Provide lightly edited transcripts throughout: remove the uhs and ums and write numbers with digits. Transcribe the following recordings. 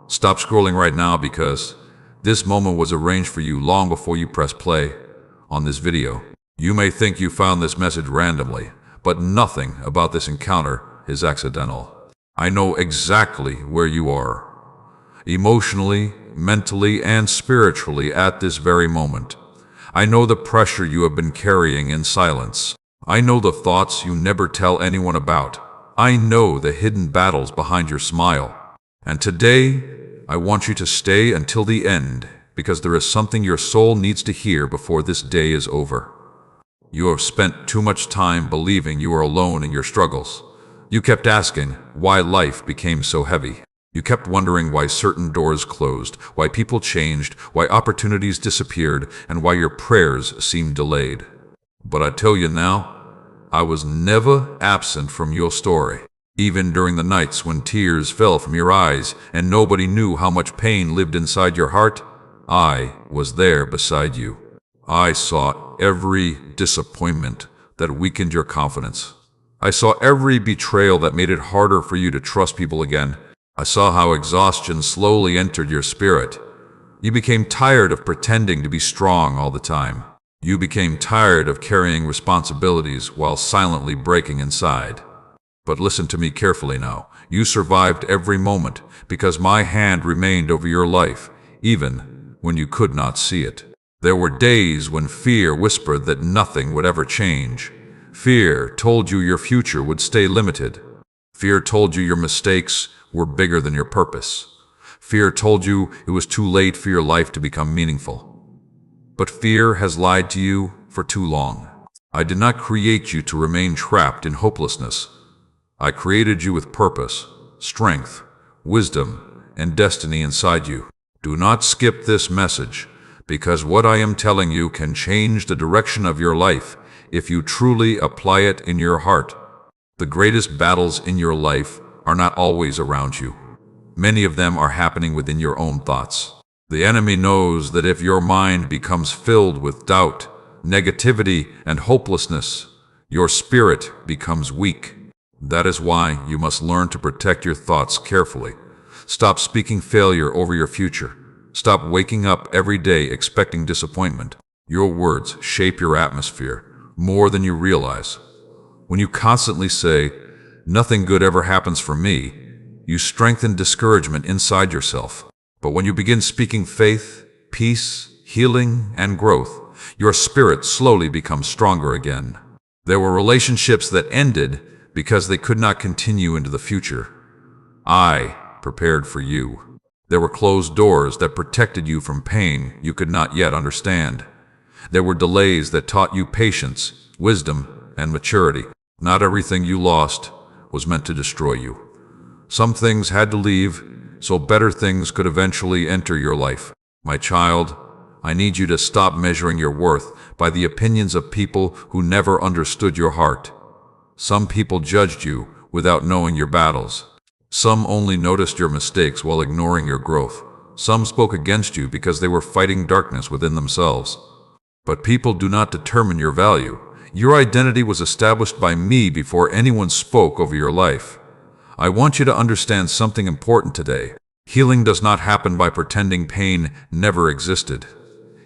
Stop scrolling right now because this moment was arranged for you long before you press play on this video. You may think you found this message randomly, but nothing about this encounter is accidental. I know exactly where you are, emotionally, mentally, and spiritually at this very moment. I know the pressure you have been carrying in silence. I know the thoughts you never tell anyone about. I know the hidden battles behind your smile. And today, I want you to stay until the end, because there is something your soul needs to hear before this day is over. You have spent too much time believing you are alone in your struggles. You kept asking why life became so heavy. You kept wondering why certain doors closed, why people changed, why opportunities disappeared, and why your prayers seemed delayed. But I tell you now, I was never absent from your story. Even during the nights when tears fell from your eyes and nobody knew how much pain lived inside your heart, I was there beside you. I saw every disappointment that weakened your confidence. I saw every betrayal that made it harder for you to trust people again. I saw how exhaustion slowly entered your spirit. You became tired of pretending to be strong all the time. You became tired of carrying responsibilities while silently breaking inside. But listen to me carefully now. You survived every moment because my hand remained over your life, even when you could not see it. There were days when fear whispered that nothing would ever change. Fear told you your future would stay limited. Fear told you your mistakes were bigger than your purpose. Fear told you it was too late for your life to become meaningful. But fear has lied to you for too long. I did not create you to remain trapped in hopelessness. I created you with purpose, strength, wisdom, and destiny inside you. Do not skip this message, because what I am telling you can change the direction of your life if you truly apply it in your heart. The greatest battles in your life are not always around you. Many of them are happening within your own thoughts. The enemy knows that if your mind becomes filled with doubt, negativity, and hopelessness, your spirit becomes weak. That is why you must learn to protect your thoughts carefully. Stop speaking failure over your future. Stop waking up every day expecting disappointment. Your words shape your atmosphere more than you realize. When you constantly say, "Nothing good ever happens for me," you strengthen discouragement inside yourself. But when you begin speaking faith, peace, healing, and growth, your spirit slowly becomes stronger again. There were relationships that ended because they could not continue into the future. I prepared for you. There were closed doors that protected you from pain you could not yet understand. There were delays that taught you patience, wisdom, and maturity. Not everything you lost was meant to destroy you. Some things had to leave so better things could eventually enter your life. My child, I need you to stop measuring your worth by the opinions of people who never understood your heart. Some people judged you without knowing your battles. Some only noticed your mistakes while ignoring your growth. Some spoke against you because they were fighting darkness within themselves. But people do not determine your value. Your identity was established by me before anyone spoke over your life. I want you to understand something important today. Healing does not happen by pretending pain never existed.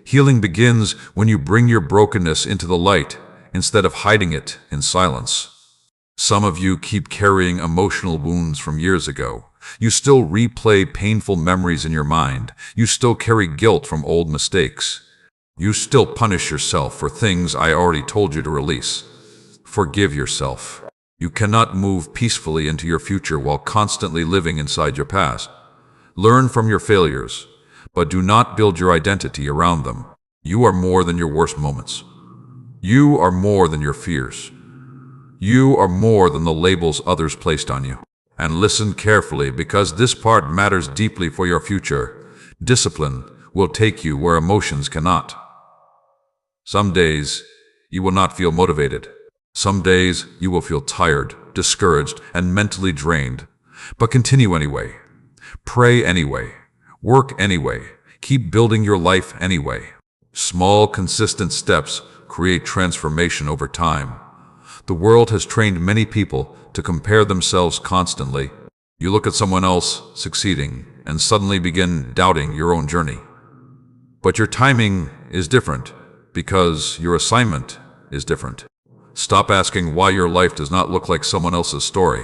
Healing begins when you bring your brokenness into the light instead of hiding it in silence. Some of you keep carrying emotional wounds from years ago. You still replay painful memories in your mind. You still carry guilt from old mistakes. You still punish yourself for things I already told you to release. Forgive yourself. You cannot move peacefully into your future while constantly living inside your past. Learn from your failures, but do not build your identity around them. You are more than your worst moments. You are more than your fears. You are more than the labels others placed on you. And listen carefully, because this part matters deeply for your future. Discipline will take you where emotions cannot. Some days, you will not feel motivated. Some days, you will feel tired, discouraged, and mentally drained. But continue anyway. Pray anyway. Work anyway. Keep building your life anyway. Small, consistent steps create transformation over time. The world has trained many people to compare themselves constantly. You look at someone else succeeding, and suddenly begin doubting your own journey. But your timing is different because your assignment is different. Stop asking why your life does not look like someone else's story.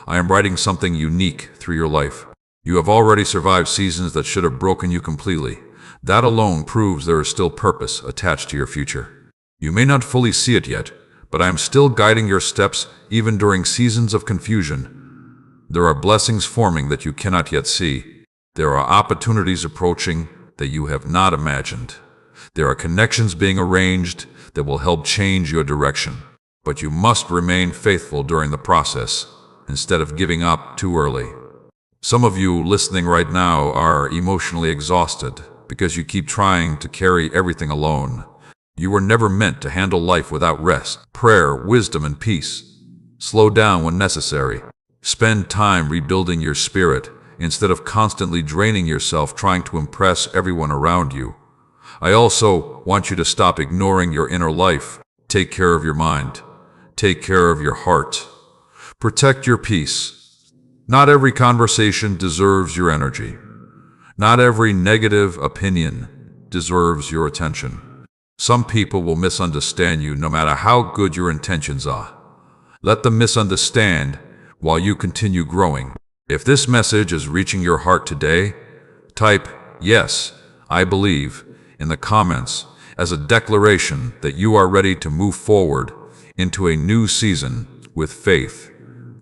I am writing something unique through your life. You have already survived seasons that should have broken you completely. That alone proves there is still purpose attached to your future. You may not fully see it yet, but I am still guiding your steps even during seasons of confusion. There are blessings forming that you cannot yet see. There are opportunities approaching that you have not imagined. There are connections being arranged that will help change your direction. But you must remain faithful during the process instead of giving up too early. Some of you listening right now are emotionally exhausted because you keep trying to carry everything alone. You were never meant to handle life without rest, prayer, wisdom, and peace. Slow down when necessary. Spend time rebuilding your spirit instead of constantly draining yourself trying to impress everyone around you. I also want you to stop ignoring your inner life. Take care of your mind. Take care of your heart. Protect your peace. Not every conversation deserves your energy. Not every negative opinion deserves your attention. Some people will misunderstand you no matter how good your intentions are. Let them misunderstand while you continue growing. If this message is reaching your heart today, type "Yes, I believe" in the comments as a declaration that you are ready to move forward into a new season with faith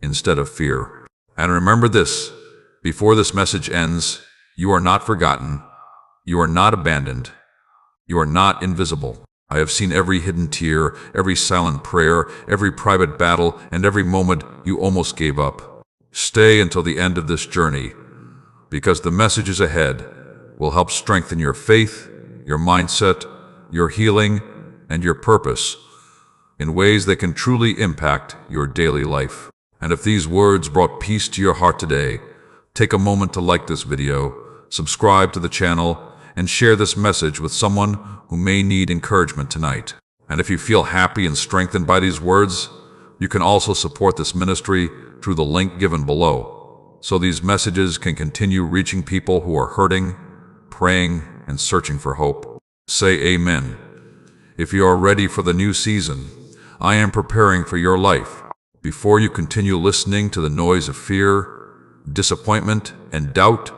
instead of fear. And remember this, before this message ends, you are not forgotten, you are not abandoned, you are not invisible. I have seen every hidden tear, every silent prayer, every private battle, and every moment you almost gave up. Stay until the end of this journey, because the messages ahead will help strengthen your faith, your mindset, your healing, and your purpose in ways that can truly impact your daily life. And if these words brought peace to your heart today, take a moment to like this video, subscribe to the channel, and share this message with someone who may need encouragement tonight. And if you feel happy and strengthened by these words, you can also support this ministry through the link given below, so these messages can continue reaching people who are hurting, praying, and searching for hope. Say amen. If you are ready for the new season, I am preparing for your life. Before you continue listening to the noise of fear, disappointment, and doubt,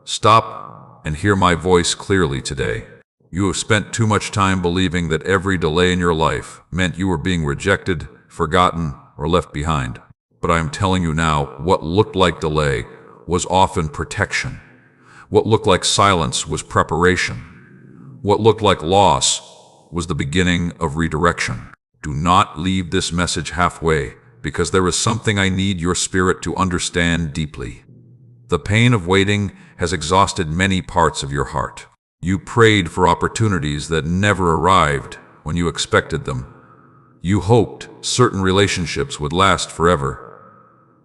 stop and hear my voice clearly today. You have spent too much time believing that every delay in your life meant you were being rejected, forgotten, or left behind. But I am telling you now, what looked like delay was often protection. What looked like silence was preparation. What looked like loss was the beginning of redirection. Do not leave this message halfway, because there is something I need your spirit to understand deeply. The pain of waiting has exhausted many parts of your heart. You prayed for opportunities that never arrived when you expected them. You hoped certain relationships would last forever,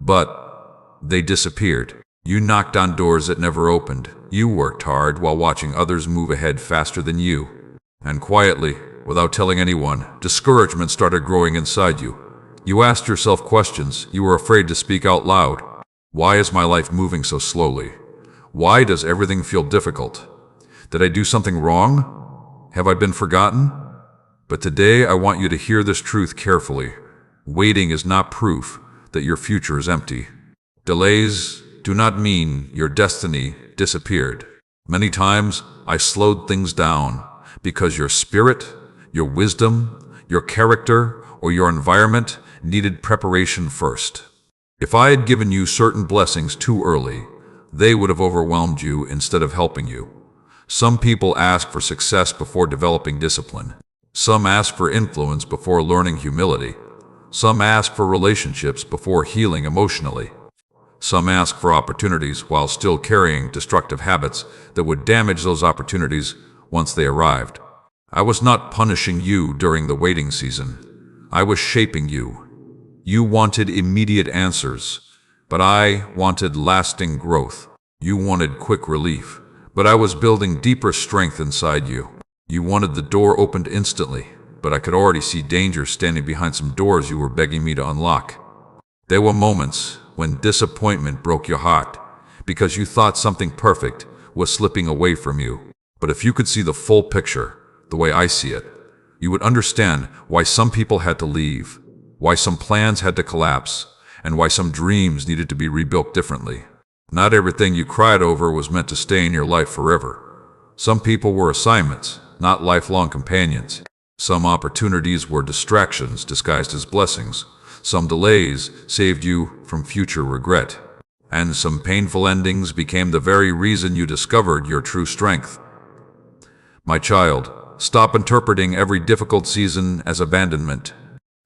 but they disappeared. You knocked on doors that never opened. You worked hard while watching others move ahead faster than you. And quietly, without telling anyone, discouragement started growing inside you. You asked yourself questions you were afraid to speak out loud. Why is my life moving so slowly? Why does everything feel difficult? Did I do something wrong? Have I been forgotten? But today I want you to hear this truth carefully. Waiting is not proof that your future is empty. Delays do not mean your destiny disappeared. Many times I slowed things down because your spirit, your wisdom, your character, or your environment needed preparation first. If I had given you certain blessings too early, they would have overwhelmed you instead of helping you. Some people ask for success before developing discipline. Some ask for influence before learning humility. Some ask for relationships before healing emotionally. Some ask for opportunities while still carrying destructive habits that would damage those opportunities once they arrived. I was not punishing you during the waiting season. I was shaping you. You wanted immediate answers, but I wanted lasting growth. You wanted quick relief, but I was building deeper strength inside you. You wanted the door opened instantly, but I could already see danger standing behind some doors you were begging me to unlock. There were moments when disappointment broke your heart, because you thought something perfect was slipping away from you. But if you could see the full picture, the way I see it, you would understand why some people had to leave, why some plans had to collapse, and why some dreams needed to be rebuilt differently. Not everything you cried over was meant to stay in your life forever. Some people were assignments, not lifelong companions. Some opportunities were distractions disguised as blessings. Some delays saved you from future regret. And some painful endings became the very reason you discovered your true strength. My child, stop interpreting every difficult season as abandonment.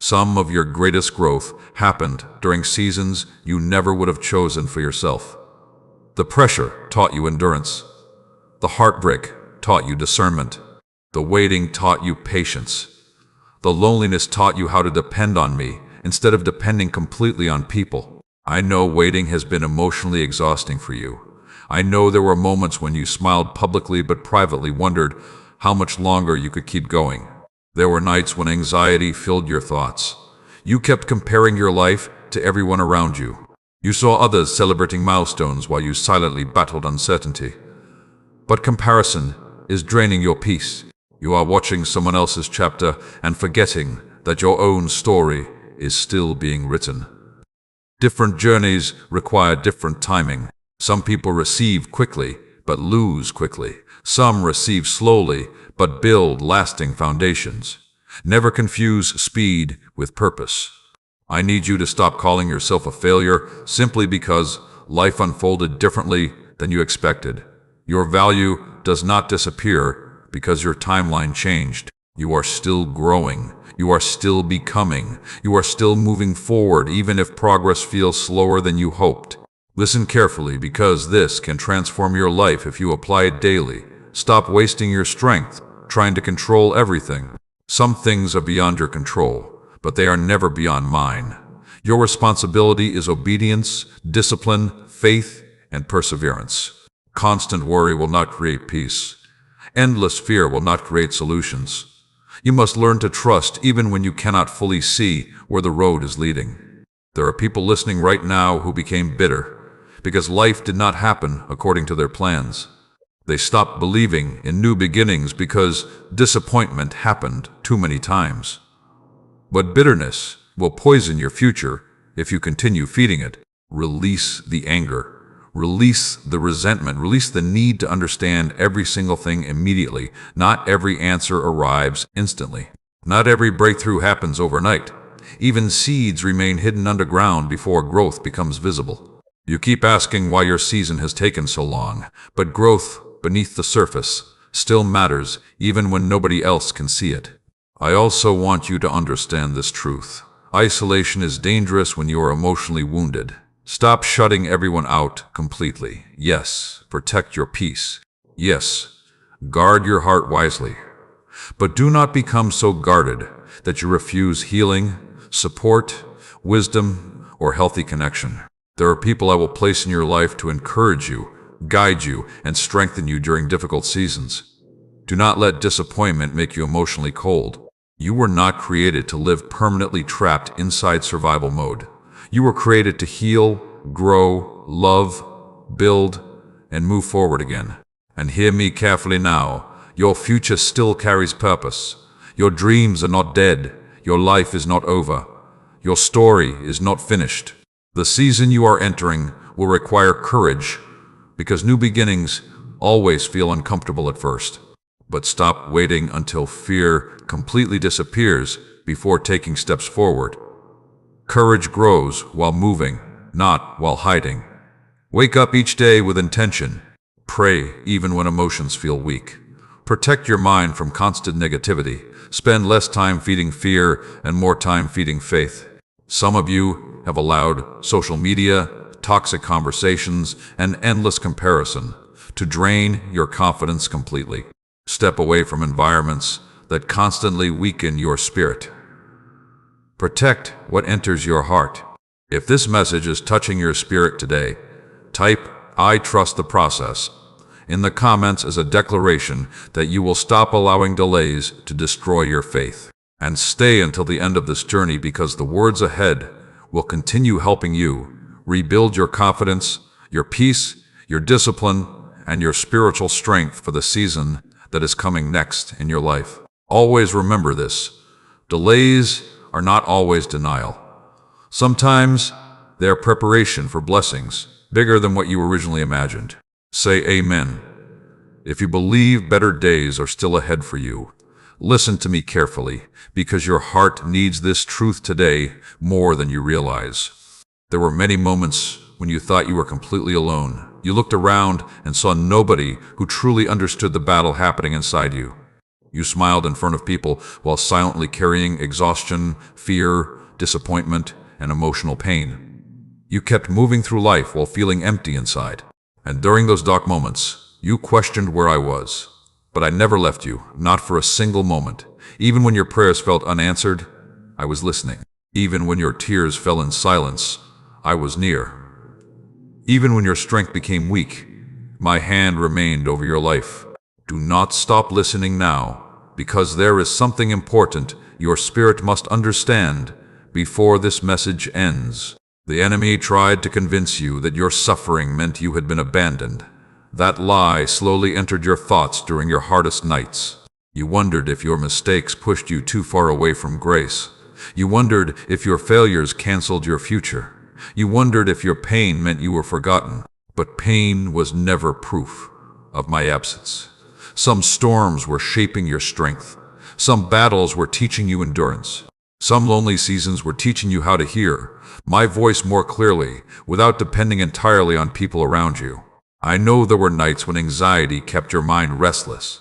Some of your greatest growth happened during seasons you never would have chosen for yourself. The pressure taught you endurance. The heartbreak taught you discernment. The waiting taught you patience. The loneliness taught you how to depend on me instead of depending completely on people. I know waiting has been emotionally exhausting for you. I know there were moments when you smiled publicly but privately wondered how much longer you could keep going. There were nights when anxiety filled your thoughts. You kept comparing your life to everyone around you. You saw others celebrating milestones while you silently battled uncertainty. But comparison is draining your peace. You are watching someone else's chapter and forgetting that your own story is still being written. Different journeys require different timing. Some people receive quickly, but lose quickly. Some receive slowly, but build lasting foundations. Never confuse speed with purpose. I need you to stop calling yourself a failure simply because life unfolded differently than you expected. Your value does not disappear because your timeline changed. You are still growing. You are still becoming. You are still moving forward even if progress feels slower than you hoped. Listen carefully because this can transform your life if you apply it daily. Stop wasting your strength trying to control everything. Some things are beyond your control, but they are never beyond mine. Your responsibility is obedience, discipline, faith, and perseverance. Constant worry will not create peace. Endless fear will not create solutions. You must learn to trust even when you cannot fully see where the road is leading. There are people listening right now who became bitter because life did not happen according to their plans. They stopped believing in new beginnings because disappointment happened too many times. But bitterness will poison your future if you continue feeding it. Release the anger. Release the resentment. Release the need to understand every single thing immediately. Not every answer arrives instantly. Not every breakthrough happens overnight. Even seeds remain hidden underground before growth becomes visible. You keep asking why your season has taken so long, but growth beneath the surface still matters even when nobody else can see it. I also want you to understand this truth. Isolation is dangerous when you are emotionally wounded. Stop shutting everyone out completely. Yes, protect your peace. Yes, guard your heart wisely. But do not become so guarded that you refuse healing, support, wisdom, or healthy connection. There are people I will place in your life to encourage you, guide you, and strengthen you during difficult seasons. Do not let disappointment make you emotionally cold. You were not created to live permanently trapped inside survival mode. You were created to heal, grow, love, build, and move forward again. And hear me carefully now. Your future still carries purpose. Your dreams are not dead. Your life is not over. Your story is not finished. The season you are entering will require courage, because new beginnings always feel uncomfortable at first. But stop waiting until fear completely disappears before taking steps forward. Courage grows while moving, not while hiding. Wake up each day with intention. Pray even when emotions feel weak. Protect your mind from constant negativity. Spend less time feeding fear and more time feeding faith. Some of you have allowed social media, toxic conversations, and endless comparison to drain your confidence completely. Step away from environments that constantly weaken your spirit. Protect what enters your heart. If this message is touching your spirit today, type "I trust the process" in the comments as a declaration that you will stop allowing delays to destroy your faith. And stay until the end of this journey, because the words ahead will continue helping you rebuild your confidence, your peace, your discipline, and your spiritual strength for the season that is coming next in your life. Always remember this. Delays are not always denial. Sometimes they are preparation for blessings bigger than what you originally imagined. Say amen. If you believe better days are still ahead for you, listen to me carefully, because your heart needs this truth today more than you realize. There were many moments when you thought you were completely alone. You looked around and saw nobody who truly understood the battle happening inside you. You smiled in front of people while silently carrying exhaustion, fear, disappointment, and emotional pain. You kept moving through life while feeling empty inside. And during those dark moments, you questioned where I was. But I never left you, not for a single moment. Even when your prayers felt unanswered, I was listening. Even when your tears fell in silence, I was near. Even when your strength became weak, my hand remained over your life. Do not stop listening now, because there is something important your spirit must understand before this message ends. The enemy tried to convince you that your suffering meant you had been abandoned. That lie slowly entered your thoughts during your hardest nights. You wondered if your mistakes pushed you too far away from grace. You wondered if your failures canceled your future. You wondered if your pain meant you were forgotten. But pain was never proof of my absence. Some storms were shaping your strength. Some battles were teaching you endurance. Some lonely seasons were teaching you how to hear my voice more clearly without depending entirely on people around you. I know there were nights when anxiety kept your mind restless.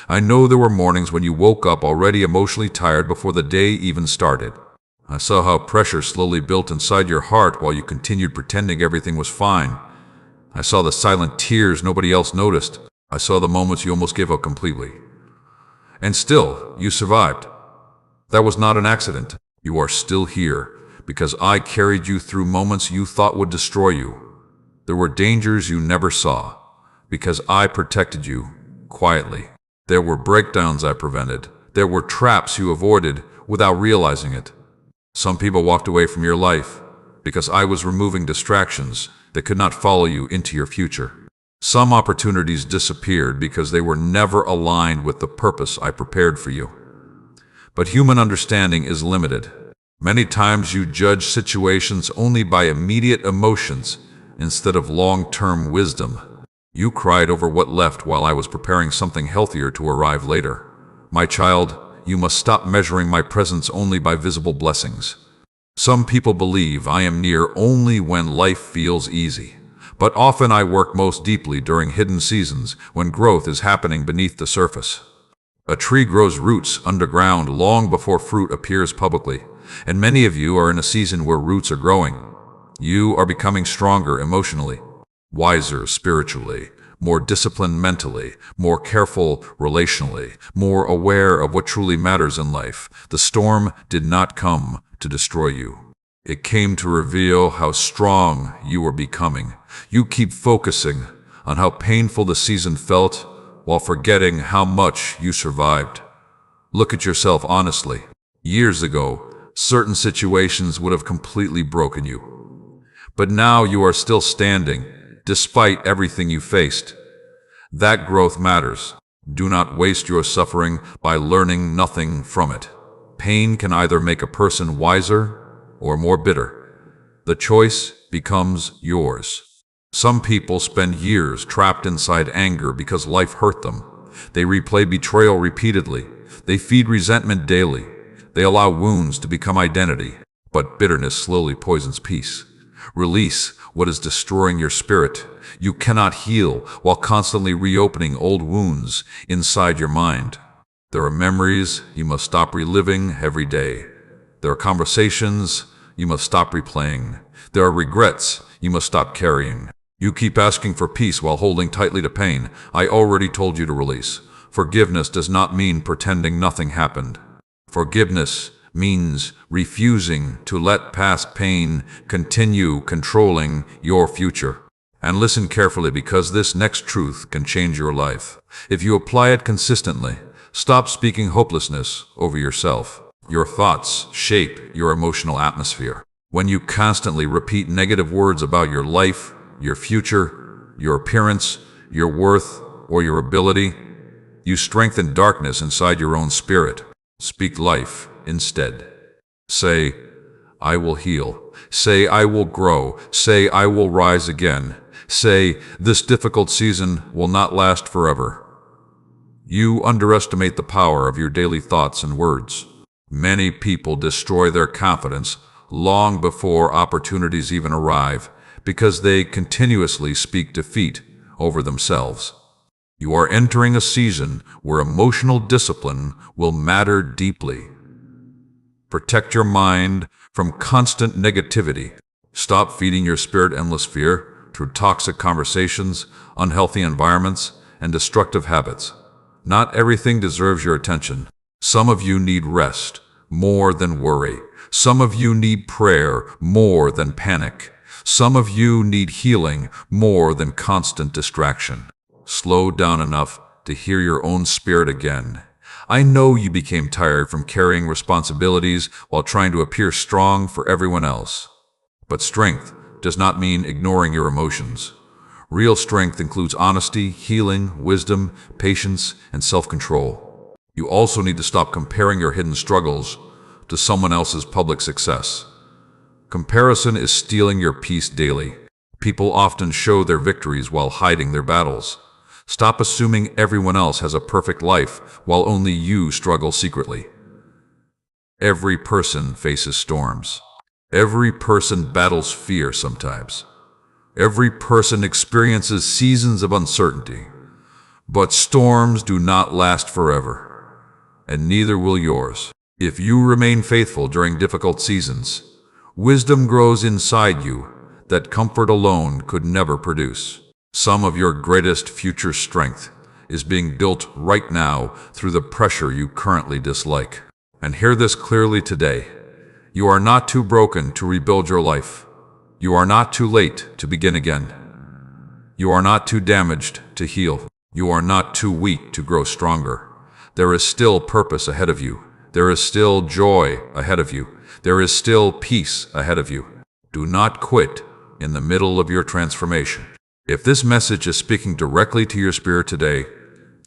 I know there were mornings when you woke up already emotionally tired before the day even started. I saw how pressure slowly built inside your heart while you continued pretending everything was fine. I saw the silent tears nobody else noticed. I saw the moments you almost gave up completely. And still, you survived. That was not an accident. You are still here because I carried you through moments you thought would destroy you. There were dangers you never saw because I protected you quietly. There were breakdowns I prevented. There were traps you avoided without realizing it. Some people walked away from your life because I was removing distractions that could not follow you into your future. Some opportunities disappeared because they were never aligned with the purpose I prepared for you. But human understanding is limited. Many times you judge situations only by immediate emotions instead of long-term wisdom. You cried over what left while I was preparing something healthier to arrive later. My child, you must stop measuring my presence only by visible blessings. Some people believe I am near only when life feels easy. But often I work most deeply during hidden seasons when growth is happening beneath the surface. A tree grows roots underground long before fruit appears publicly, and many of you are in a season where roots are growing. You are becoming stronger emotionally, wiser spiritually, more disciplined mentally, more careful relationally, more aware of what truly matters in life. The storm did not come to destroy you. It came to reveal how strong you are becoming. You keep focusing on how painful the season felt while forgetting how much you survived. Look at yourself honestly. Years ago, certain situations would have completely broken you. But now you are still standing, despite everything you faced. That growth matters. Do not waste your suffering by learning nothing from it. Pain can either make a person wiser or more bitter. The choice becomes yours. Some people spend years trapped inside anger because life hurt them. They replay betrayal repeatedly. They feed resentment daily. They allow wounds to become identity. But bitterness slowly poisons peace. Release what is destroying your spirit. You cannot heal while constantly reopening old wounds inside your mind. There are memories you must stop reliving every day. There are conversations you must stop replaying. There are regrets you must stop carrying. You keep asking for peace while holding tightly to pain I already told you to release. Forgiveness does not mean pretending nothing happened. Forgiveness means refusing to let past pain continue controlling your future. And listen carefully, because this next truth can change your life. If you apply it consistently, stop speaking hopelessness over yourself. Your thoughts shape your emotional atmosphere. When you constantly repeat negative words about your life, your future, your appearance, your worth, or your ability. You strengthen darkness inside your own spirit. Speak life instead. Say, I will heal. Say, I will grow. Say, I will rise again. Say, this difficult season will not last forever. You underestimate the power of your daily thoughts and words. Many people destroy their confidence long before opportunities even arrive because they continuously speak defeat over themselves. You are entering a season where emotional discipline will matter deeply. Protect your mind from constant negativity. Stop feeding your spirit endless fear through toxic conversations, unhealthy environments, and destructive habits. Not everything deserves your attention. Some of you need rest more than worry. Some of you need prayer more than panic. Some of you need healing more than constant distraction. Slow down enough to hear your own spirit again. I know you became tired from carrying responsibilities while trying to appear strong for everyone else. But strength does not mean ignoring your emotions. Real strength includes honesty, healing, wisdom, patience, and self-control. You also need to stop comparing your hidden struggles to someone else's public success. Comparison is stealing your peace daily. People often show their victories while hiding their battles. Stop assuming everyone else has a perfect life while only you struggle secretly. Every person faces storms. Every person battles fear sometimes. Every person experiences seasons of uncertainty. But storms do not last forever, and neither will yours. If you remain faithful during difficult seasons, wisdom grows inside you that comfort alone could never produce. Some of your greatest future strength is being built right now through the pressure you currently dislike. And hear this clearly today. You are not too broken to rebuild your life. You are not too late to begin again. You are not too damaged to heal. You are not too weak to grow stronger. There is still purpose ahead of you. There is still joy ahead of you. There is still peace ahead of you. Do not quit in the middle of your transformation. If this message is speaking directly to your spirit today,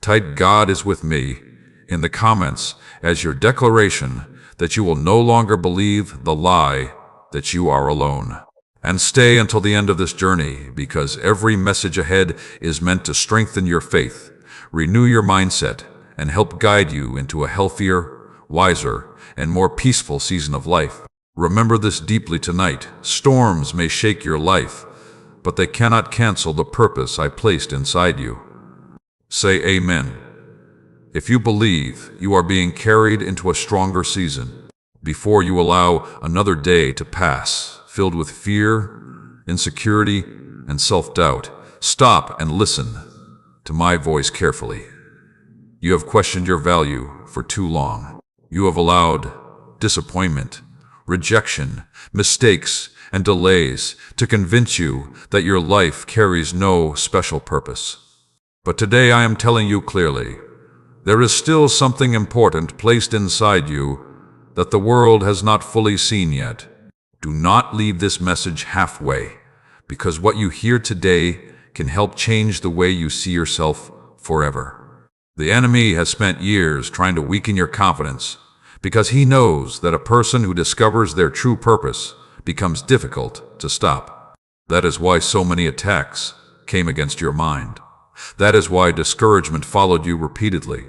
type "God is with me" in the comments as your declaration that you will no longer believe the lie that you are alone. And stay until the end of this journey, because every message ahead is meant to strengthen your faith, renew your mindset, and help guide you into a healthier, wiser, and more peaceful season of life. Remember this deeply tonight. Storms may shake your life, but they cannot cancel the purpose I placed inside you. Say amen. If you believe you are being carried into a stronger season, before you allow another day to pass, filled with fear, insecurity, and self-doubt, stop and listen to my voice carefully. You have questioned your value for too long. You have allowed disappointment, rejection, mistakes, and delays to convince you that your life carries no special purpose. But today I am telling you clearly, there is still something important placed inside you that the world has not fully seen yet. Do not leave this message halfway, because what you hear today can help change the way you see yourself forever. The enemy has spent years trying to weaken your confidence because he knows that a person who discovers their true purpose becomes difficult to stop. That is why so many attacks came against your mind. That is why discouragement followed you repeatedly.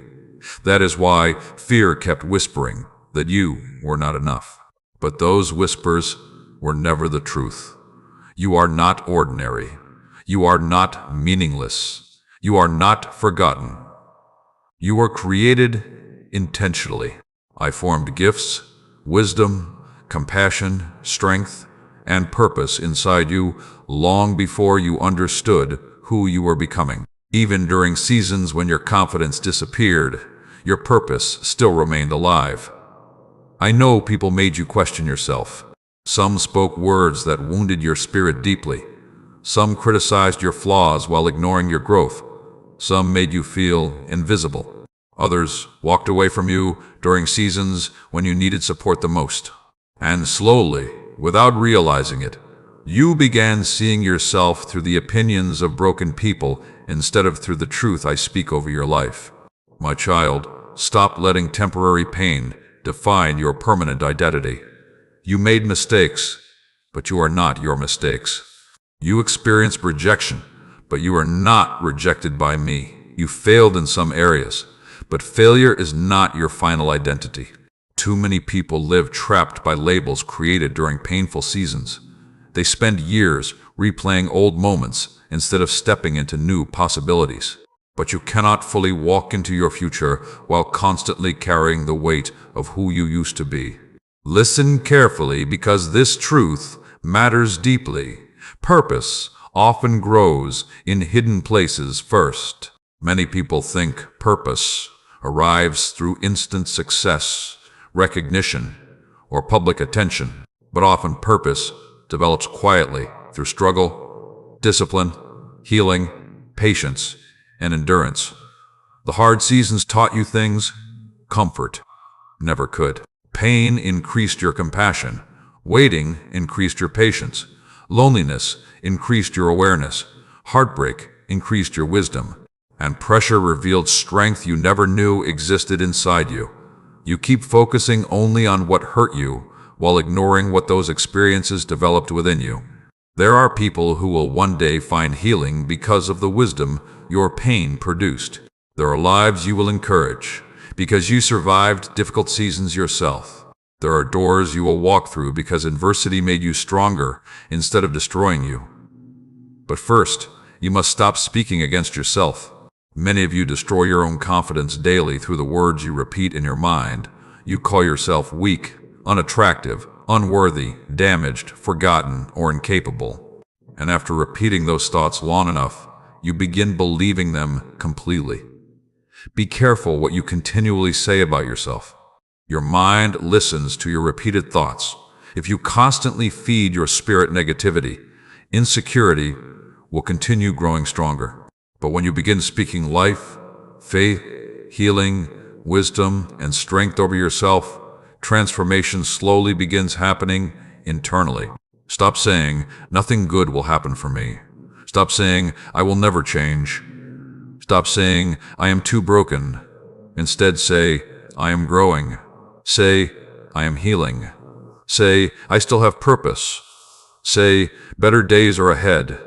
That is why fear kept whispering that you were not enough. But those whispers were never the truth. You are not ordinary. You are not meaningless. You are not forgotten. You were created intentionally. I formed gifts, wisdom, compassion, strength, and purpose inside you long before you understood who you were becoming. Even during seasons when your confidence disappeared, your purpose still remained alive. I know people made you question yourself. Some spoke words that wounded your spirit deeply. Some criticized your flaws while ignoring your growth. Some made you feel invisible. Others walked away from you during seasons when you needed support the most. And slowly, without realizing it, You began seeing yourself through the opinions of broken people instead of through the truth I speak over your life. My child, stop letting temporary pain define your permanent identity. You made mistakes, but you are not your mistakes. You experienced rejection, but you are not rejected by me. You failed in some areas, but failure is not your final identity. Too many people live trapped by labels created during painful seasons. They spend years replaying old moments instead of stepping into new possibilities. But you cannot fully walk into your future while constantly carrying the weight of who you used to be. Listen carefully, because this truth matters deeply. Purpose often grows in hidden places first. Many people think purpose arrives through instant success, recognition, or public attention, but often purpose develops quietly through struggle, discipline, healing, patience, and endurance. The hard seasons taught you things comfort never could. Pain increased your compassion. Waiting increased your patience. Loneliness increased your awareness. Heartbreak increased your wisdom. And pressure revealed strength you never knew existed inside you. You keep focusing only on what hurt you while ignoring what those experiences developed within you. There are people who will one day find healing because of the wisdom your pain produced. There are lives you will encourage because you survived difficult seasons yourself. There are doors you will walk through because adversity made you stronger instead of destroying you. But first, you must stop speaking against yourself. Many of you destroy your own confidence daily through the words you repeat in your mind. You call yourself weak, unattractive, unworthy, damaged, forgotten, or incapable. And after repeating those thoughts long enough, you begin believing them completely. Be careful what you continually say about yourself. Your mind listens to your repeated thoughts. If you constantly feed your spirit negativity, insecurity will continue growing stronger. But when you begin speaking life, faith, healing, wisdom, and strength over yourself, transformation slowly begins happening internally. Stop saying, "Nothing good will happen for me." Stop saying, "I will never change." Stop saying, "I am too broken." Instead say, "I am growing." Say, "I am healing." Say, "I still have purpose." Say, "Better days are ahead."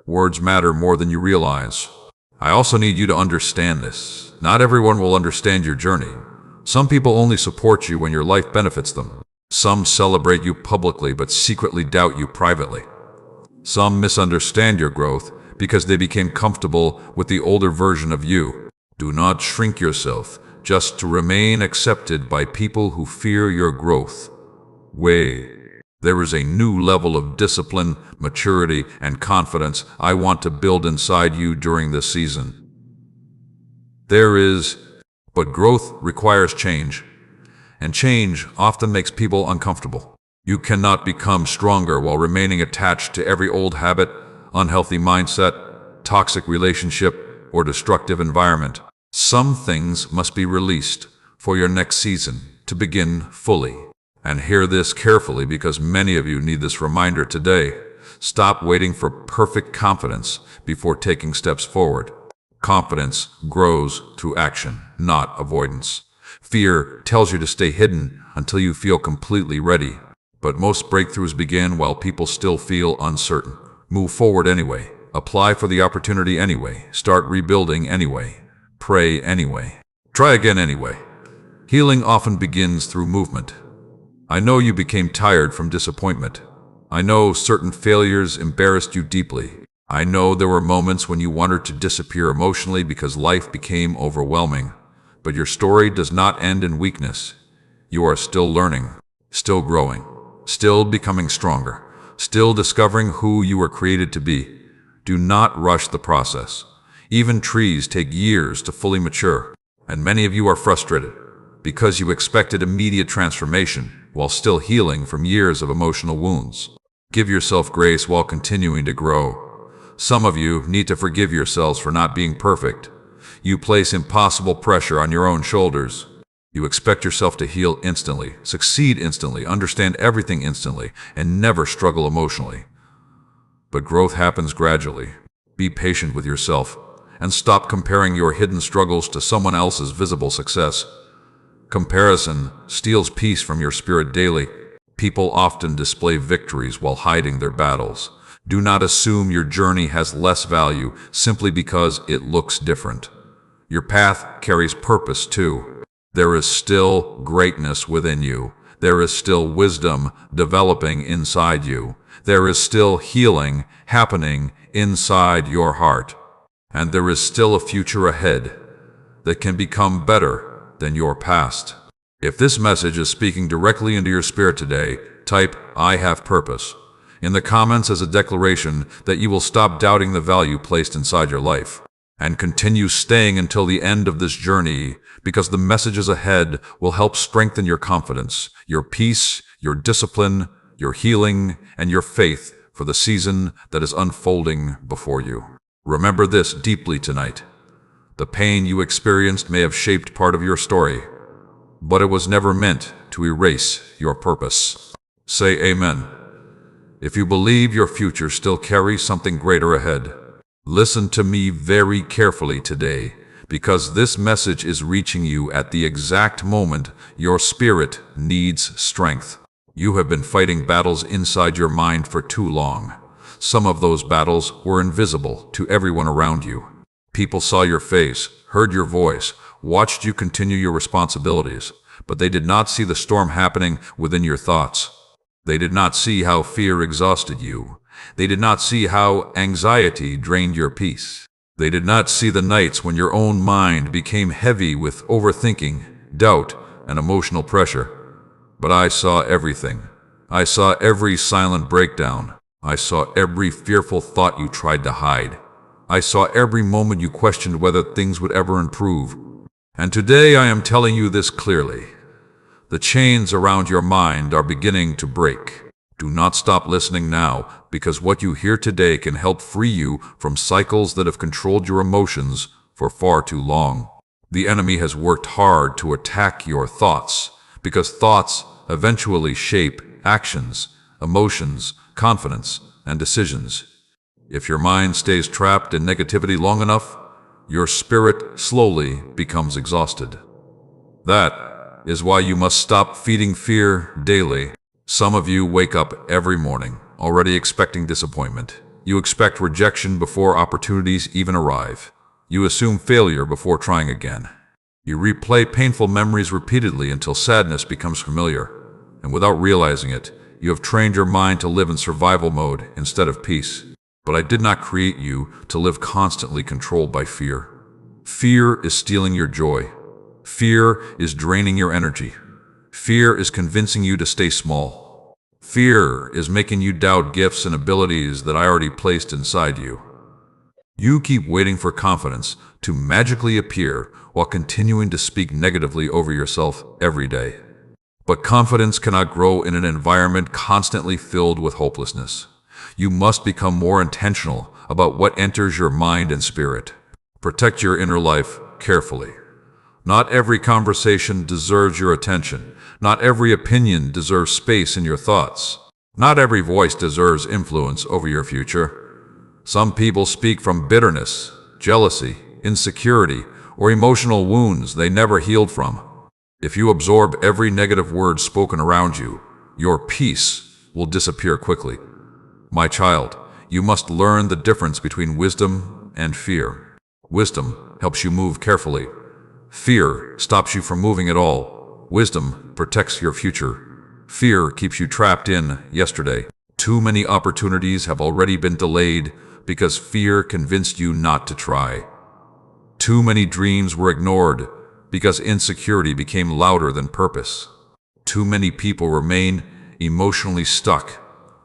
Words matter more than you realize. I also need you to understand this. Not everyone will understand your journey. Some people only support you when your life benefits them. Some celebrate you publicly but secretly doubt you privately. Some misunderstand your growth because they became comfortable with the older version of you. Do not shrink yourself just to remain accepted by people who fear your growth. Wait. There is a new level of discipline, maturity, and confidence I want to build inside you during this season. But growth requires change, and change often makes people uncomfortable. You cannot become stronger while remaining attached to every old habit, unhealthy mindset, toxic relationship, or destructive environment. Some things must be released for your next season to begin fully. And hear this carefully, because many of you need this reminder today. Stop waiting for perfect confidence before taking steps forward. Confidence grows through action, not avoidance. Fear tells you to stay hidden until you feel completely ready. But most breakthroughs begin while people still feel uncertain. Move forward anyway. Apply for the opportunity anyway. Start rebuilding anyway. Pray anyway. Try again anyway. Healing often begins through movement. I know you became tired from disappointment. I know certain failures embarrassed you deeply. I know there were moments when you wanted to disappear emotionally because life became overwhelming. But your story does not end in weakness. You are still learning, still growing, still becoming stronger, still discovering who you were created to be. Do not rush the process. Even trees take years to fully mature. And many of you are frustrated because you expected immediate transformation while still healing from years of emotional wounds. Give yourself grace while continuing to grow. Some of you need to forgive yourselves for not being perfect. You place impossible pressure on your own shoulders. You expect yourself to heal instantly, succeed instantly, understand everything instantly, and never struggle emotionally. but growth happens gradually. Be patient with yourself and stop comparing your hidden struggles to someone else's visible success. Comparison steals peace from your spirit daily. People often display victories while hiding their battles. Do not assume your journey has less value simply because it looks different. Your path carries purpose too. There is still greatness within you. There is still wisdom developing inside you. There is still healing happening inside your heart. And there is still a future ahead that can become better than your past. If this message is speaking directly into your spirit today, type "I have purpose" in the comments as a declaration that you will stop doubting the value placed inside your life and continue staying until the end of this journey, because the messages ahead will help strengthen your confidence, your peace, your discipline, your healing, and your faith for the season that is unfolding before you. Remember this deeply tonight. The pain you experienced may have shaped part of your story, but it was never meant to erase your purpose. Say amen if you believe your future still carries something greater ahead. Listen to me very carefully today, because this message is reaching you at the exact moment your spirit needs strength. You have been fighting battles inside your mind for too long. Some of those battles were invisible to everyone around you. People saw your face, heard your voice, watched you continue your responsibilities, but they did not see the storm happening within your thoughts. They did not see how fear exhausted you. They did not see how anxiety drained your peace. They did not see the nights when your own mind became heavy with overthinking, doubt, and emotional pressure. But I saw everything. I saw every silent breakdown. I saw every fearful thought you tried to hide. I saw every moment you questioned whether things would ever improve. And today I am telling you this clearly. The chains around your mind are beginning to break. Do not stop listening now, because what you hear today can help free you from cycles that have controlled your emotions for far too long. The enemy has worked hard to attack your thoughts, because thoughts eventually shape actions, emotions, confidence, and decisions. If your mind stays trapped in negativity long enough, your spirit slowly becomes exhausted. That is why you must stop feeding fear daily. Some of you wake up every morning already expecting disappointment. You expect rejection before opportunities even arrive. You assume failure before trying again. You replay painful memories repeatedly until sadness becomes familiar. And without realizing it, you have trained your mind to live in survival mode instead of peace. But I did not create you to live constantly controlled by fear. Fear is stealing your joy. Fear is draining your energy. Fear is convincing you to stay small. Fear is making you doubt gifts and abilities that I already placed inside you. You keep waiting for confidence to magically appear while continuing to speak negatively over yourself every day. But confidence cannot grow in an environment constantly filled with hopelessness. You must become more intentional about what enters your mind and spirit. Protect your inner life carefully. Not every conversation deserves your attention. Not every opinion deserves space in your thoughts. Not every voice deserves influence over your future. Some people speak from bitterness, jealousy, insecurity, or emotional wounds they never healed from. If you absorb every negative word spoken around you, your peace will disappear quickly. My child, you must learn the difference between wisdom and fear. Wisdom helps you move carefully. Fear stops you from moving at all. Wisdom protects your future. Fear keeps you trapped in yesterday. Too many opportunities have already been delayed because fear convinced you not to try. Too many dreams were ignored because insecurity became louder than purpose. Too many people remain emotionally stuck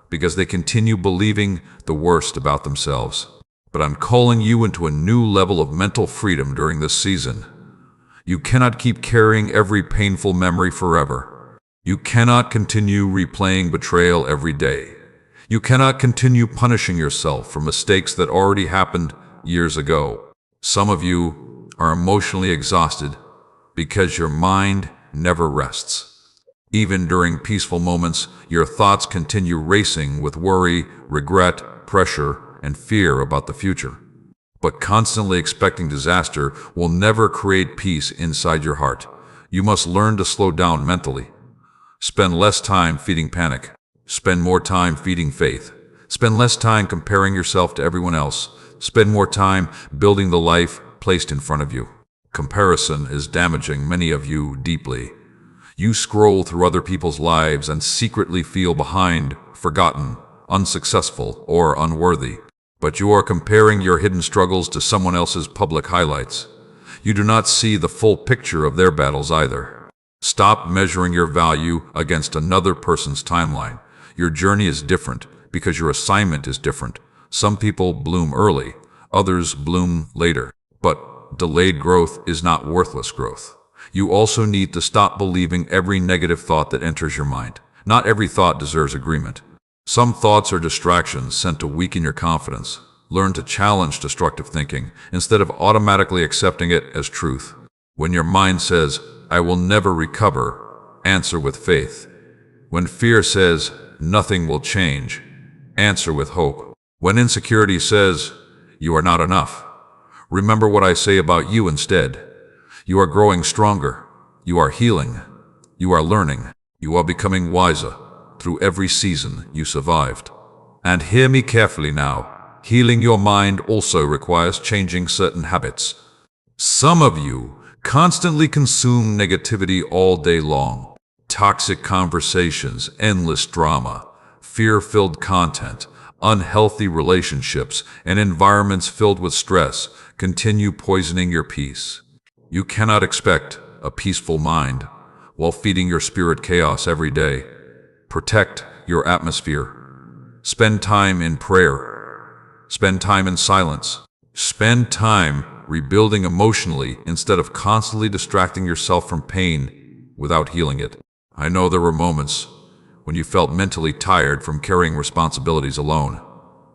because they continue believing the worst about themselves. But I'm calling you into a new level of mental freedom during this season. You cannot keep carrying every painful memory forever. You cannot continue replaying betrayal every day. You cannot continue punishing yourself for mistakes that already happened years ago. Some of you are emotionally exhausted because your mind never rests. Even during peaceful moments, your thoughts continue racing with worry, regret, pressure and fear about the future. But constantly expecting disaster will never create peace inside your heart. You must learn to slow down mentally. Spend less time feeding panic. Spend more time feeding faith. Spend less time comparing yourself to everyone else. Spend more time building the life placed in front of you. Comparison is damaging many of you deeply. You scroll through other people's lives and secretly feel behind, forgotten, unsuccessful, or unworthy. But you are comparing your hidden struggles to someone else's public highlights. You do not see the full picture of their battles either. Stop measuring your value against another person's timeline. Your journey is different because your assignment is different. Some people bloom early, others bloom later. But delayed growth is not worthless growth. You also need to stop believing every negative thought that enters your mind. Not every thought deserves agreement. Some thoughts are distractions sent to weaken your confidence. Learn to challenge destructive thinking instead of automatically accepting it as truth. When your mind says, "I will never recover," answer with faith. When fear says, "Nothing will change," answer with hope. When insecurity says, "You are not enough," remember what I say about you instead. You are growing stronger. You are healing. You are learning. You are becoming wiser through every season you survived. And hear me carefully now. Healing your mind also requires changing certain habits. Some of you constantly consume negativity all day long. Toxic conversations, endless drama, fear-filled content, unhealthy relationships, and environments filled with stress continue poisoning your peace. You cannot expect a peaceful mind while feeding your spirit chaos every day. Protect your atmosphere. Spend time in prayer. Spend time in silence. Spend time rebuilding emotionally instead of constantly distracting yourself from pain without healing it. I know there were moments when you felt mentally tired from carrying responsibilities alone.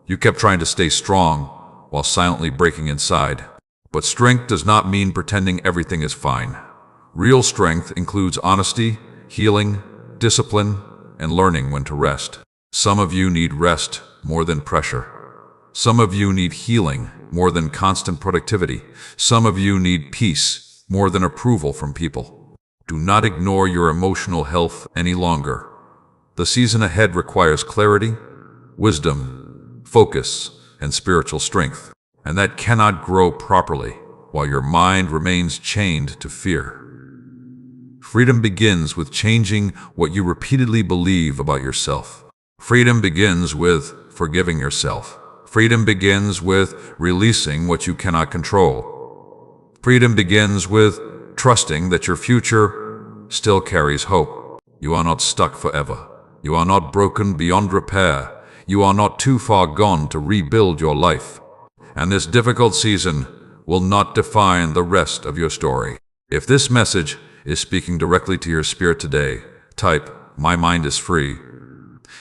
You kept trying to stay strong while silently breaking inside. But strength does not mean pretending everything is fine. Real strength includes honesty, healing, discipline, and learning when to rest. Some of you need rest more than pressure. Some of you need healing more than constant productivity. Some of you need peace more than approval from people. Do not ignore your emotional health any longer. The season ahead requires clarity, wisdom, focus, and spiritual strength. And that cannot grow properly while your mind remains chained to fear. Freedom begins with changing what you repeatedly believe about yourself. Freedom begins with forgiving yourself. Freedom begins with releasing what you cannot control. Freedom begins with trusting that your future still carries hope. You are not stuck forever. You are not broken beyond repair. You are not too far gone to rebuild your life. And this difficult season will not define the rest of your story. If this message is speaking directly to your spirit today, type, "My mind is free,"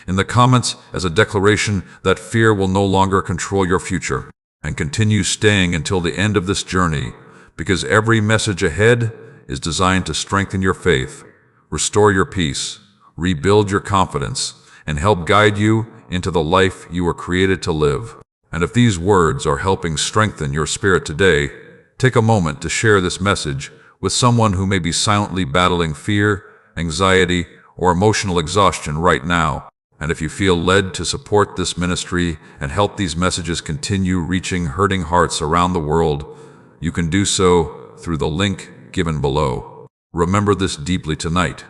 in the comments as a declaration that fear will no longer control your future, and continue staying until the end of this journey, because every message ahead is designed to strengthen your faith, restore your peace, rebuild your confidence, and help guide you into the life you were created to live. And if these words are helping strengthen your spirit today, take a moment to share this message with someone who may be silently battling fear, anxiety, or emotional exhaustion right now. And if you feel led to support this ministry and help these messages continue reaching hurting hearts around the world, you can do so through the link given below. Remember this deeply tonight.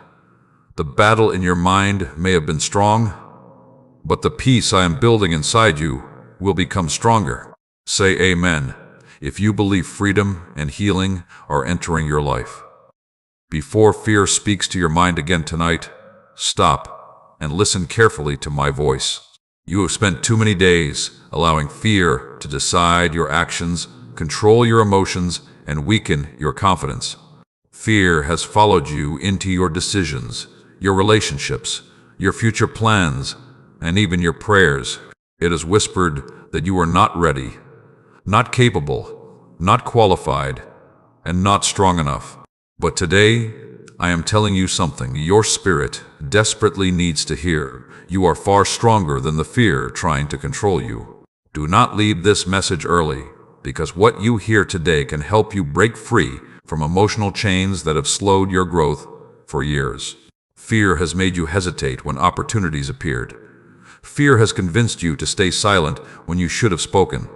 The battle in your mind may have been strong, but the peace I am building inside you will become stronger. Say amen if you believe freedom and healing are entering your life. Before fear speaks to your mind again tonight, stop and listen carefully to my voice. You have spent too many days allowing fear to decide your actions, control your emotions, and weaken your confidence. Fear has followed you into your decisions, your relationships, your future plans, and even your prayers. It has whispered that you are not ready, not capable, not qualified, and not strong enough. But today, I am telling you something your spirit desperately needs to hear. You are far stronger than the fear trying to control you. Do not leave this message early, because what you hear today can help you break free from emotional chains that have slowed your growth for years. Fear has made you hesitate when opportunities appeared. Fear has convinced you to stay silent when you should have spoken.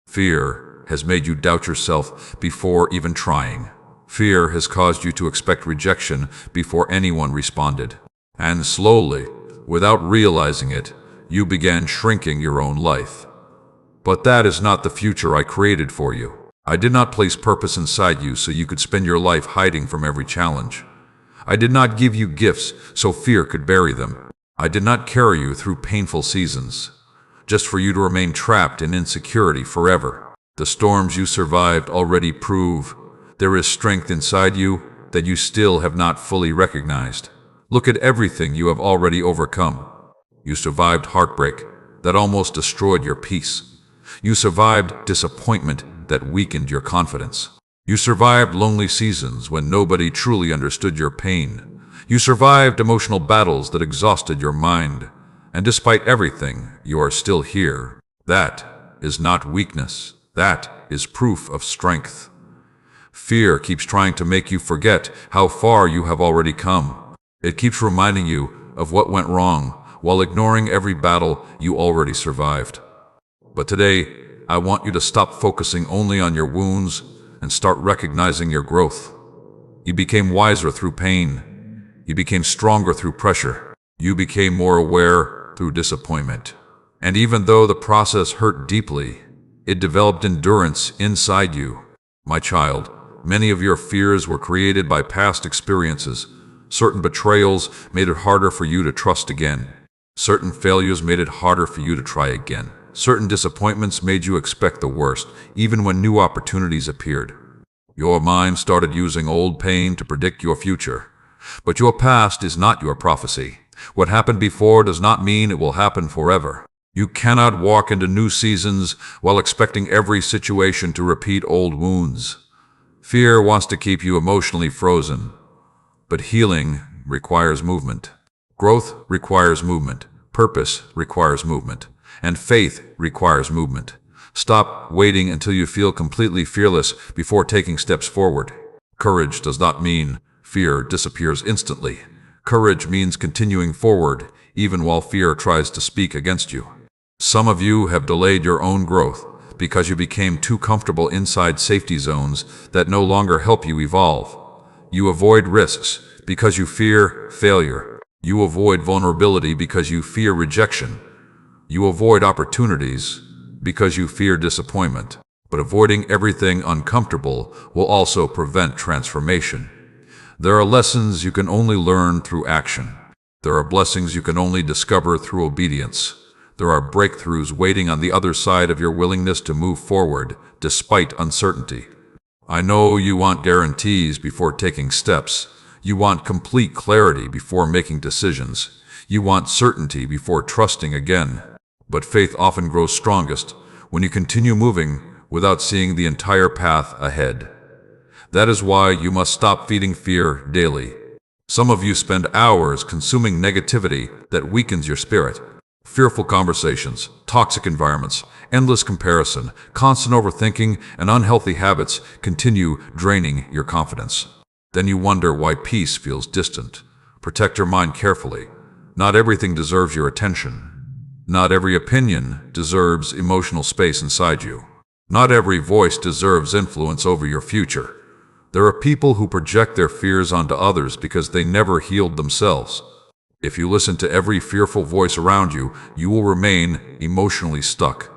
Fear has made you doubt yourself before even trying. Fear has caused you to expect rejection before anyone responded. And slowly, without realizing it, you began shrinking your own life. But that is not the future I created for you. I did not place purpose inside you so you could spend your life hiding from every challenge. I did not give you gifts so fear could bury them. I did not carry you through painful seasons, just for you to remain trapped in insecurity forever. The storms you survived already prove there is strength inside you that you still have not fully recognized. Look at everything you have already overcome. You survived heartbreak that almost destroyed your peace. You survived disappointment that weakened your confidence. You survived lonely seasons when nobody truly understood your pain. You survived emotional battles that exhausted your mind. And despite everything, you are still here. That is not weakness. That is proof of strength. Fear keeps trying to make you forget how far you have already come. It keeps reminding you of what went wrong while ignoring every battle you already survived. But today, I want you to stop focusing only on your wounds and start recognizing your growth. You became wiser through pain. You became stronger through pressure. You became more aware through disappointment. And even though the process hurt deeply, it developed endurance inside you. My child, many of your fears were created by past experiences. Certain betrayals made it harder for you to trust again. Certain failures made it harder for you to try again. Certain disappointments made you expect the worst, even when new opportunities appeared. Your mind started using old pain to predict your future. But your past is not your prophecy. What happened before does not mean it will happen forever. You cannot walk into new seasons while expecting every situation to repeat old wounds. Fear wants to keep you emotionally frozen. But healing requires movement. Growth requires movement. Purpose requires movement. And faith requires movement. Stop waiting until you feel completely fearless before taking steps forward. Courage does not mean fear disappears instantly. Courage means continuing forward, even while fear tries to speak against you. Some of you have delayed your own growth because you became too comfortable inside safety zones that no longer help you evolve. You avoid risks because you fear failure. You avoid vulnerability because you fear rejection. You avoid opportunities because you fear disappointment. But avoiding everything uncomfortable will also prevent transformation. There are lessons you can only learn through action. There are blessings you can only discover through obedience. There are breakthroughs waiting on the other side of your willingness to move forward despite uncertainty. I know you want guarantees before taking steps. You want complete clarity before making decisions. You want certainty before trusting again. But faith often grows strongest when you continue moving without seeing the entire path ahead. That is why you must stop feeding fear daily. Some of you spend hours consuming negativity that weakens your spirit. Fearful conversations, toxic environments, endless comparison, constant overthinking, and unhealthy habits continue draining your confidence. Then you wonder why peace feels distant. Protect your mind carefully. Not everything deserves your attention. Not every opinion deserves emotional space inside you. Not every voice deserves influence over your future. There are people who project their fears onto others because they never healed themselves. If you listen to every fearful voice around you, you will remain emotionally stuck.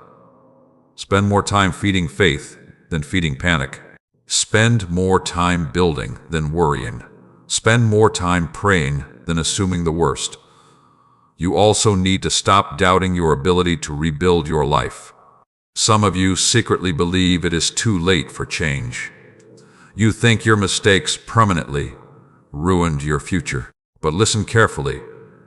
Spend more time feeding faith than feeding panic. Spend more time building than worrying. Spend more time praying than assuming the worst. You also need to stop doubting your ability to rebuild your life. Some of you secretly believe it is too late for change. You think your mistakes permanently ruined your future. But listen carefully.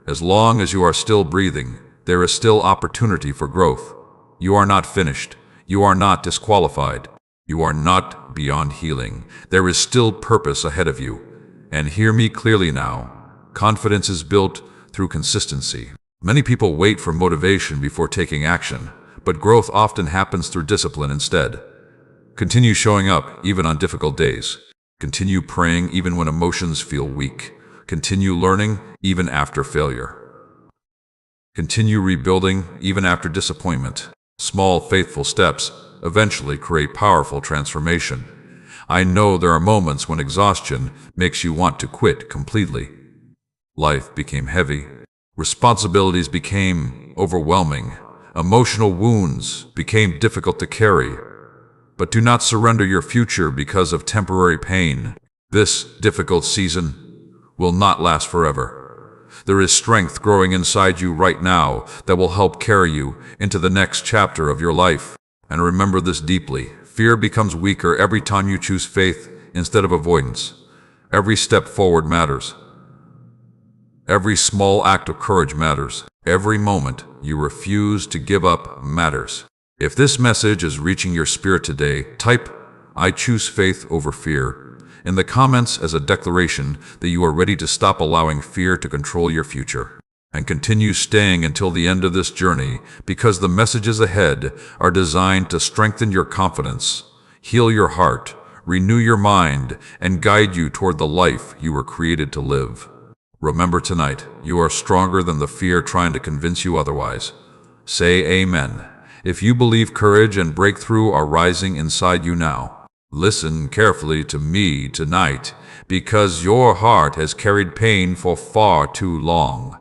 As long as you are still breathing, there is still opportunity for growth. You are not finished. You are not disqualified. You are not beyond healing. There is still purpose ahead of you. And hear me clearly now. Confidence is built through consistency. Many people wait for motivation before taking action, but growth often happens through discipline instead. Continue showing up even on difficult days. Continue praying even when emotions feel weak. Continue learning even after failure. Continue rebuilding even after disappointment. Small, faithful steps eventually create powerful transformation. I know there are moments when exhaustion makes you want to quit completely. Life became heavy. Responsibilities became overwhelming. Emotional wounds became difficult to carry. But do not surrender your future because of temporary pain. This difficult season will not last forever. There is strength growing inside you right now that will help carry you into the next chapter of your life. And remember this deeply. Fear becomes weaker every time you choose faith instead of avoidance. Every step forward matters. Every small act of courage matters. Every moment you refuse to give up matters. If this message is reaching your spirit today, type, "I choose faith over fear," in the comments as a declaration that you are ready to stop allowing fear to control your future. And continue staying until the end of this journey, because the messages ahead are designed to strengthen your confidence, heal your heart, renew your mind, and guide you toward the life you were created to live. Remember tonight, you are stronger than the fear trying to convince you otherwise. Say amen if you believe courage and breakthrough are rising inside you now. Listen carefully to me tonight, because your heart has carried pain for far too long.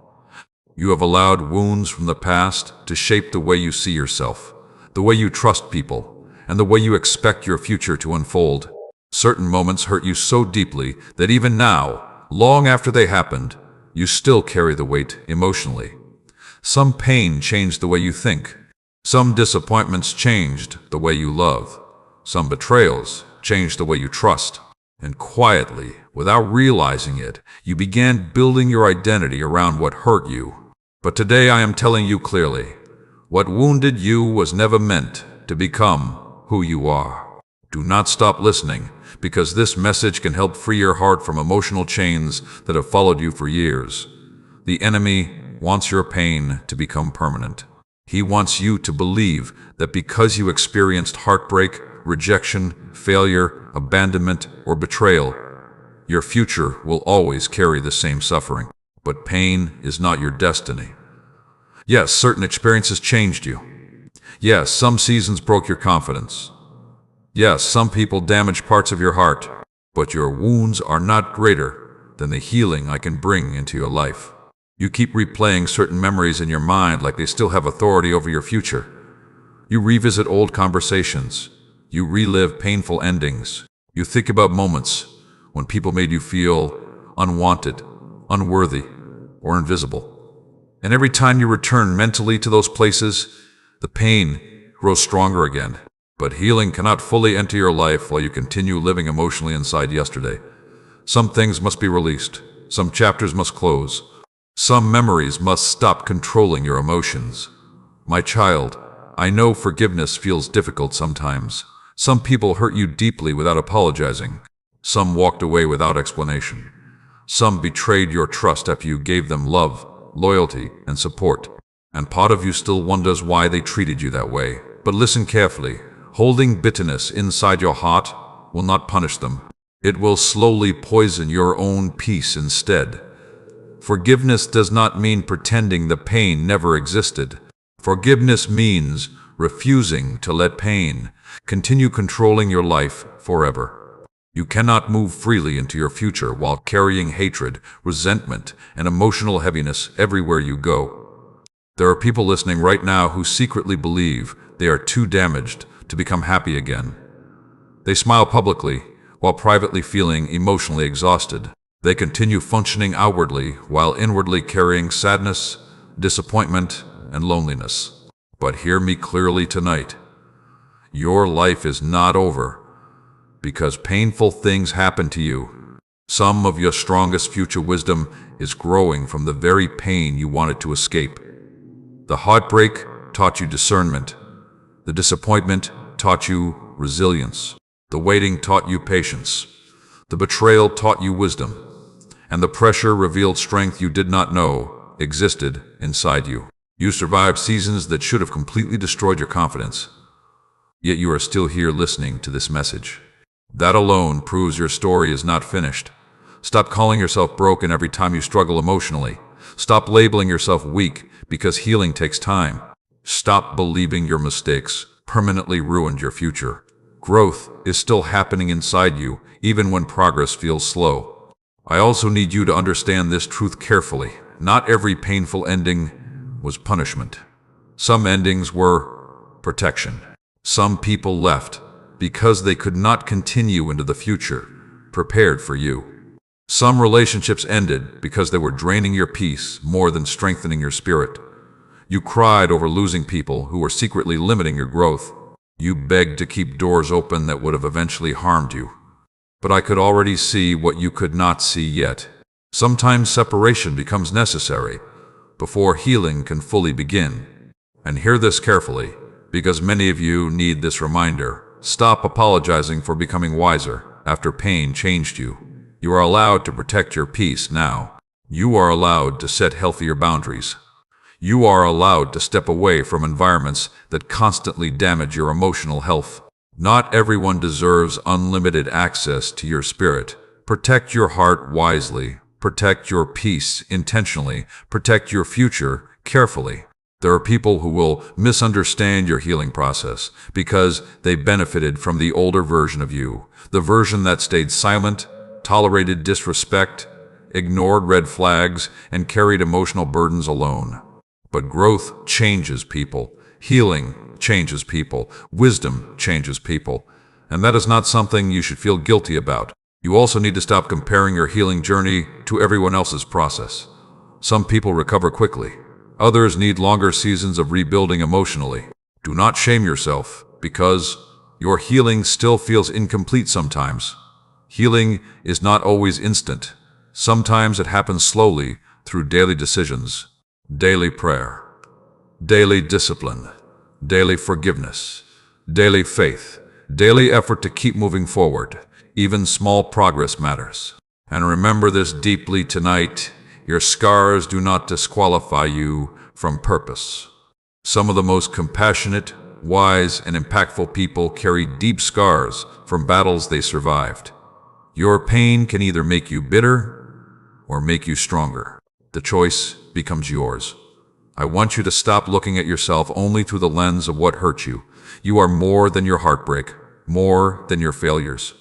You have allowed wounds from the past to shape the way you see yourself, the way you trust people, and the way you expect your future to unfold. Certain moments hurt you so deeply that even now, long after they happened, you still carry the weight emotionally. Some pain changed the way you think. Some disappointments changed the way you love. Some betrayals changed the way you trust. And quietly, without realizing it, you began building your identity around what hurt you. But today I am telling you clearly, what wounded you was never meant to become who you are. Do not stop listening, because this message can help free your heart from emotional chains that have followed you for years. The enemy wants your pain to become permanent. He wants you to believe that because you experienced heartbreak, rejection, failure, abandonment, or betrayal, your future will always carry the same suffering. But pain is not your destiny. Yes, certain experiences changed you. Yes, some seasons broke your confidence. Yes, some people damaged parts of your heart. But your wounds are not greater than the healing I can bring into your life. You keep replaying certain memories in your mind like they still have authority over your future. You revisit old conversations. You relive painful endings. You think about moments when people made you feel unwanted, unworthy, or invisible. And every time you return mentally to those places, the pain grows stronger again. But healing cannot fully enter your life while you continue living emotionally inside yesterday. Some things must be released. Some chapters must close. Some memories must stop controlling your emotions. My child, I know forgiveness feels difficult sometimes. Some people hurt you deeply without apologizing. Some walked away without explanation. Some betrayed your trust after you gave them love, loyalty, and support. And part of you still wonders why they treated you that way. But listen carefully. Holding bitterness inside your heart will not punish them. It will slowly poison your own peace instead. Forgiveness does not mean pretending the pain never existed. Forgiveness means refusing to let pain continue controlling your life forever. You cannot move freely into your future while carrying hatred, resentment, and emotional heaviness everywhere you go. There are people listening right now who secretly believe they are too damaged to become happy again. They smile publicly while privately feeling emotionally exhausted. They continue functioning outwardly while inwardly carrying sadness, disappointment, and loneliness. But hear me clearly tonight. Your life is not over because painful things happen to you. Some of your strongest future wisdom is growing from the very pain you wanted to escape. The heartbreak taught you discernment. The disappointment taught you resilience. The waiting taught you patience. The betrayal taught you wisdom. And the pressure revealed strength you did not know existed inside you. You survived seasons that should have completely destroyed your confidence, yet you are still here listening to this message. That alone proves your story is not finished. Stop calling yourself broken every time you struggle emotionally. Stop labeling yourself weak because healing takes time. Stop believing your mistakes permanently ruined your future. Growth is still happening inside you, even when progress feels slow. I also need you to understand this truth carefully. Not every painful ending was punishment. Some endings were protection. Some people left because they could not continue into the future prepared for you. Some relationships ended because they were draining your peace more than strengthening your spirit. You cried over losing people who were secretly limiting your growth. You begged to keep doors open that would have eventually harmed you. But I could already see what you could not see yet. Sometimes separation becomes necessary before healing can fully begin. And hear this carefully, because many of you need this reminder. Stop apologizing for becoming wiser after pain changed you. You are allowed to protect your peace now. You are allowed to set healthier boundaries. You are allowed to step away from environments that constantly damage your emotional health. Not everyone deserves unlimited access to your spirit. Protect your heart wisely. Protect your peace intentionally. Protect your future carefully. There are people who will misunderstand your healing process because they benefited from the older version of you, the version that stayed silent, tolerated disrespect, ignored red flags, and carried emotional burdens alone. But growth changes people. Healing changes people. Wisdom changes people. And that is not something you should feel guilty about. You also need to stop comparing your healing journey to everyone else's process. Some people recover quickly. Others need longer seasons of rebuilding emotionally. Do not shame yourself because your healing still feels incomplete sometimes. Healing is not always instant. Sometimes it happens slowly through daily decisions, daily prayer, daily discipline, daily forgiveness, daily faith, daily effort to keep moving forward. Even small progress matters. And remember this deeply tonight. Your scars do not disqualify you from purpose. Some of the most compassionate, wise, and impactful people carry deep scars from battles they survived. Your pain can either make you bitter or make you stronger. The choice becomes yours. I want you to stop looking at yourself only through the lens of what hurt you. You are more than your heartbreak, more than your failures,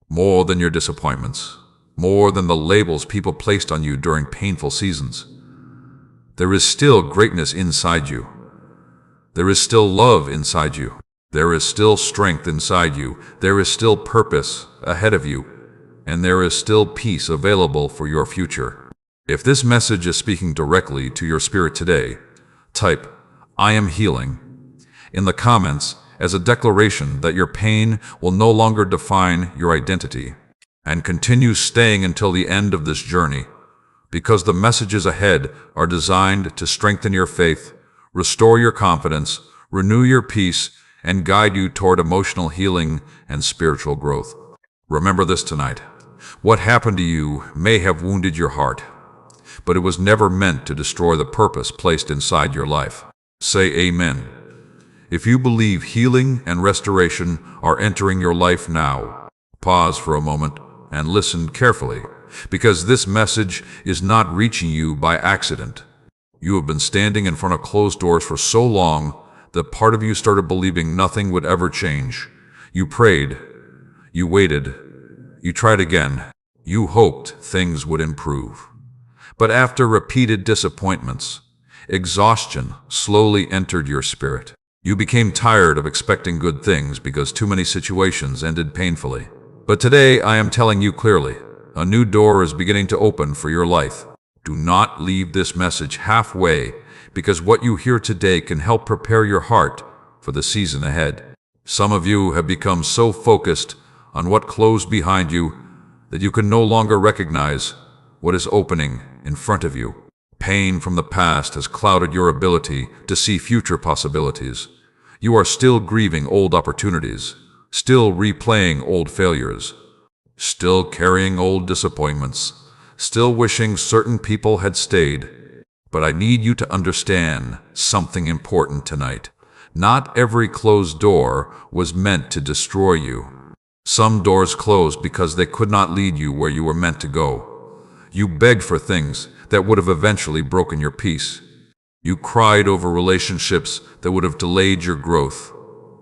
more than your disappointments, more than the labels people placed on you during painful seasons. There is still greatness inside you. There is still love inside you. There is still strength inside you. There is still purpose ahead of you. And there is still peace available for your future. If this message is speaking directly to your spirit today, type, "I am healing," in the comments as a declaration that your pain will no longer define your identity. And continue staying until the end of this journey, because the messages ahead are designed to strengthen your faith, restore your confidence, renew your peace, and guide you toward emotional healing and spiritual growth. Remember this tonight. What happened to you may have wounded your heart, but it was never meant to destroy the purpose placed inside your life. Say amen. If you believe healing and restoration are entering your life now, pause for a moment and listen carefully, because this message is not reaching you by accident. You have been standing in front of closed doors for so long that part of you started believing nothing would ever change. You prayed, you waited, you tried again, you hoped things would improve. But after repeated disappointments, exhaustion slowly entered your spirit. You became tired of expecting good things because too many situations ended painfully. But today I am telling you clearly, a new door is beginning to open for your life. Do not leave this message halfway, because what you hear today can help prepare your heart for the season ahead. Some of you have become so focused on what closed behind you that you can no longer recognize what is opening in front of you. Pain from the past has clouded your ability to see future possibilities. You are still grieving old opportunities, still replaying old failures, still carrying old disappointments, still wishing certain people had stayed. But I need you to understand something important tonight. Not every closed door was meant to destroy you. Some doors closed because they could not lead you where you were meant to go. You begged for things that would have eventually broken your peace. You cried over relationships that would have delayed your growth.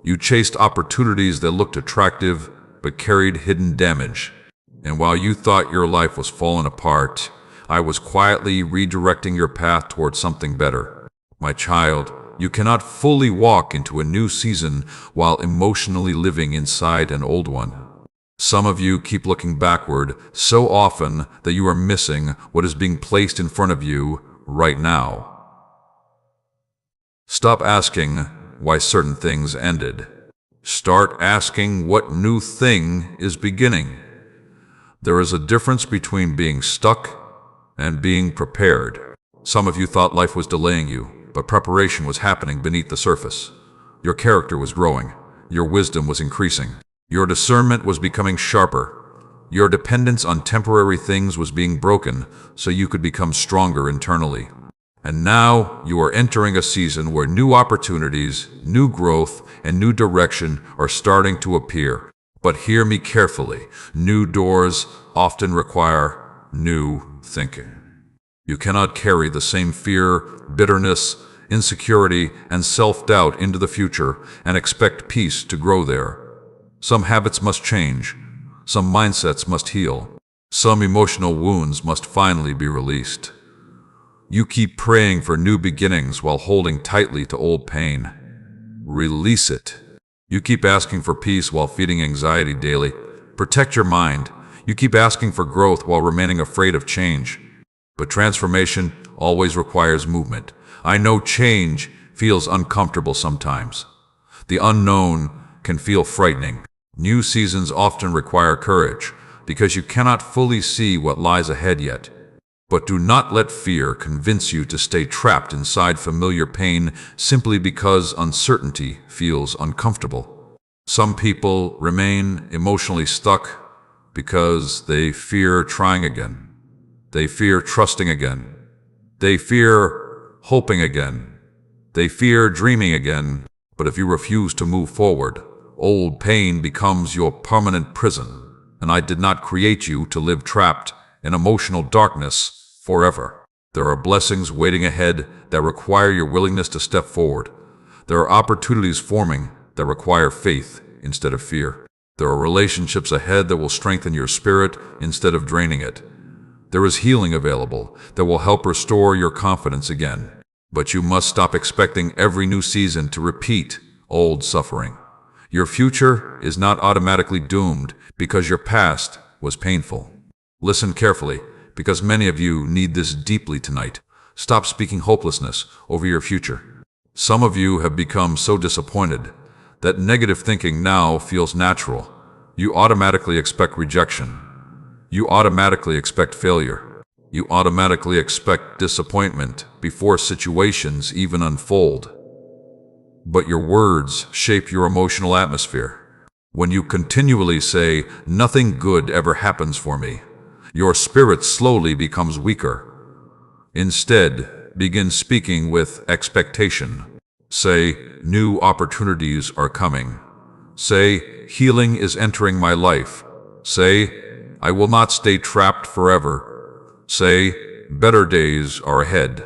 You chased opportunities that looked attractive but carried hidden damage. And while you thought your life was falling apart, I was quietly redirecting your path towards something better. My child, you cannot fully walk into a new season while emotionally living inside an old one. Some of you keep looking backward so often that you are missing what is being placed in front of you right now. Stop asking why certain things ended. Start asking what new thing is beginning. There is a difference between being stuck and being prepared. Some of you thought life was delaying you, but preparation was happening beneath the surface. Your character was growing. Your wisdom was increasing. Your discernment was becoming sharper. Your dependence on temporary things was being broken so you could become stronger internally. And now you are entering a season where new opportunities, new growth, and new direction are starting to appear. But hear me carefully. New doors often require new thinking. You cannot carry the same fear, bitterness, insecurity, and self-doubt into the future and expect peace to grow there. Some habits must change. Some mindsets must heal. Some emotional wounds must finally be released. You keep praying for new beginnings while holding tightly to old pain. Release it. You keep asking for peace while feeding anxiety daily. Protect your mind. You keep asking for growth while remaining afraid of change. But transformation always requires movement. I know change feels uncomfortable sometimes. The unknown can feel frightening. New seasons often require courage because you cannot fully see what lies ahead yet. But do not let fear convince you to stay trapped inside familiar pain simply because uncertainty feels uncomfortable. Some people remain emotionally stuck because they fear trying again. They fear trusting again. They fear hoping again. They fear dreaming again. But if you refuse to move forward, old pain becomes your permanent prison. And I did not create you to live trapped in emotional darkness forever. There are blessings waiting ahead that require your willingness to step forward. There are opportunities forming that require faith instead of fear. There are relationships ahead that will strengthen your spirit instead of draining it. There is healing available that will help restore your confidence again. But you must stop expecting every new season to repeat old suffering. Your future is not automatically doomed because your past was painful. Listen carefully, because many of you need this deeply tonight. Stop speaking hopelessness over your future. Some of you have become so disappointed that negative thinking now feels natural. You automatically expect rejection. You automatically expect failure. You automatically expect disappointment before situations even unfold. But your words shape your emotional atmosphere. When you continually say, "Nothing good ever happens for me," your spirit slowly becomes weaker. Instead, begin speaking with expectation. Say, "New opportunities are coming." Say, "Healing is entering my life." Say, "I will not stay trapped forever." Say, "Better days are ahead."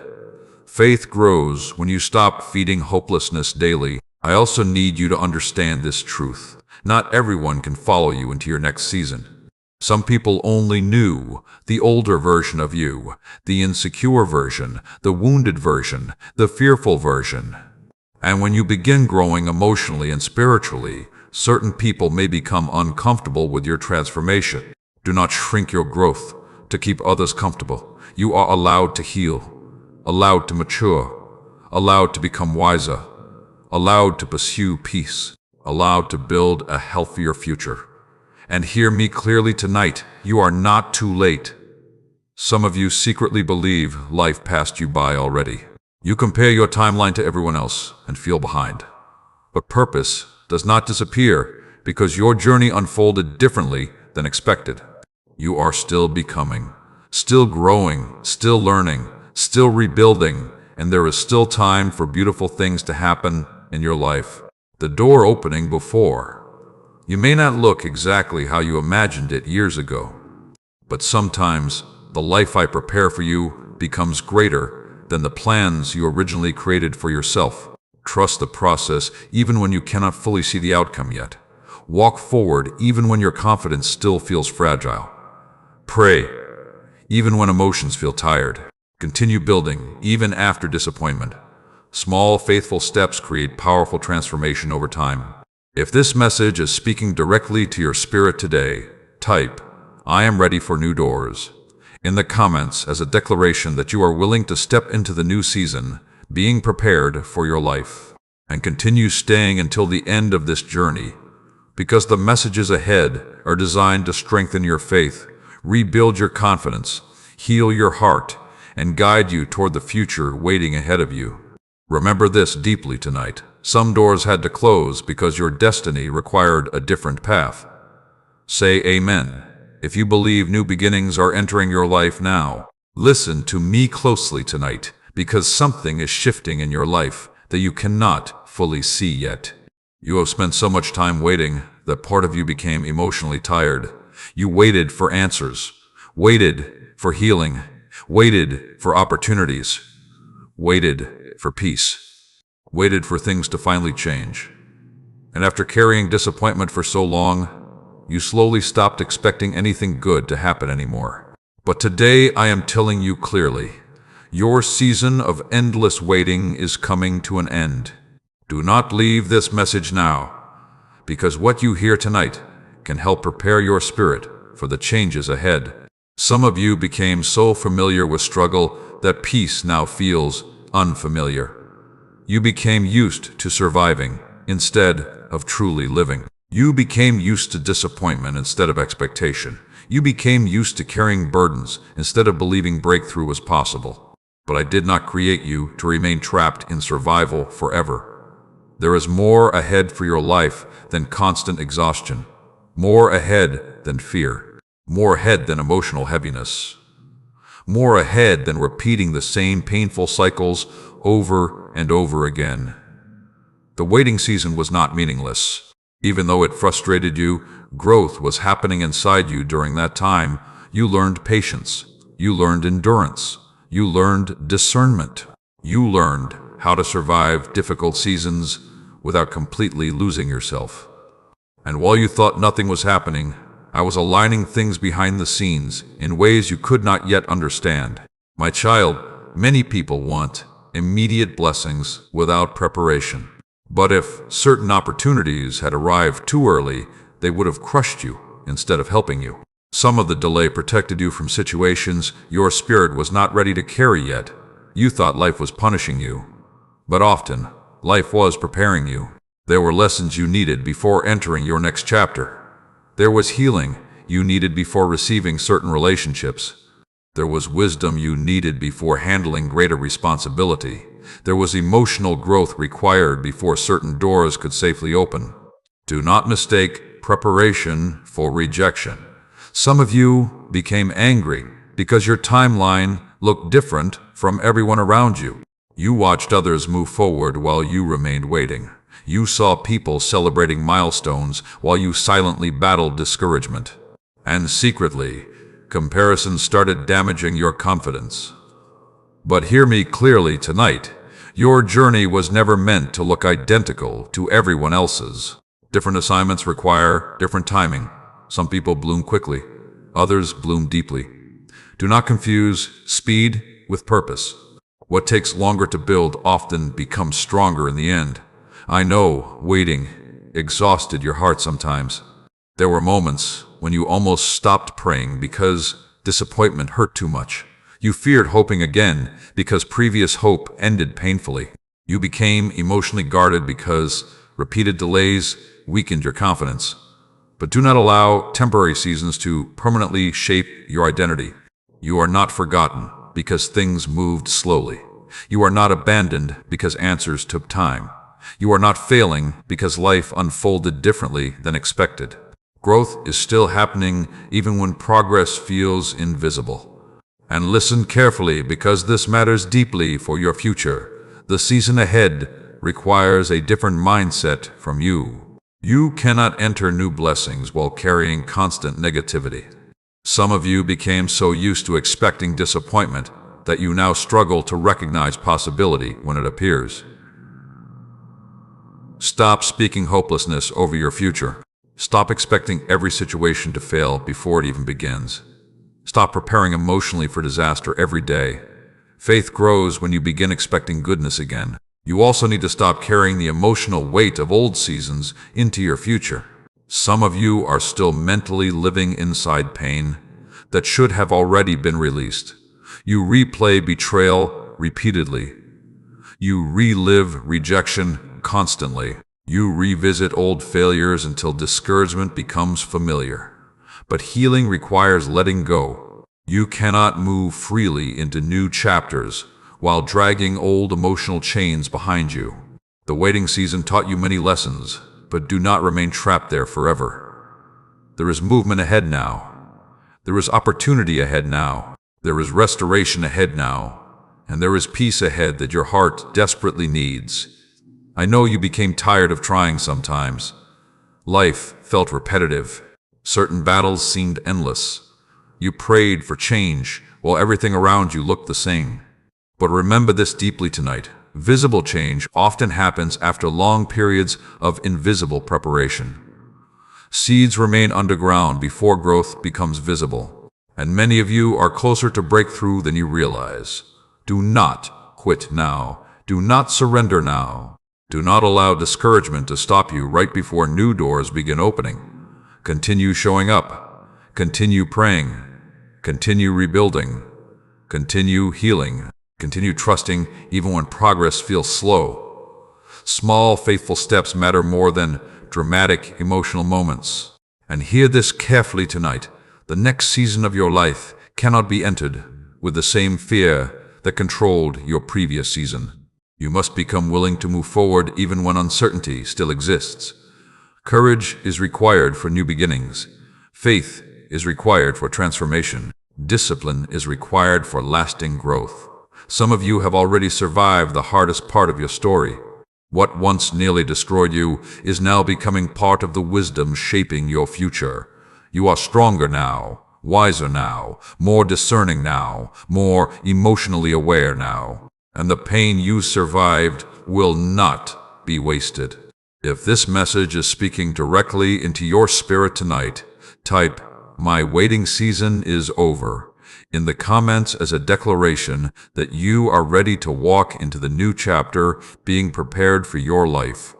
Faith grows when you stop feeding hopelessness daily. I also need you to understand this truth. Not everyone can follow you into your next season. Some people only knew the older version of you, the insecure version, the wounded version, the fearful version. And when you begin growing emotionally and spiritually, certain people may become uncomfortable with your transformation. Do not shrink your growth to keep others comfortable. You are allowed to heal, allowed to mature, allowed to become wiser, allowed to pursue peace, allowed to build a healthier future. And hear me clearly tonight, you are not too late. Some of you secretly believe life passed you by already. You compare your timeline to everyone else and feel behind. But purpose does not disappear because your journey unfolded differently than expected. You are still becoming, still growing, still learning, still rebuilding, and there is still time for beautiful things to happen in your life. The door opening before. You may not look exactly how you imagined it years ago, but sometimes the life I prepare for you becomes greater than the plans you originally created for yourself. Trust the process even when you cannot fully see the outcome yet. Walk forward even when your confidence still feels fragile. Pray even when emotions feel tired. Continue building even after disappointment. Small, faithful steps create powerful transformation over time. If this message is speaking directly to your spirit today, type, "I am ready for new doors," in the comments as a declaration that you are willing to step into the new season, being prepared for your life. And continue staying until the end of this journey, because the messages ahead are designed to strengthen your faith, rebuild your confidence, heal your heart, and guide you toward the future waiting ahead of you. Remember this deeply tonight. Some doors had to close because your destiny required a different path. Say amen if you believe new beginnings are entering your life now. Listen to me closely tonight, because something is shifting in your life that you cannot fully see yet. You have spent so much time waiting that part of you became emotionally tired. You waited for answers, waited for healing, waited for opportunities, waited for peace, waited for things to finally change. And after carrying disappointment for so long, you slowly stopped expecting anything good to happen anymore. But today I am telling you clearly, your season of endless waiting is coming to an end. Do not leave this message now, because what you hear tonight can help prepare your spirit for the changes ahead. Some of you became so familiar with struggle that peace now feels unfamiliar. You became used to surviving instead of truly living. You became used to disappointment instead of expectation. You became used to carrying burdens instead of believing breakthrough was possible. But I did not create you to remain trapped in survival forever. There is more ahead for your life than constant exhaustion, more ahead than fear, more ahead than emotional heaviness, more ahead than repeating the same painful cycles over and over again. The waiting season was not meaningless. Even though it frustrated you, growth was happening inside you during that time. You learned patience. You learned endurance. You learned discernment. You learned how to survive difficult seasons without completely losing yourself. And while you thought nothing was happening, I was aligning things behind the scenes in ways you could not yet understand. My child, many people want immediate blessings without preparation. But if certain opportunities had arrived too early, they would have crushed you instead of helping you. Some of the delay protected you from situations your spirit was not ready to carry yet. You thought life was punishing you, but often, life was preparing you. There were lessons you needed before entering your next chapter. There was healing you needed before receiving certain relationships. There was wisdom you needed before handling greater responsibility. There was emotional growth required before certain doors could safely open. Do not mistake preparation for rejection. Some of you became angry because your timeline looked different from everyone around you. You watched others move forward while you remained waiting. You saw people celebrating milestones while you silently battled discouragement. And secretly, comparison started damaging your confidence. But hear me clearly tonight. Your journey was never meant to look identical to everyone else's. Different assignments require different timing. Some people bloom quickly, others bloom deeply. Do not confuse speed with purpose. What takes longer to build often becomes stronger in the end. I know waiting exhausted your heart sometimes. There were moments when you almost stopped praying because disappointment hurt too much. You feared hoping again because previous hope ended painfully. You became emotionally guarded because repeated delays weakened your confidence. But do not allow temporary seasons to permanently shape your identity. You are not forgotten because things moved slowly. You are not abandoned because answers took time. You are not failing because life unfolded differently than expected. Growth is still happening even when progress feels invisible. And listen carefully, because this matters deeply for your future. The season ahead requires a different mindset from you. You cannot enter new blessings while carrying constant negativity. Some of you became so used to expecting disappointment that you now struggle to recognize possibility when it appears. Stop speaking hopelessness over your future. Stop expecting every situation to fail before it even begins. Stop preparing emotionally for disaster every day. Faith grows when you begin expecting goodness again. You also need to stop carrying the emotional weight of old seasons into your future. Some of you are still mentally living inside pain that should have already been released. You replay betrayal repeatedly. You relive rejection constantly. You revisit old failures until discouragement becomes familiar. But healing requires letting go. You cannot move freely into new chapters while dragging old emotional chains behind you. The waiting season taught you many lessons, but do not remain trapped there forever. There is movement ahead now. There is opportunity ahead now. There is restoration ahead now. And there is peace ahead that your heart desperately needs. I know you became tired of trying sometimes. Life felt repetitive. Certain battles seemed endless. You prayed for change while everything around you looked the same. But remember this deeply tonight. Visible change often happens after long periods of invisible preparation. Seeds remain underground before growth becomes visible. And many of you are closer to breakthrough than you realize. Do not quit now. Do not surrender now. Do not allow discouragement to stop you right before new doors begin opening. Continue showing up. Continue praying. Continue rebuilding. Continue healing. Continue trusting even when progress feels slow. Small, faithful steps matter more than dramatic, emotional moments. And hear this carefully tonight. The next season of your life cannot be entered with the same fear that controlled your previous season. You must become willing to move forward even when uncertainty still exists. Courage is required for new beginnings. Faith is required for transformation. Discipline is required for lasting growth. Some of you have already survived the hardest part of your story. What once nearly destroyed you is now becoming part of the wisdom shaping your future. You are stronger now, wiser now, more discerning now, more emotionally aware now. And the pain you survived will not be wasted. If this message is speaking directly into your spirit tonight, type, "My waiting season is over," in the comments as a declaration that you are ready to walk into the new chapter being prepared for your life.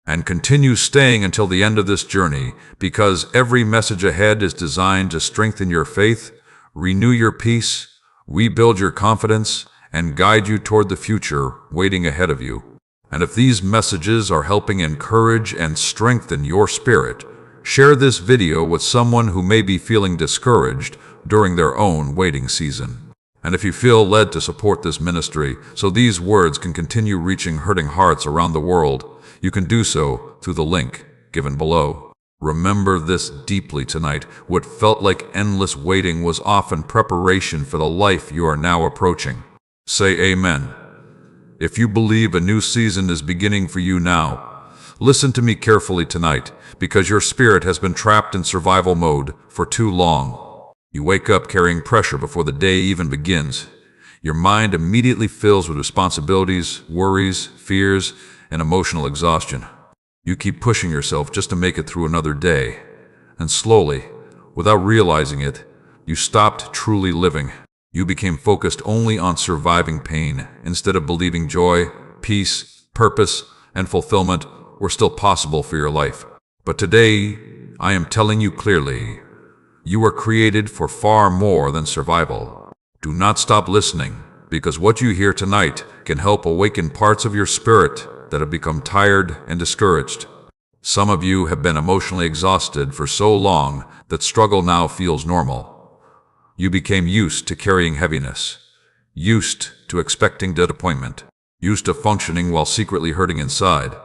And continue staying until the end of this journey, because every message ahead is designed to strengthen your faith, renew your peace, rebuild your confidence, and guide you toward the future waiting ahead of you. And if these messages are helping encourage and strengthen your spirit, share this video with someone who may be feeling discouraged during their own waiting season. And if you feel led to support this ministry so these words can continue reaching hurting hearts around the world, you can do so through the link given below. Remember this deeply tonight. What felt like endless waiting was often preparation for the life you are now approaching. Say amen. If you believe a new season is beginning for you now, listen to me carefully tonight, because your spirit has been trapped in survival mode for too long. You wake up carrying pressure before the day even begins. Your mind immediately fills with responsibilities, worries, fears, and emotional exhaustion. You keep pushing yourself just to make it through another day. And slowly, without realizing it, you stopped truly living. You became focused only on surviving pain instead of believing joy, peace, purpose, and fulfillment were still possible for your life. But today, I am telling you clearly, you were created for far more than survival. Do not stop listening, because what you hear tonight can help awaken parts of your spirit that have become tired and discouraged. Some of you have been emotionally exhausted for so long that struggle now feels normal. You became used to carrying heaviness, used to expecting disappointment, used to functioning while secretly hurting inside,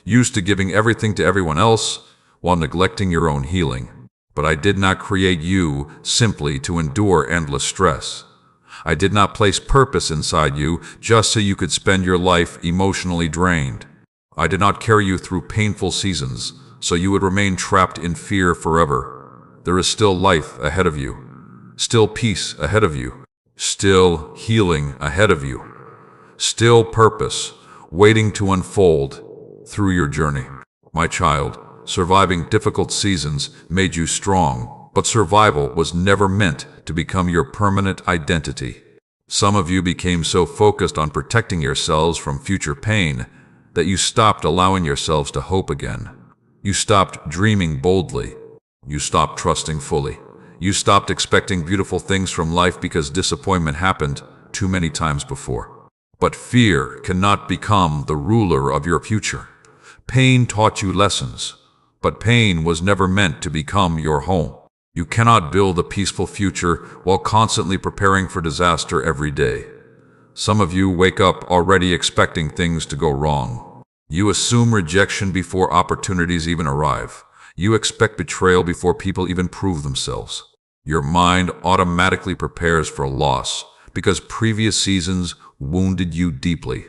used to giving everything to everyone else while neglecting your own healing. But I did not create you simply to endure endless stress. I did not place purpose inside you just so you could spend your life emotionally drained. I did not carry you through painful seasons so you would remain trapped in fear forever. There is still life ahead of you, still peace ahead of you, still healing ahead of you, still purpose waiting to unfold through your journey. My child, surviving difficult seasons made you strong, but survival was never meant to become your permanent identity. Some of you became so focused on protecting yourselves from future pain that you stopped allowing yourselves to hope again. You stopped dreaming boldly. You stopped trusting fully. You stopped expecting beautiful things from life because disappointment happened too many times before. But fear cannot become the ruler of your future. Pain taught you lessons, but pain was never meant to become your home. You cannot build a peaceful future while constantly preparing for disaster every day. Some of you wake up already expecting things to go wrong. You assume rejection before opportunities even arrive. You expect betrayal before people even prove themselves. Your mind automatically prepares for loss because previous seasons wounded you deeply.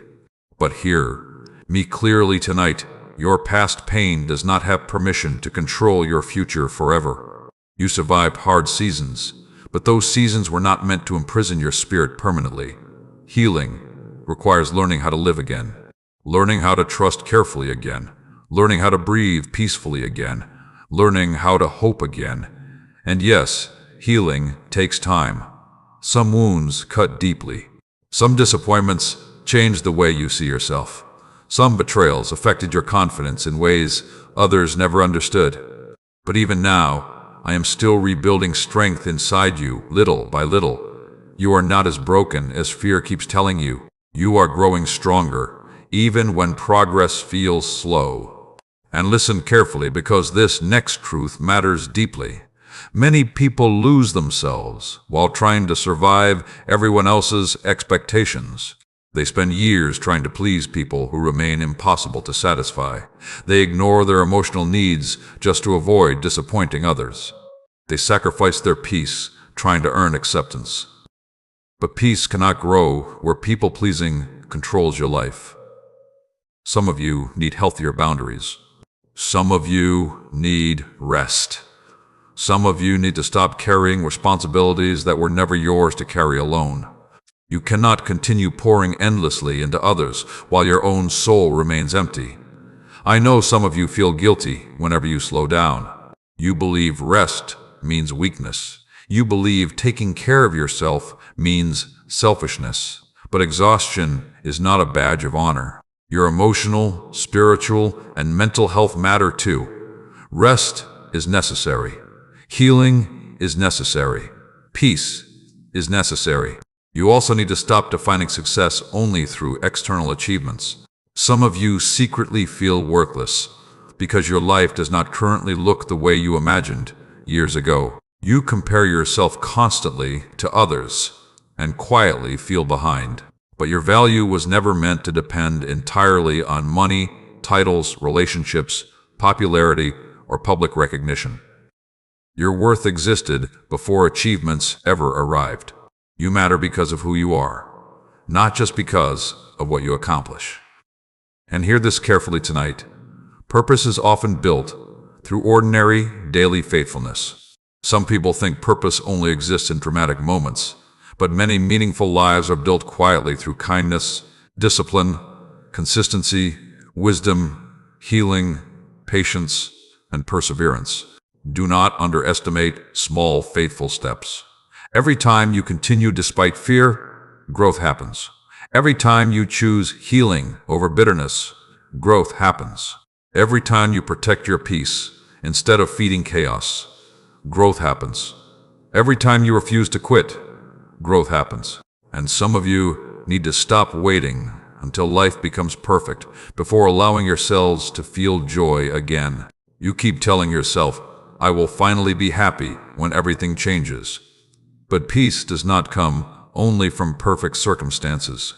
But hear me clearly tonight. Your past pain does not have permission to control your future forever. You survived hard seasons, but those seasons were not meant to imprison your spirit permanently. Healing requires learning how to live again, learning how to trust carefully again, learning how to breathe peacefully again, learning how to hope again. And yes, healing takes time. Some wounds cut deeply. Some disappointments change the way you see yourself. Some betrayals affected your confidence in ways others never understood. But even now, I am still rebuilding strength inside you, little by little. You are not as broken as fear keeps telling you. You are growing stronger, even when progress feels slow. And listen carefully, because this next truth matters deeply. Many people lose themselves while trying to survive everyone else's expectations. They spend years trying to please people who remain impossible to satisfy. They ignore their emotional needs just to avoid disappointing others. They sacrifice their peace trying to earn acceptance. But peace cannot grow where people-pleasing controls your life. Some of you need healthier boundaries. Some of you need rest. Some of you need to stop carrying responsibilities that were never yours to carry alone. You cannot continue pouring endlessly into others while your own soul remains empty. I know some of you feel guilty whenever you slow down. You believe rest means weakness. You believe taking care of yourself means selfishness. But exhaustion is not a badge of honor. Your emotional, spiritual, and mental health matter too. Rest is necessary. Healing is necessary. Peace is necessary. You also need to stop defining success only through external achievements. Some of you secretly feel worthless because your life does not currently look the way you imagined years ago. You compare yourself constantly to others and quietly feel behind. But your value was never meant to depend entirely on money, titles, relationships, popularity, or public recognition. Your worth existed before achievements ever arrived. You matter because of who you are, not just because of what you accomplish. And hear this carefully tonight. Purpose is often built through ordinary, daily faithfulness. Some people think purpose only exists in dramatic moments, but many meaningful lives are built quietly through kindness, discipline, consistency, wisdom, healing, patience, and perseverance. Do not underestimate small, faithful steps. Every time you continue despite fear, growth happens. Every time you choose healing over bitterness, growth happens. Every time you protect your peace instead of feeding chaos, growth happens. Every time you refuse to quit, growth happens. And some of you need to stop waiting until life becomes perfect before allowing yourselves to feel joy again. You keep telling yourself, I will finally be happy when everything changes. But peace does not come only from perfect circumstances.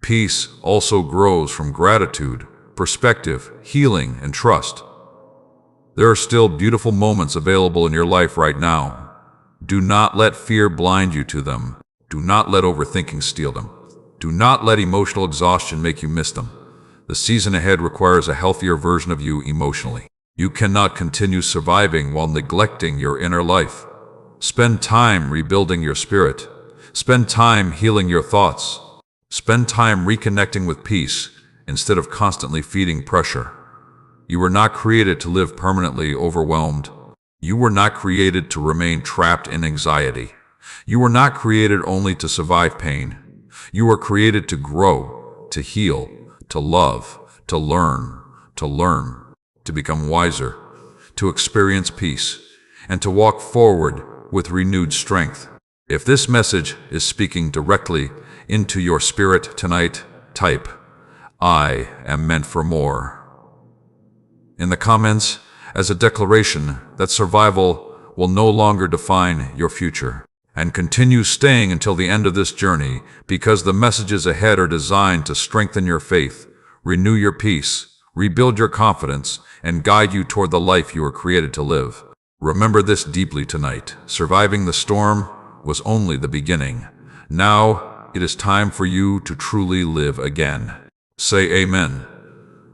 Peace also grows from gratitude, perspective, healing, and trust. There are still beautiful moments available in your life right now. Do not let fear blind you to them. Do not let overthinking steal them. Do not let emotional exhaustion make you miss them. The season ahead requires a healthier version of you emotionally. You cannot continue surviving while neglecting your inner life. Spend time rebuilding your spirit. Spend time healing your thoughts. Spend time reconnecting with peace instead of constantly feeding pressure. You were not created to live permanently overwhelmed. You were not created to remain trapped in anxiety. You were not created only to survive pain. You were created to grow, to heal, to love, to learn, to become wiser, to experience peace, and to walk forward with renewed strength. If this message is speaking directly into your spirit tonight, type, "I am meant for more" in the comments as a declaration that survival will no longer define your future. And continue staying until the end of this journey, because the messages ahead are designed to strengthen your faith, renew your peace, rebuild your confidence, and guide you toward the life you were created to live. Remember this deeply tonight. Surviving the storm was only the beginning. Now it is time for you to truly live again. Say amen.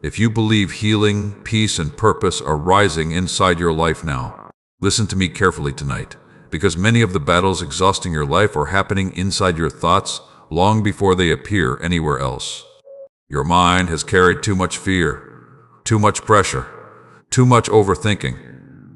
If you believe healing, peace, and purpose are rising inside your life now, listen to me carefully tonight, because many of the battles exhausting your life are happening inside your thoughts long before they appear anywhere else. Your mind has carried too much fear, too much pressure, too much overthinking,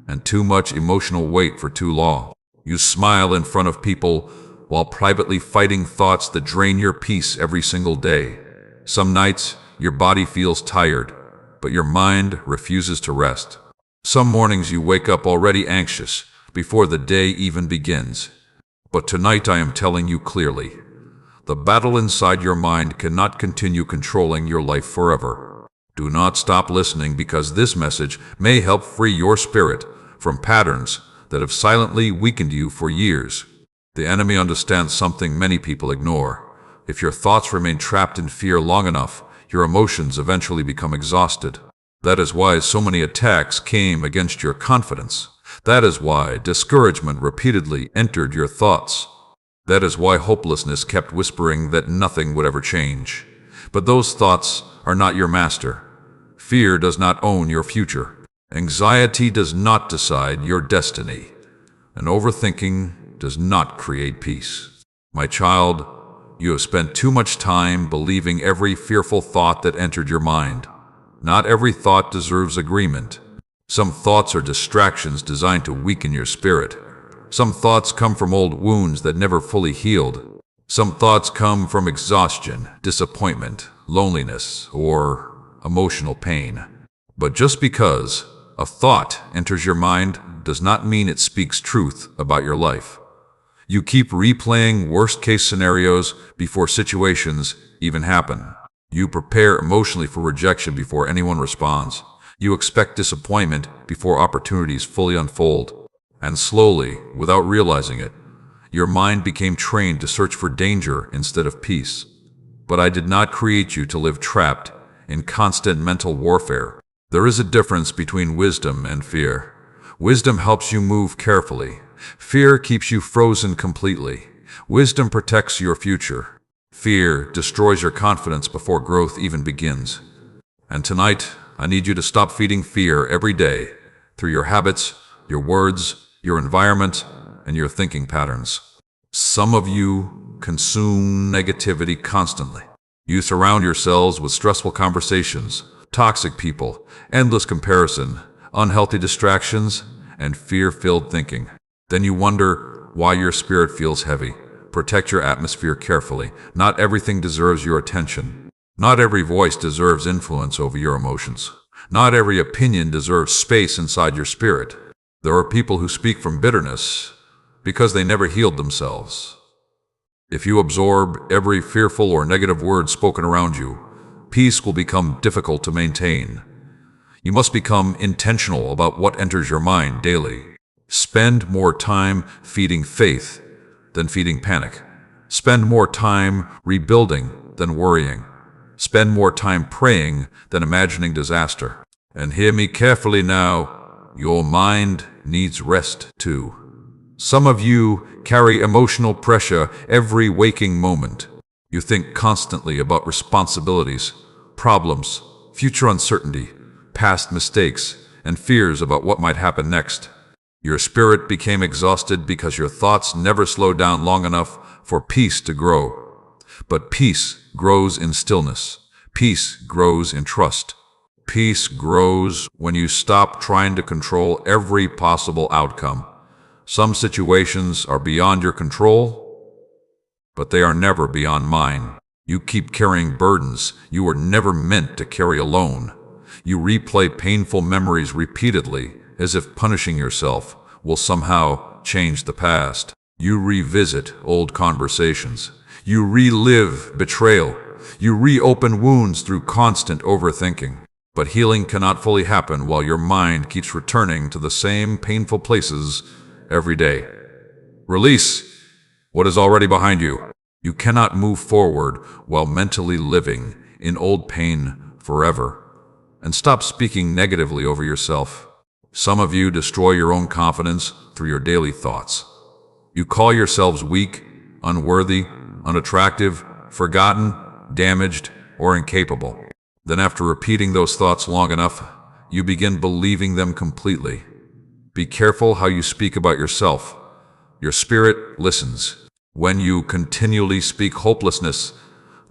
and too much emotional weight for too long. You smile in front of people while privately fighting thoughts that drain your peace every single day. Some nights, your body feels tired, but your mind refuses to rest. Some mornings you wake up already anxious before the day even begins. But tonight I am telling you clearly, the battle inside your mind cannot continue controlling your life forever. Do not stop listening, because this message may help free your spirit from patterns that have silently weakened you for years. The enemy understands something many people ignore. If your thoughts remain trapped in fear long enough, your emotions eventually become exhausted. That is why so many attacks came against your confidence. That is why discouragement repeatedly entered your thoughts. That is why hopelessness kept whispering that nothing would ever change. But those thoughts are not your master. Fear does not own your future. Anxiety does not decide your destiny. And overthinking does not create peace. My child, you have spent too much time believing every fearful thought that entered your mind. Not every thought deserves agreement. Some thoughts are distractions designed to weaken your spirit. Some thoughts come from old wounds that never fully healed. Some thoughts come from exhaustion, disappointment, loneliness, or emotional pain. But just because a thought enters your mind does not mean it speaks truth about your life. You keep replaying worst-case scenarios before situations even happen. You prepare emotionally for rejection before anyone responds. You expect disappointment before opportunities fully unfold. And slowly, without realizing it, your mind became trained to search for danger instead of peace. But I did not create you to live trapped in constant mental warfare. There is a difference between wisdom and fear. Wisdom helps you move carefully. Fear keeps you frozen completely. Wisdom protects your future. Fear destroys your confidence before growth even begins. And tonight, I need you to stop feeding fear every day through your habits, your words, your environment, and your thinking patterns. Some of you consume negativity constantly. You surround yourselves with stressful conversations, toxic people, endless comparison, unhealthy distractions, and fear-filled thinking. Then you wonder why your spirit feels heavy. Protect your atmosphere carefully. Not everything deserves your attention. Not every voice deserves influence over your emotions. Not every opinion deserves space inside your spirit. There are people who speak from bitterness because they never healed themselves. If you absorb every fearful or negative word spoken around you, peace will become difficult to maintain. You must become intentional about what enters your mind daily. Spend more time feeding faith than feeding panic. Spend more time rebuilding than worrying. Spend more time praying than imagining disaster. And hear me carefully now, your mind needs rest too. Some of you carry emotional pressure every waking moment. You think constantly about responsibilities, problems, future uncertainty, past mistakes, and fears about what might happen next. Your spirit became exhausted because your thoughts never slowed down long enough for peace to grow. But peace grows in stillness. Peace grows in trust. Peace grows when you stop trying to control every possible outcome. Some situations are beyond your control, but they are never beyond mine. You keep carrying burdens you were never meant to carry alone. You replay painful memories repeatedly, as if punishing yourself will somehow change the past. You revisit old conversations. You relive betrayal. You reopen wounds through constant overthinking. But healing cannot fully happen while your mind keeps returning to the same painful places every day. Release what is already behind you. You cannot move forward while mentally living in old pain forever. And stop speaking negatively over yourself. Some of you destroy your own confidence through your daily thoughts. You call yourselves weak, unworthy, unattractive, forgotten, damaged, or incapable. Then after repeating those thoughts long enough, you begin believing them completely. Be careful how you speak about yourself. Your spirit listens. When you continually speak hopelessness,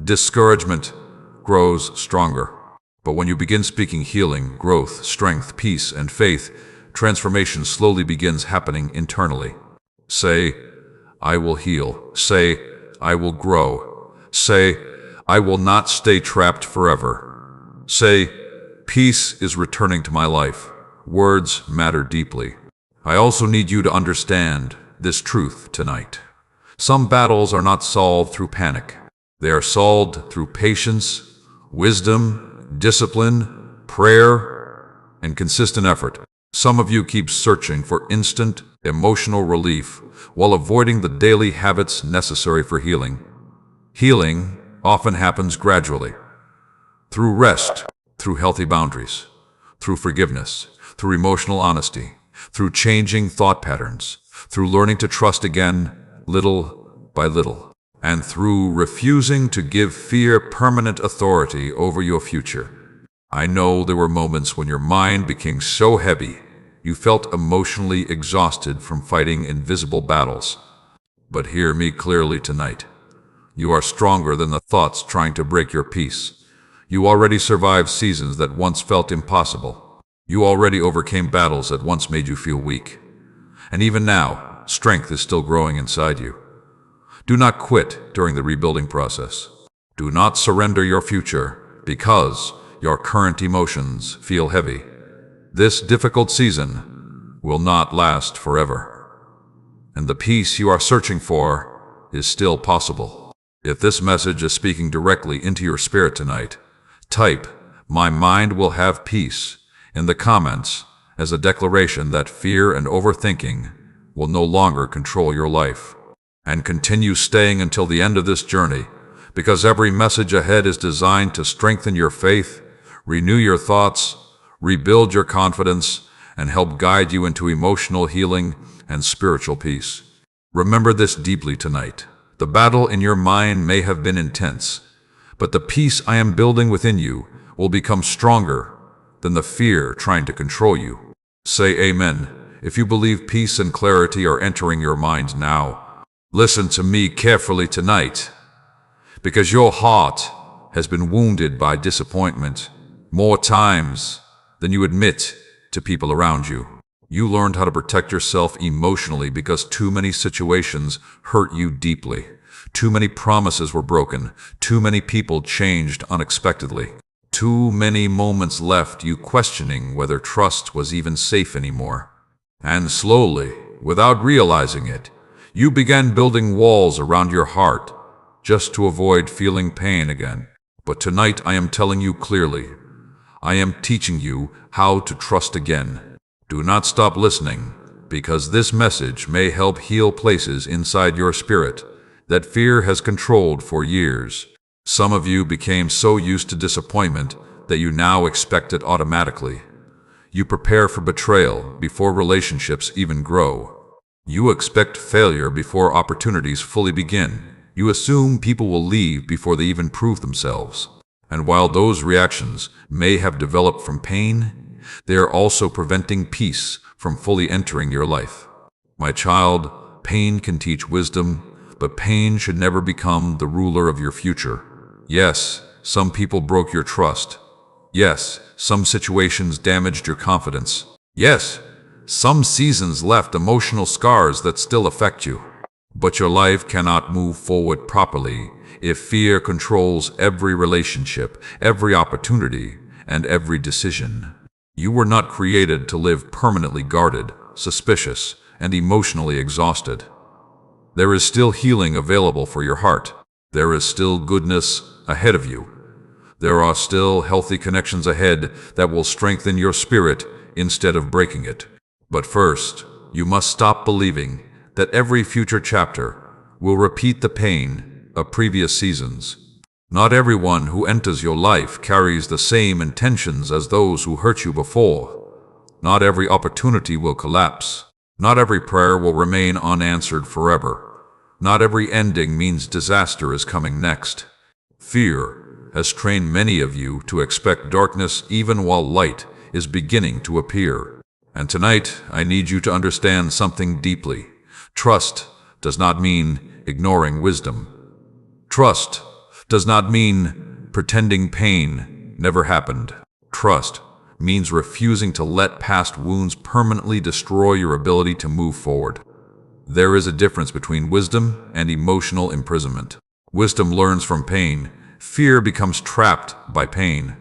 discouragement grows stronger. But when you begin speaking healing, growth, strength, peace, and faith, transformation slowly begins happening internally. Say, I will heal. Say, I will grow. Say, I will not stay trapped forever. Say, peace is returning to my life. Words matter deeply. I also need you to understand this truth tonight. Some battles are not solved through panic. They are solved through patience, wisdom, discipline, prayer, and consistent effort. Some of you keep searching for instant emotional relief while avoiding the daily habits necessary for healing. Healing often happens gradually, through rest, through healthy boundaries, through forgiveness, through emotional honesty, through changing thought patterns, through learning to trust again, little by little, and through refusing to give fear permanent authority over your future. I know there were moments when your mind became so heavy you felt emotionally exhausted from fighting invisible battles. But hear me clearly tonight. You are stronger than the thoughts trying to break your peace. You already survived seasons that once felt impossible. You already overcame battles that once made you feel weak. And even now, strength is still growing inside you. Do not quit during the rebuilding process. Do not surrender your future because your current emotions feel heavy. This difficult season will not last forever. And the peace you are searching for is still possible. If this message is speaking directly into your spirit tonight, type, "My mind will have peace," in the comments as a declaration that fear and overthinking will no longer control your life. And continue staying until the end of this journey, because every message ahead is designed to strengthen your faith, renew your thoughts, rebuild your confidence, and help guide you into emotional healing and spiritual peace. Remember this deeply tonight. The battle in your mind may have been intense, but the peace I am building within you will become stronger than the fear trying to control you. Say amen if you believe peace and clarity are entering your mind now. Listen to me carefully tonight, because your heart has been wounded by disappointment more times than you admit to people around you. You learned how to protect yourself emotionally because too many situations hurt you deeply. Too many promises were broken. Too many people changed unexpectedly. Too many moments left you questioning whether trust was even safe anymore. And slowly, without realizing it, you began building walls around your heart just to avoid feeling pain again. But tonight I am telling you clearly, I am teaching you how to trust again. Do not stop listening, because this message may help heal places inside your spirit that fear has controlled for years. Some of you became so used to disappointment that you now expect it automatically. You prepare for betrayal before relationships even grow. You expect failure before opportunities fully begin. You assume people will leave before they even prove themselves. And while those reactions may have developed from pain, they are also preventing peace from fully entering your life. My child, pain can teach wisdom, but pain should never become the ruler of your future. Yes, some people broke your trust. Yes, some situations damaged your confidence. Yes, some seasons left emotional scars that still affect you. But your life cannot move forward properly if fear controls every relationship, every opportunity, and every decision. You were not created to live permanently guarded, suspicious, and emotionally exhausted. There is still healing available for your heart. There is still goodness ahead of you. There are still healthy connections ahead that will strengthen your spirit instead of breaking it. But first, you must stop believing that every future chapter will repeat the pain of previous seasons. Not everyone who enters your life carries the same intentions as those who hurt you before. Not every opportunity will collapse. Not every prayer will remain unanswered forever. Not every ending means disaster is coming next. Fear has trained many of you to expect darkness even while light is beginning to appear. And tonight, I need you to understand something deeply. Trust does not mean ignoring wisdom. Trust does not mean pretending pain never happened. Trust means refusing to let past wounds permanently destroy your ability to move forward. There is a difference between wisdom and emotional imprisonment. Wisdom learns from pain. Fear becomes trapped by pain.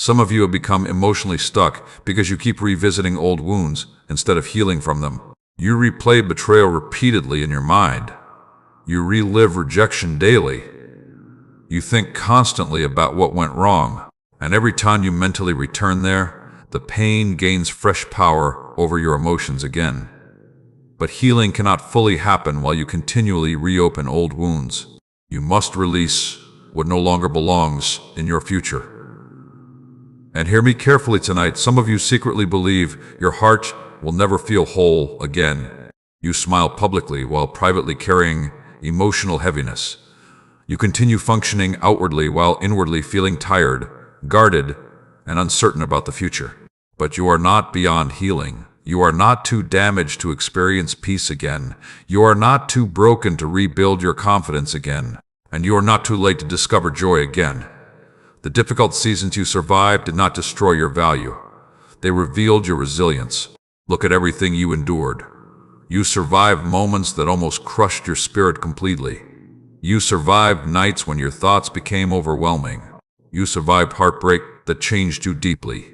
Some of you have become emotionally stuck because you keep revisiting old wounds instead of healing from them. You replay betrayal repeatedly in your mind. You relive rejection daily. You think constantly about what went wrong. And every time you mentally return there, the pain gains fresh power over your emotions again. But healing cannot fully happen while you continually reopen old wounds. You must release what no longer belongs in your future. And hear me carefully tonight. Some of you secretly believe your heart will never feel whole again. You smile publicly while privately carrying emotional heaviness. You continue functioning outwardly while inwardly feeling tired, guarded, and uncertain about the future. But you are not beyond healing. You are not too damaged to experience peace again. You are not too broken to rebuild your confidence again. And you are not too late to discover joy again. The difficult seasons you survived did not destroy your value. They revealed your resilience. Look at everything you endured. You survived moments that almost crushed your spirit completely. You survived nights when your thoughts became overwhelming. You survived heartbreak that changed you deeply.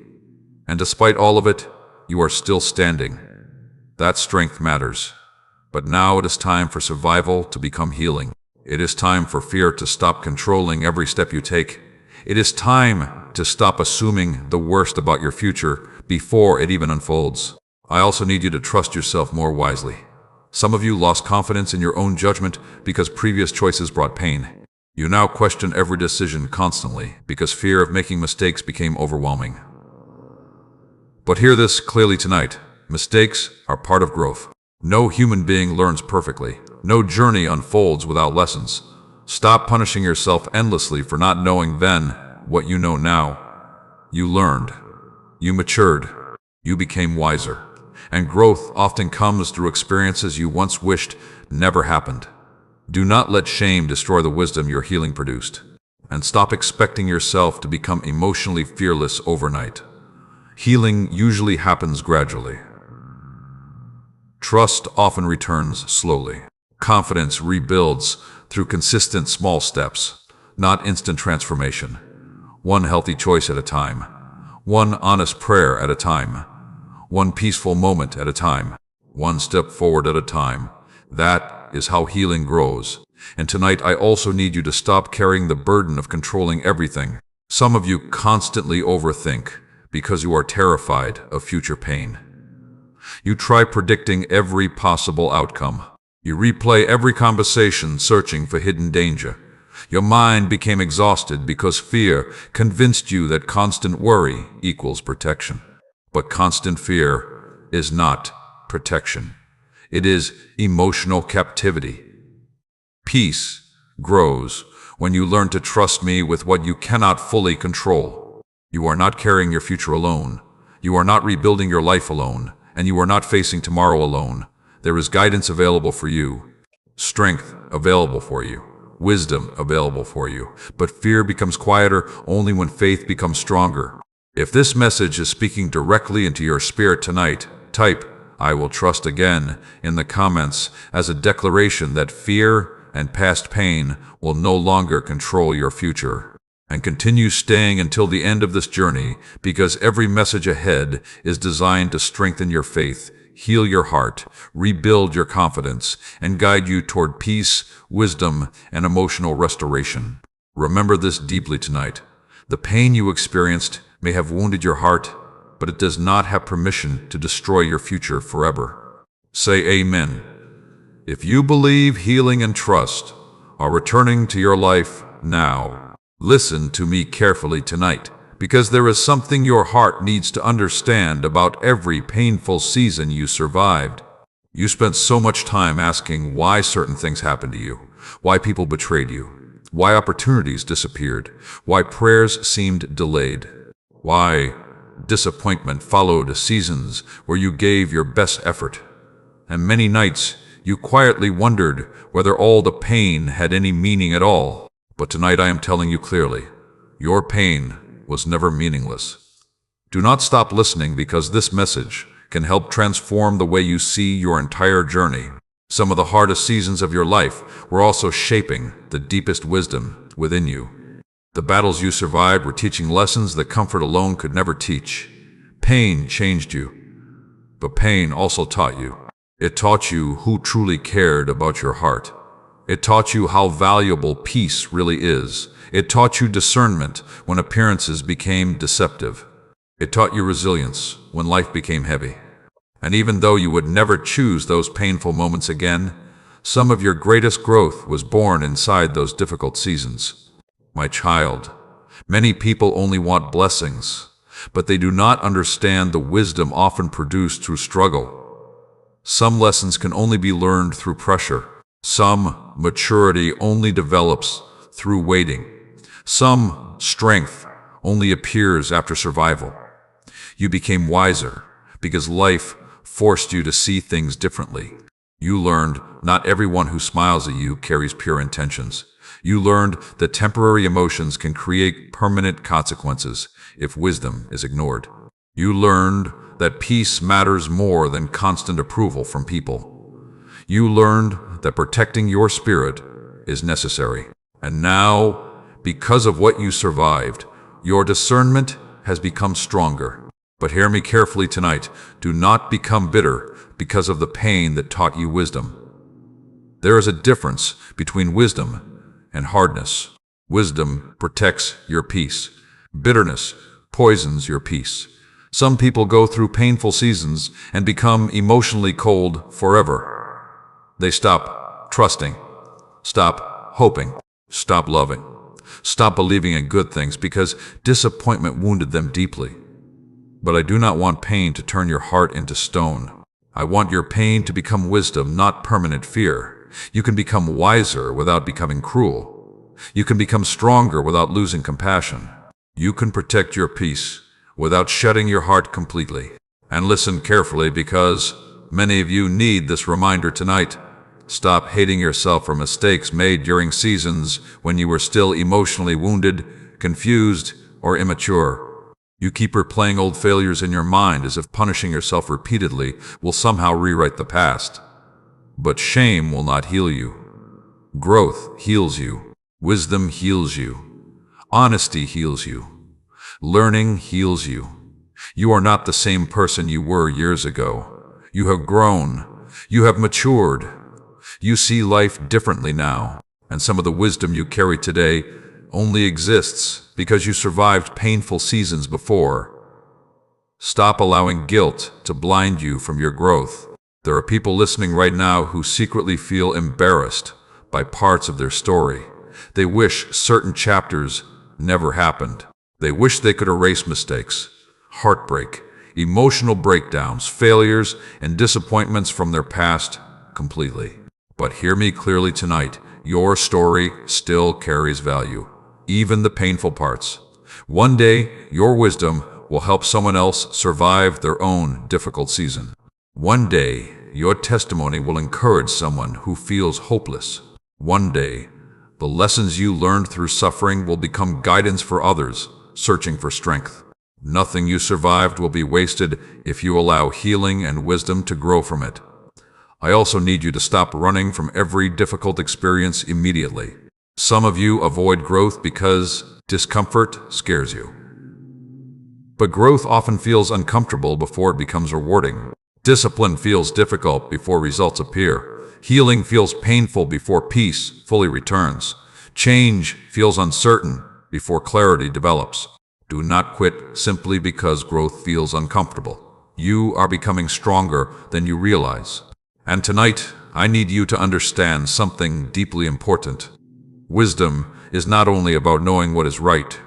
And despite all of it, you are still standing. That strength matters. But now it is time for survival to become healing. It is time for fear to stop controlling every step you take. It is time to stop assuming the worst about your future before it even unfolds. I also need you to trust yourself more wisely. Some of you lost confidence in your own judgment because previous choices brought pain. You now question every decision constantly because fear of making mistakes became overwhelming. But hear this clearly tonight. Mistakes are part of growth. No human being learns perfectly. No journey unfolds without lessons. Stop punishing yourself endlessly for not knowing then what you know now. You learned. You matured. You became wiser. And growth often comes through experiences you once wished never happened. Do not let shame destroy the wisdom your healing produced. And stop expecting yourself to become emotionally fearless overnight. Healing usually happens gradually. Trust often returns slowly. Confidence rebuilds through consistent small steps, not instant transformation. One healthy choice at a time. One honest prayer at a time. One peaceful moment at a time. One step forward at a time. That is how healing grows. And tonight I also need you to stop carrying the burden of controlling everything. Some of you constantly overthink because you are terrified of future pain. You try predicting every possible outcome. You replay every conversation searching for hidden danger. Your mind became exhausted because fear convinced you that constant worry equals protection. But constant fear is not protection. It is emotional captivity. Peace grows when you learn to trust me with what you cannot fully control. You are not carrying your future alone. You are not rebuilding your life alone, and you are not facing tomorrow alone. There is guidance available for you, strength available for you, wisdom available for you. But fear becomes quieter only when faith becomes stronger. If this message is speaking directly into your spirit tonight, type "I will trust again" in the comments as a declaration that fear and past pain will no longer control your future. And continue staying until the end of this journey, because every message ahead is designed to strengthen your faith, heal your heart, rebuild your confidence, and guide you toward peace, wisdom, and emotional restoration. Remember this deeply tonight. The pain you experienced may have wounded your heart, but it does not have permission to destroy your future forever. Say amen. If you believe healing and trust are returning to your life now, listen to me carefully tonight, because there is something your heart needs to understand about every painful season you survived. You spent so much time asking why certain things happened to you, why people betrayed you, why opportunities disappeared, why prayers seemed delayed, why disappointment followed seasons where you gave your best effort. And many nights you quietly wondered whether all the pain had any meaning at all. But tonight I am telling you clearly, your pain was never meaningless. Do not stop listening, because this message can help transform the way you see your entire journey. Some of the hardest seasons of your life were also shaping the deepest wisdom within you. The battles you survived were teaching lessons that comfort alone could never teach. Pain changed you, but pain also taught you. It taught you who truly cared about your heart. It taught you how valuable peace really is. It taught you discernment when appearances became deceptive. It taught you resilience when life became heavy. And even though you would never choose those painful moments again, some of your greatest growth was born inside those difficult seasons. My child, many people only want blessings, but they do not understand the wisdom often produced through struggle. Some lessons can only be learned through pressure. Some maturity only develops through waiting. Some strength only appears after survival. You became wiser because life forced you to see things differently. You learned not everyone who smiles at you carries pure intentions. You learned that temporary emotions can create permanent consequences if wisdom is ignored. You learned that peace matters more than constant approval from people. You learned that protecting your spirit is necessary. And now, because of what you survived, your discernment has become stronger. But hear me carefully tonight. Do not become bitter because of the pain that taught you wisdom. There is a difference between wisdom and hardness. Wisdom protects your peace. Bitterness poisons your peace. Some people go through painful seasons and become emotionally cold forever. They stop trusting, stop hoping, stop loving, stop believing in good things because disappointment wounded them deeply. But I do not want pain to turn your heart into stone. I want your pain to become wisdom, not permanent fear. You can become wiser without becoming cruel. You can become stronger without losing compassion. You can protect your peace without shutting your heart completely. And listen carefully, because many of you need this reminder tonight. Stop hating yourself for mistakes made during seasons when you were still emotionally wounded, confused, or immature. You keep replaying old failures in your mind as if punishing yourself repeatedly will somehow rewrite the past. But shame will not heal you. Growth heals you. Wisdom heals you. Honesty heals you. Learning heals you. You are not the same person you were years ago. You have grown. You have matured. You see life differently now. And some of the wisdom you carry today only exists because you survived painful seasons before. Stop allowing guilt to blind you from your growth. There are people listening right now who secretly feel embarrassed by parts of their story. They wish certain chapters never happened. They wish they could erase mistakes, heartbreak, emotional breakdowns, failures, and disappointments from their past completely. But hear me clearly tonight. Your story still carries value, even the painful parts. One day, your wisdom will help someone else survive their own difficult season. One day, your testimony will encourage someone who feels hopeless. One day, the lessons you learned through suffering will become guidance for others searching for strength. Nothing you survived will be wasted if you allow healing and wisdom to grow from it. I also need you to stop running from every difficult experience immediately. Some of you avoid growth because discomfort scares you. But growth often feels uncomfortable before it becomes rewarding. Discipline feels difficult before results appear. Healing feels painful before peace fully returns. Change feels uncertain before clarity develops. Do not quit simply because growth feels uncomfortable. You are becoming stronger than you realize. And tonight, I need you to understand something deeply important. Wisdom is not only about knowing what is right.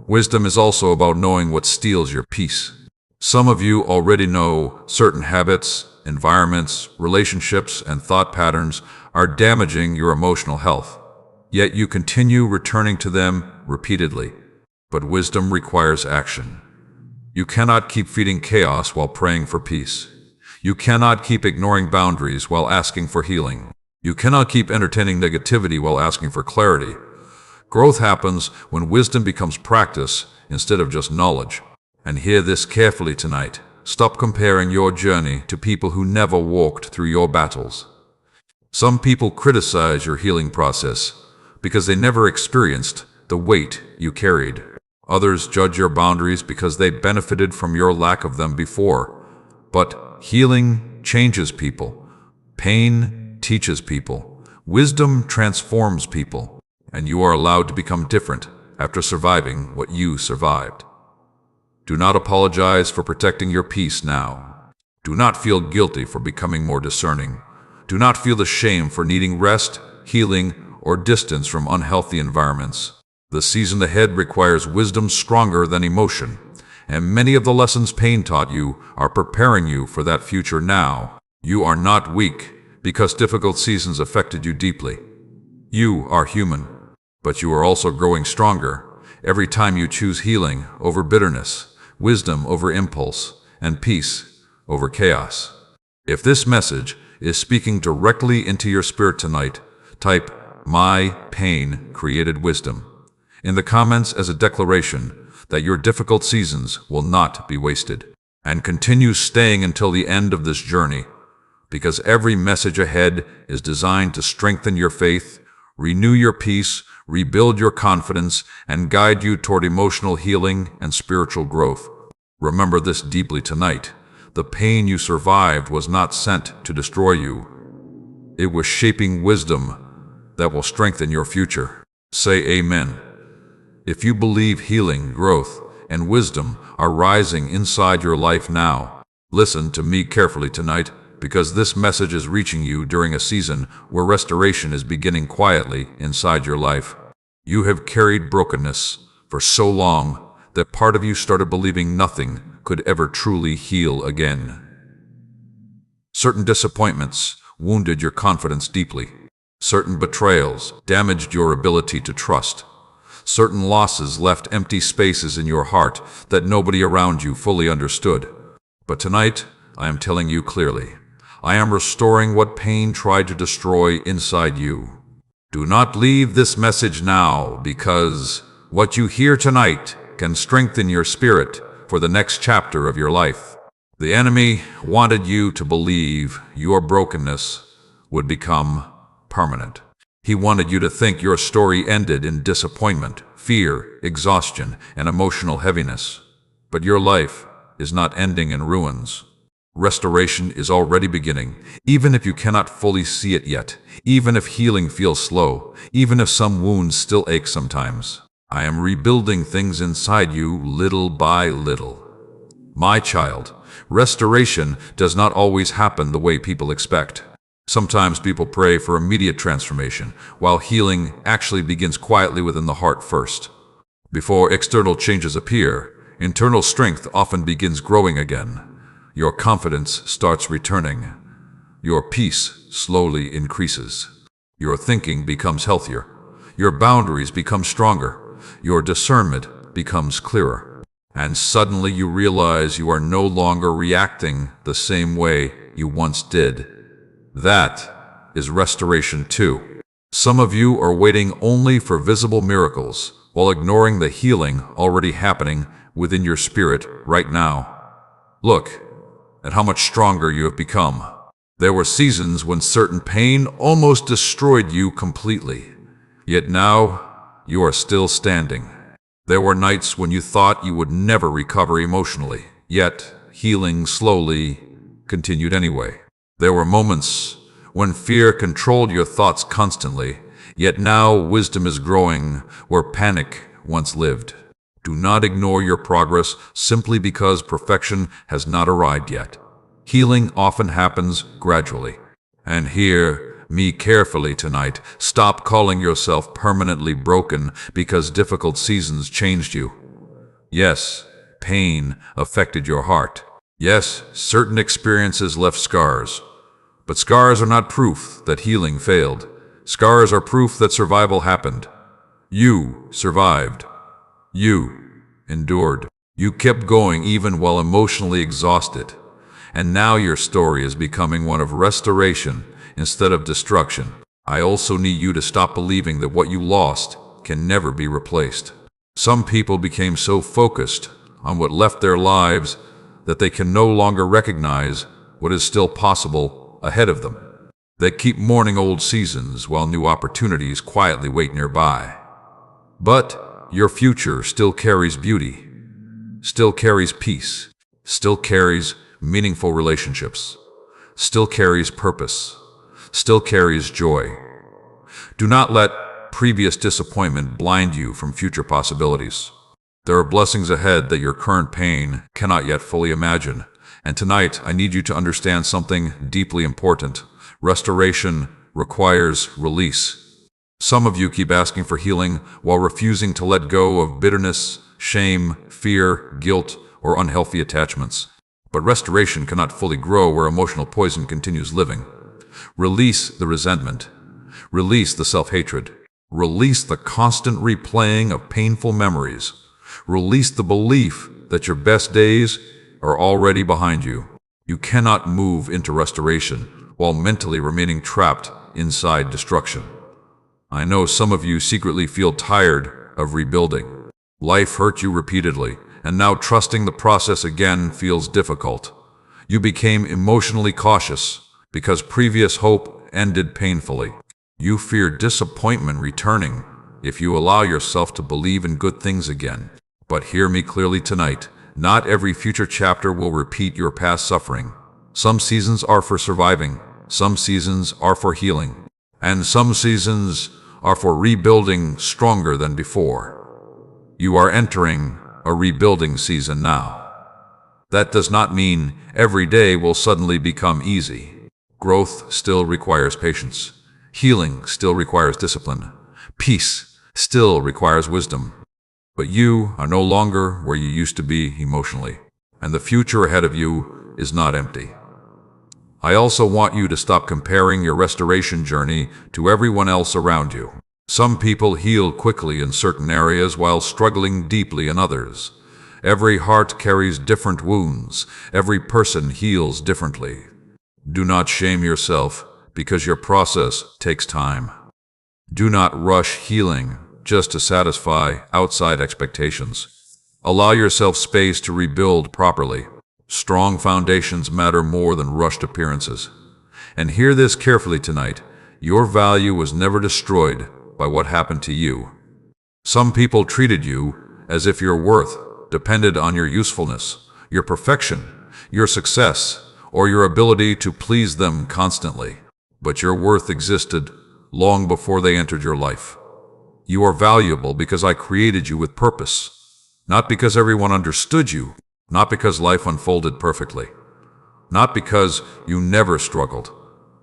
Wisdom is also about knowing what steals your peace. Some of you already know certain habits, environments, relationships, and thought patterns are damaging your emotional health. Yet you continue returning to them repeatedly. But wisdom requires action. You cannot keep feeding chaos while praying for peace. You cannot keep ignoring boundaries while asking for healing. You cannot keep entertaining negativity while asking for clarity. Growth happens when wisdom becomes practice instead of just knowledge. And hear this carefully tonight. Stop comparing your journey to people who never walked through your battles. Some people criticize your healing process because they never experienced the weight you carried. Others judge your boundaries because they benefited from your lack of them before. But healing changes people. Pain teaches people. Wisdom transforms people. And you are allowed to become different after surviving what you survived. Do not apologize for protecting your peace now. Do not feel guilty for becoming more discerning. Do not feel the shame for needing rest, healing, or distance from unhealthy environments. The season ahead requires wisdom stronger than emotion, and many of the lessons pain taught you are preparing you for that future now. You are not weak because difficult seasons affected you deeply. You are human, but you are also growing stronger every time you choose healing over bitterness, wisdom over impulse, and peace over chaos. If this message is speaking directly into your spirit tonight, type, "My pain created wisdom," in the comments as a declaration that your difficult seasons will not be wasted. And continue staying until the end of this journey, because every message ahead is designed to strengthen your faith, renew your peace, rebuild your confidence, and guide you toward emotional healing and spiritual growth. Remember this deeply tonight. The pain you survived was not sent to destroy you. It was shaping wisdom that will strengthen your future. Say amen. If you believe healing, growth, and wisdom are rising inside your life now, listen to me carefully tonight, because this message is reaching you during a season where restoration is beginning quietly inside your life. You have carried brokenness for so long that part of you started believing nothing could ever truly heal again. Certain disappointments wounded your confidence deeply. Certain betrayals damaged your ability to trust. Certain losses left empty spaces in your heart that nobody around you fully understood. But tonight, I am telling you clearly, I am restoring what pain tried to destroy inside you. Do not leave this message now, because what you hear tonight can strengthen your spirit for the next chapter of your life. The enemy wanted you to believe your brokenness would become permanent. He wanted you to think your story ended in disappointment, fear, exhaustion, and emotional heaviness. But your life is not ending in ruins. Restoration is already beginning, even if you cannot fully see it yet, even if healing feels slow, even if some wounds still ache sometimes. I am rebuilding things inside you little by little. My child, restoration does not always happen the way people expect. Sometimes people pray for immediate transformation, while healing actually begins quietly within the heart first. Before external changes appear, Internal strength often begins growing again. Your confidence starts returning. Your peace slowly increases. Your thinking becomes healthier. Your boundaries become stronger. Your discernment becomes clearer. And suddenly you realize you are no longer reacting the same way you once did. That is restoration too. Some of you are waiting only for visible miracles while ignoring the healing already happening within your spirit right now. Look at how much stronger you have become. There were seasons when certain pain almost destroyed you completely. Yet now, you are still standing. There were nights when you thought you would never recover emotionally, yet healing slowly continued anyway. There were moments when fear controlled your thoughts constantly, yet now wisdom is growing where panic once lived. Do not ignore your progress simply because perfection has not arrived yet. Healing often happens gradually. And hear me carefully tonight. Stop calling yourself permanently broken because difficult seasons changed you. Yes, pain affected your heart. Yes, certain experiences left scars. But scars are not proof that healing failed. Scars are proof that survival happened. You survived. You endured. You kept going even while emotionally exhausted. And now your story is becoming one of restoration instead of destruction. I also need you to stop believing that what you lost can never be replaced. Some people became so focused on what left their lives that they can no longer recognize what is still possible ahead of them. They keep mourning old seasons while new opportunities quietly wait nearby. But your future still carries beauty, still carries peace, still carries meaningful relationships, still carries purpose, still carries joy. Do not let previous disappointment blind you from future possibilities. There are blessings ahead that your current pain cannot yet fully imagine. And tonight, I need you to understand something deeply important. Restoration requires release. Some of you keep asking for healing while refusing to let go of bitterness, shame, fear, guilt, or unhealthy attachments. But restoration cannot fully grow where emotional poison continues living. Release the resentment. Release the self-hatred. Release the constant replaying of painful memories. Release the belief that your best days are already behind you. You cannot move into restoration while mentally remaining trapped inside destruction. I know some of you secretly feel tired of rebuilding. Life hurt you repeatedly, and now trusting the process again feels difficult. You became emotionally cautious because previous hope ended painfully. You fear disappointment returning if you allow yourself to believe in good things again. But hear me clearly tonight. Not every future chapter will repeat your past suffering. Some seasons are for surviving, some seasons are for healing, and some seasons are for rebuilding stronger than before. You are entering a rebuilding season now. That does not mean every day will suddenly become easy. Growth still requires patience. Healing still requires discipline. Peace still requires wisdom. But you are no longer where you used to be emotionally, and the future ahead of you is not empty. I also want you to stop comparing your restoration journey to everyone else around you. Some people heal quickly in certain areas while struggling deeply in others. Every heart carries different wounds. Every person heals differently. Do not shame yourself because your process takes time. Do not rush healing just to satisfy outside expectations. Allow yourself space to rebuild properly. Strong foundations matter more than rushed appearances. And hear this carefully tonight. Your value was never destroyed by what happened to you. Some people treated you as if your worth depended on your usefulness, your perfection, your success, or your ability to please them constantly. But your worth existed long before they entered your life. You are valuable because I created you with purpose, not because everyone understood you, not because life unfolded perfectly, not because you never struggled.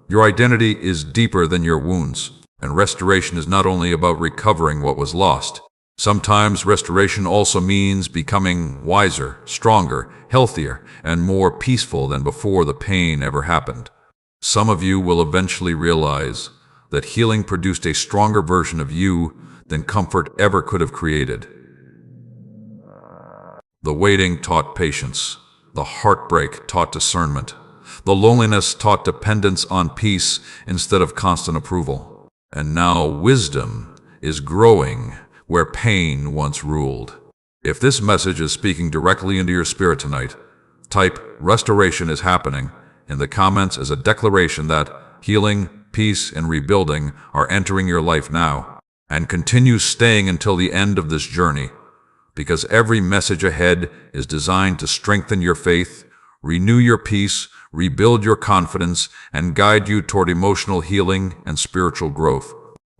Your identity is deeper than your wounds, and restoration is not only about recovering what was lost. Sometimes restoration also means becoming wiser, stronger, healthier, and more peaceful than before the pain ever happened. Some of you will eventually realize that healing produced a stronger version of you than comfort ever could have created. The waiting taught patience. The heartbreak taught discernment. The loneliness taught dependence on peace instead of constant approval. And now wisdom is growing where pain once ruled. If this message is speaking directly into your spirit tonight, type "Restoration is happening" in the comments as a declaration that healing, peace, and rebuilding are entering your life now. And continue staying until the end of this journey, because every message ahead is designed to strengthen your faith, renew your peace, rebuild your confidence, and guide you toward emotional healing and spiritual growth.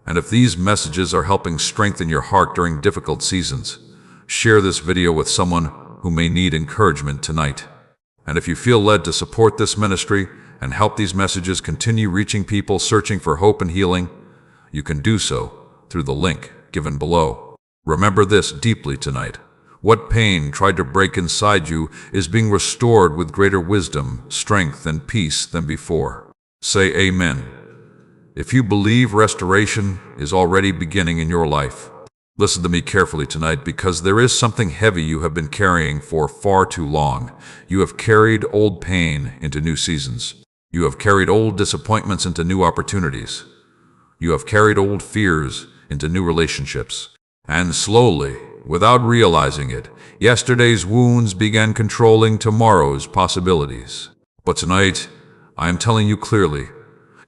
And if these messages are helping strengthen your heart during difficult seasons, share this video with someone who may need encouragement tonight. And if you feel led to support this ministry and help these messages continue reaching people searching for hope and healing, you can do so through the link given below. Remember this deeply tonight. What pain tried to break inside you is being restored with greater wisdom, strength, and peace than before. Say amen if you believe restoration is already beginning in your life. Listen to me carefully tonight, because there is something heavy you have been carrying for far too long. You have carried old pain into new seasons. You have carried old disappointments into new opportunities. You have carried old fears into new relationships. And slowly, without realizing it, yesterday's wounds began controlling tomorrow's possibilities. But tonight, I am telling you clearly,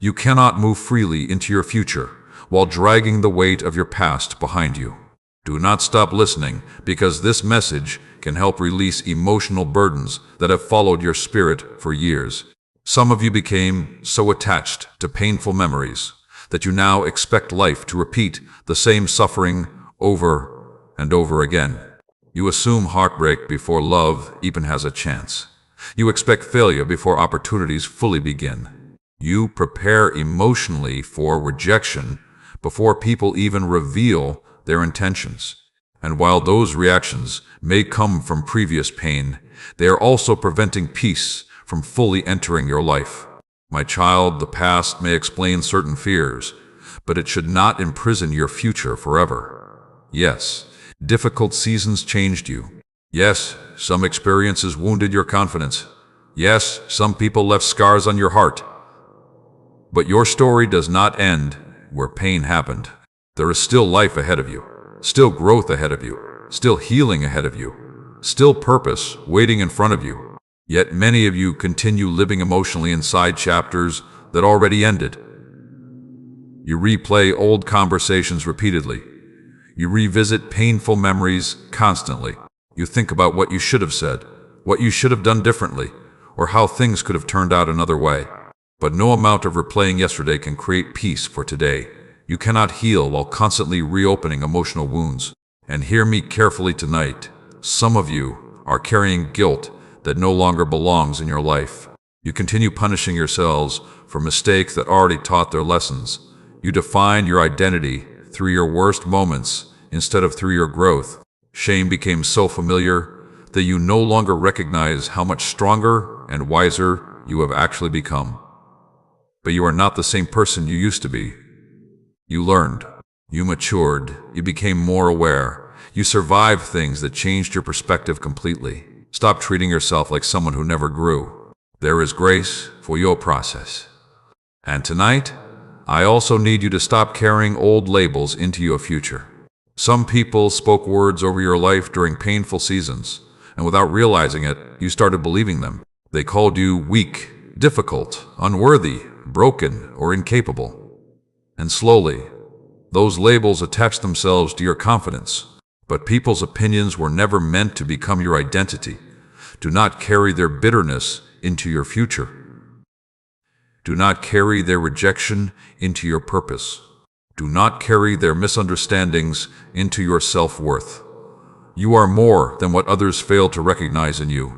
you cannot move freely into your future while dragging the weight of your past behind you. Do not stop listening, because this message can help release emotional burdens that have followed your spirit for years. Some of you became so attached to painful memories that you now expect life to repeat the same suffering over and over again. You assume heartbreak before love even has a chance. You expect failure before opportunities fully begin. You prepare emotionally for rejection before people even reveal their intentions. And while those reactions may come from previous pain, they are also preventing peace from fully entering your life. My child, the past may explain certain fears, but it should not imprison your future forever. Yes, difficult seasons changed you. Yes, some experiences wounded your confidence. Yes, some people left scars on your heart. But your story does not end where pain happened. There is still life ahead of you, still growth ahead of you, still healing ahead of you, still purpose waiting in front of you. Yet many of you continue living emotionally inside chapters that already ended. You replay old conversations repeatedly. You revisit painful memories constantly. You think about what you should have said, what you should have done differently, or how things could have turned out another way. But no amount of replaying yesterday can create peace for today. You cannot heal while constantly reopening emotional wounds. And hear me carefully tonight. Some of you are carrying guilt that no longer belongs in your life. You continue punishing yourselves for mistakes that already taught their lessons. You define your identity through your worst moments instead of through your growth. Shame became so familiar that you no longer recognize how much stronger and wiser you have actually become. But you are not the same person you used to be. You learned, you matured, you became more aware, you survived things that changed your perspective completely. Stop treating yourself like someone who never grew. There is grace for your process. And tonight, I also need you to stop carrying old labels into your future. Some people spoke words over your life during painful seasons, and without realizing it, you started believing them. They called you weak, difficult, unworthy, broken, or incapable. And slowly, those labels attached themselves to your confidence. But people's opinions were never meant to become your identity. Do not carry their bitterness into your future. Do not carry their rejection into your purpose. Do not carry their misunderstandings into your self-worth. You are more than what others fail to recognize in you.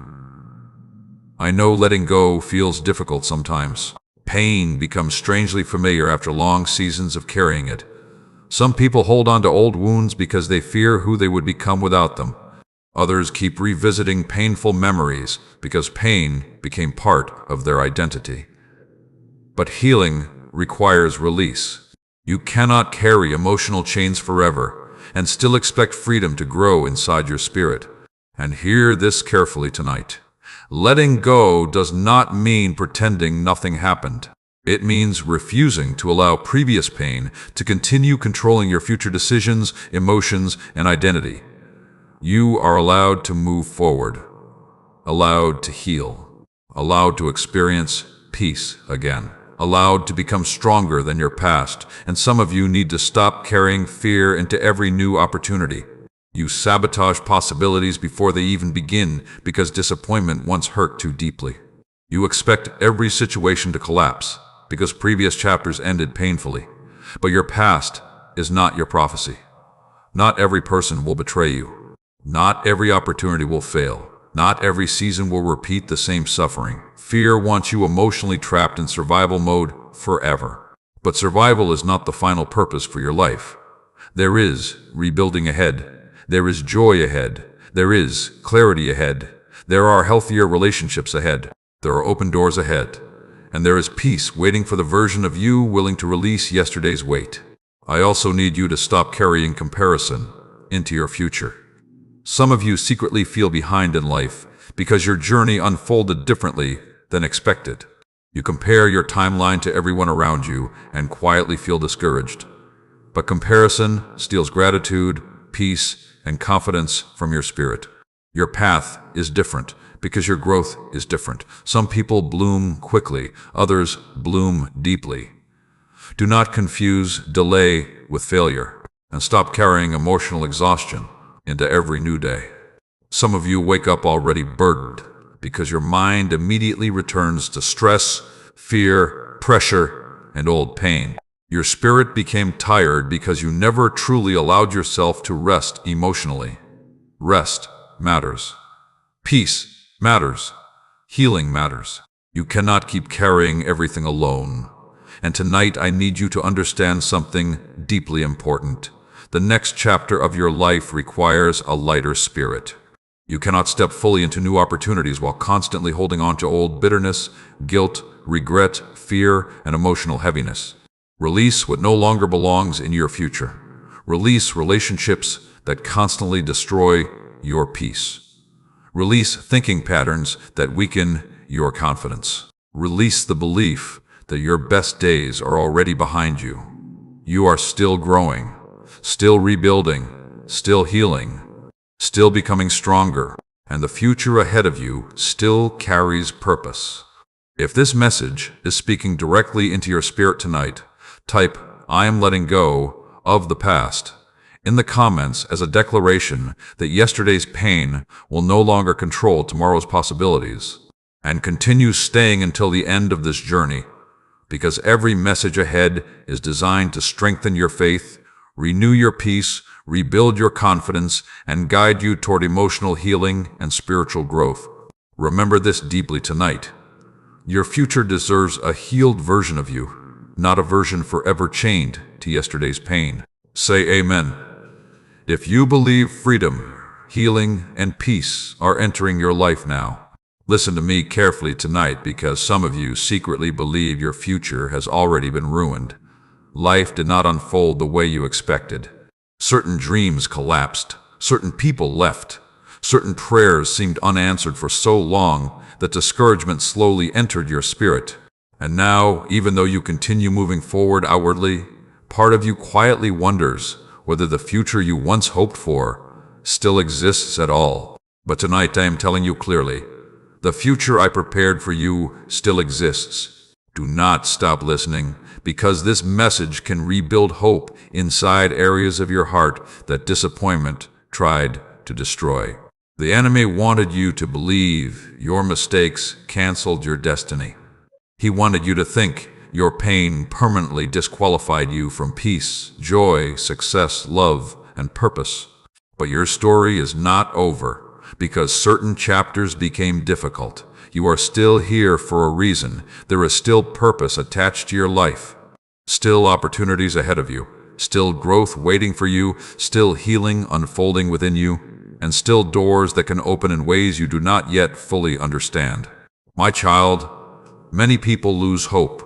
I know letting go feels difficult sometimes. Pain becomes strangely familiar after long seasons of carrying it. Some people hold on to old wounds because they fear who they would become without them. Others keep revisiting painful memories because pain became part of their identity. But healing requires release. You cannot carry emotional chains forever and still expect freedom to grow inside your spirit. And hear this carefully tonight. Letting go does not mean pretending nothing happened. It means refusing to allow previous pain to continue controlling your future decisions, emotions, and identity. You are allowed to move forward, allowed to heal, allowed to experience peace again, allowed to become stronger than your past, and some of you need to stop carrying fear into every new opportunity. You sabotage possibilities before they even begin because disappointment once hurt too deeply. You expect every situation to collapse because previous chapters ended painfully. But your past is not your prophecy. Not every person will betray you. Not every opportunity will fail. Not every season will repeat the same suffering. Fear wants you emotionally trapped in survival mode forever. But survival is not the final purpose for your life. There is rebuilding ahead. There is joy ahead. There is clarity ahead. There are healthier relationships ahead. There are open doors ahead. And there is peace waiting for the version of you willing to release yesterday's weight. I also need you to stop carrying comparison into your future. Some of you secretly feel behind in life because your journey unfolded differently than expected. You compare your timeline to everyone around you and quietly feel discouraged. But comparison steals gratitude, peace, and confidence from your spirit. Your path is different because your growth is different. Some people bloom quickly, others bloom deeply. Do not confuse delay with failure, and stop carrying emotional exhaustion into every new day. Some of you wake up already burdened because your mind immediately returns to stress, fear, pressure, and old pain. Your spirit became tired because you never truly allowed yourself to rest emotionally. Rest matters. Peace matters. Healing matters. You cannot keep carrying everything alone. And tonight I need you to understand something deeply important. The next chapter of your life requires a lighter spirit. You cannot step fully into new opportunities while constantly holding on to old bitterness, guilt, regret, fear, and emotional heaviness. Release what no longer belongs in your future. Release relationships that constantly destroy your peace. Release thinking patterns that weaken your confidence. Release the belief that your best days are already behind you. You are still growing, still rebuilding, still healing, still becoming stronger, and the future ahead of you still carries purpose. If this message is speaking directly into your spirit tonight, type, "I am letting go of the past," in the comments as a declaration that yesterday's pain will no longer control tomorrow's possibilities. And continue staying until the end of this journey, because every message ahead is designed to strengthen your faith, renew your peace, rebuild your confidence, and guide you toward emotional healing and spiritual growth. Remember this deeply tonight. Your future deserves a healed version of you, not a version forever chained to yesterday's pain. Say amen. If you believe freedom, healing, and peace are entering your life now, listen to me carefully tonight, because some of you secretly believe your future has already been ruined. Life did not unfold the way you expected. Certain dreams collapsed, certain people left, certain prayers seemed unanswered for so long that discouragement slowly entered your spirit. And now, even though you continue moving forward outwardly, part of you quietly wonders whether the future you once hoped for still exists at all. But tonight I am telling you clearly, the future I prepared for you still exists. Do not stop listening, because this message can rebuild hope inside areas of your heart that disappointment tried to destroy. The enemy wanted you to believe your mistakes canceled your destiny. He wanted you to think your pain permanently disqualified you from peace, joy, success, love, and purpose. But your story is not over. Because certain chapters became difficult, you are still here for a reason. There is still purpose attached to your life, still opportunities ahead of you, still growth waiting for you, still healing unfolding within you, and still doors that can open in ways you do not yet fully understand. My child, many people lose hope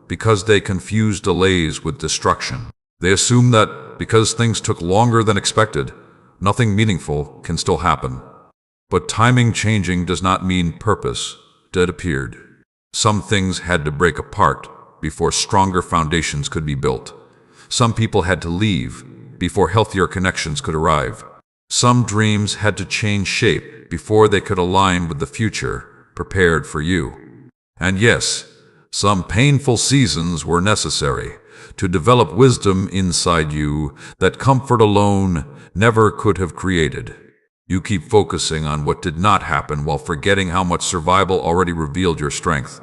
because they confuse delays with destruction. They assume that because things took longer than expected, nothing meaningful can still happen. But timing changing does not mean purpose dead appeared. Some things had to break apart before stronger foundations could be built. Some people had to leave before healthier connections could arrive. Some dreams had to change shape before they could align with the future prepared for you. And yes, some painful seasons were necessary to develop wisdom inside you that comfort alone never could have created. You keep focusing on what did not happen while forgetting how much survival already revealed your strength.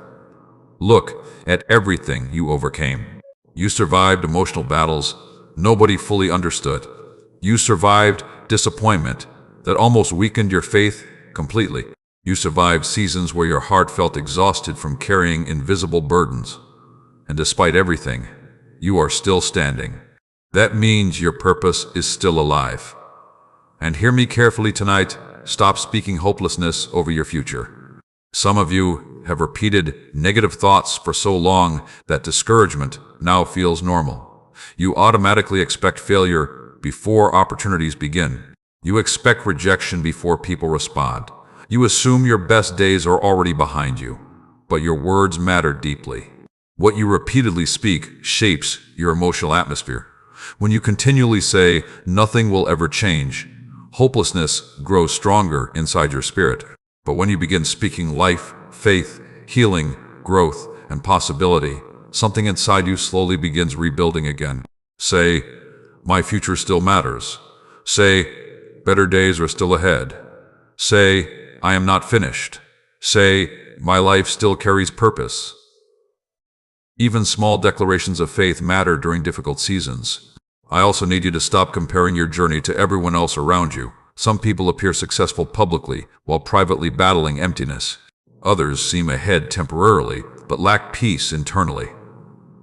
Look at everything you overcame. You survived emotional battles nobody fully understood. You survived disappointment that almost weakened your faith completely. You survived seasons where your heart felt exhausted from carrying invisible burdens. And despite everything, you are still standing. That means your purpose is still alive. And hear me carefully tonight, stop speaking hopelessness over your future. Some of you have repeated negative thoughts for so long that discouragement now feels normal. You automatically expect failure before opportunities begin. You expect rejection before people respond. You assume your best days are already behind you, but your words matter deeply. What you repeatedly speak shapes your emotional atmosphere. When you continually say, "Nothing will ever change," hopelessness grows stronger inside your spirit. But when you begin speaking life, faith, healing, growth, and possibility, something inside you slowly begins rebuilding again. Say, "My future still matters." Say, "Better days are still ahead." Say, "I am not finished." Say, "My life still carries purpose." Even small declarations of faith matter during difficult seasons. I also need you to stop comparing your journey to everyone else around you. Some people appear successful publicly while privately battling emptiness. Others seem ahead temporarily but lack peace internally.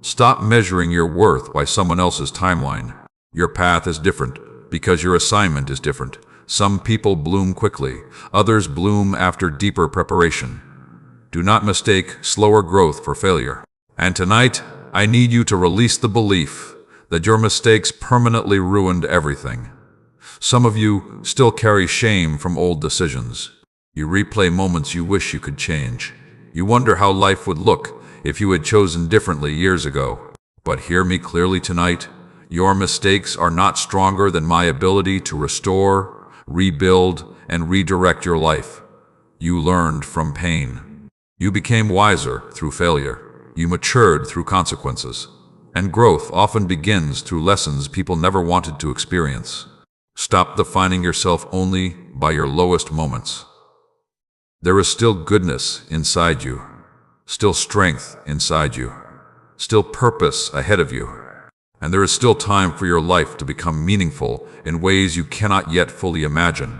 Stop measuring your worth by someone else's timeline. Your path is different because your assignment is different. Some people bloom quickly, others bloom after deeper preparation. Do not mistake slower growth for failure. And tonight, I need you to release the belief that your mistakes permanently ruined everything. Some of you still carry shame from old decisions. You replay moments you wish you could change. You wonder how life would look if you had chosen differently years ago. But hear me clearly tonight. Your mistakes are not stronger than my ability to restore, rebuild, and redirect your life. You learned from pain. You became wiser through failure. You matured through consequences. And growth often begins through lessons people never wanted to experience. Stop defining yourself only by your lowest moments. There is still goodness inside you, still strength inside you, still purpose ahead of you. And there is still time for your life to become meaningful in ways you cannot yet fully imagine.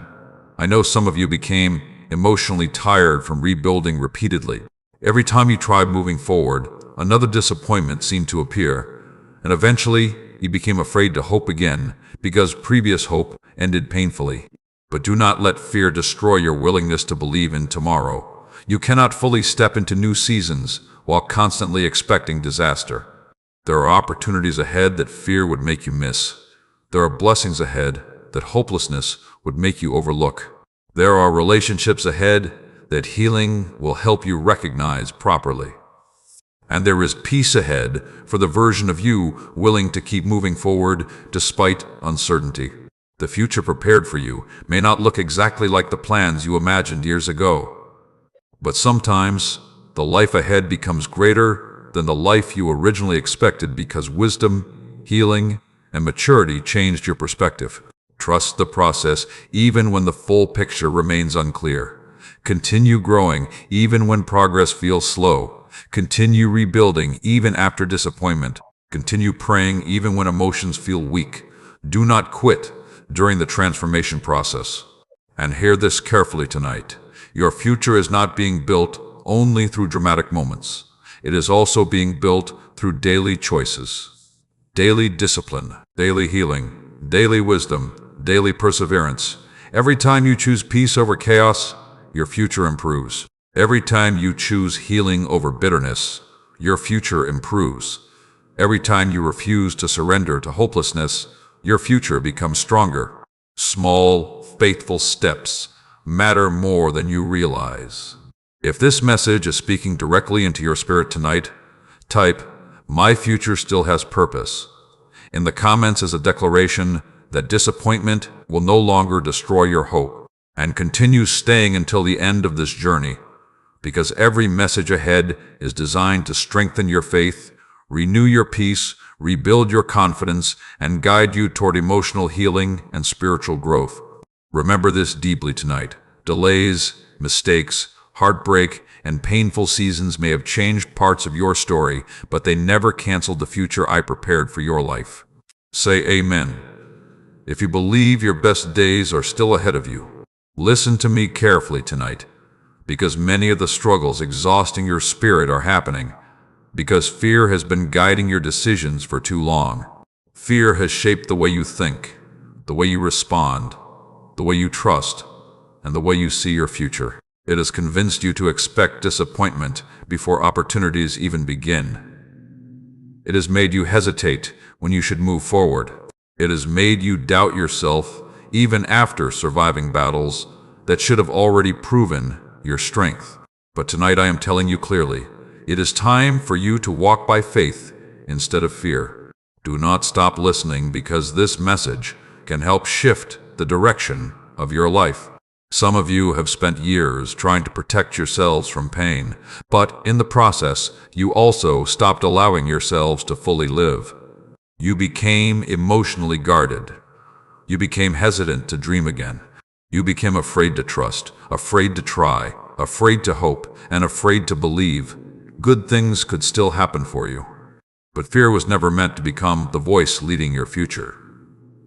I know some of you became emotionally tired from rebuilding repeatedly. Every time you tried moving forward, another disappointment seemed to appear, and eventually you became afraid to hope again because previous hope ended painfully. But do not let fear destroy your willingness to believe in tomorrow. You cannot fully step into new seasons while constantly expecting disaster. There are opportunities ahead that fear would make you miss. There are blessings ahead that hopelessness would make you overlook. There are relationships ahead that healing will help you recognize properly. And there is peace ahead for the version of you willing to keep moving forward despite uncertainty. The future prepared for you may not look exactly like the plans you imagined years ago. But sometimes, the life ahead becomes greater than the life you originally expected because wisdom, healing, and maturity changed your perspective. Trust the process even when the full picture remains unclear. Continue growing even when progress feels slow. Continue rebuilding even after disappointment. Continue praying even when emotions feel weak. Do not quit during the transformation process. And hear this carefully tonight. Your future is not being built only through dramatic moments. It is also being built through daily choices. daily discipline, daily healing, daily wisdom, daily perseverance. Every time you choose peace over chaos, your future improves. Every time you choose healing over bitterness, your future improves. Every time you refuse to surrender to hopelessness, your future becomes stronger. Small, faithful steps matter more than you realize. If this message is speaking directly into your spirit tonight, type, "My future still has purpose." In the comments is a declaration that disappointment will no longer destroy your hope, and continue staying until the end of this journey, because every message ahead is designed to strengthen your faith, renew your peace, rebuild your confidence, and guide you toward emotional healing and spiritual growth. Remember this deeply tonight. Delays, mistakes, heartbreak, and painful seasons may have changed parts of your story, but they never canceled the future I prepared for your life. Say amen if you believe your best days are still ahead of you. Listen to me carefully tonight, because many of the struggles exhausting your spirit are happening because fear has been guiding your decisions for too long. Fear has shaped the way you think, the way you respond, the way you trust, and the way you see your future. It has convinced you to expect disappointment before opportunities even begin. It has made you hesitate when you should move forward. It has made you doubt yourself even after surviving battles that should have already proven your strength. But tonight I am telling you clearly, it is time for you to walk by faith instead of fear. Do not stop listening, because this message can help shift the direction of your life. Some of you have spent years trying to protect yourselves from pain, but in the process, you also stopped allowing yourselves to fully live. You became emotionally guarded. You became hesitant to dream again. You became afraid to trust, afraid to try, afraid to hope, and afraid to believe good things could still happen for you. But fear was never meant to become the voice leading your future.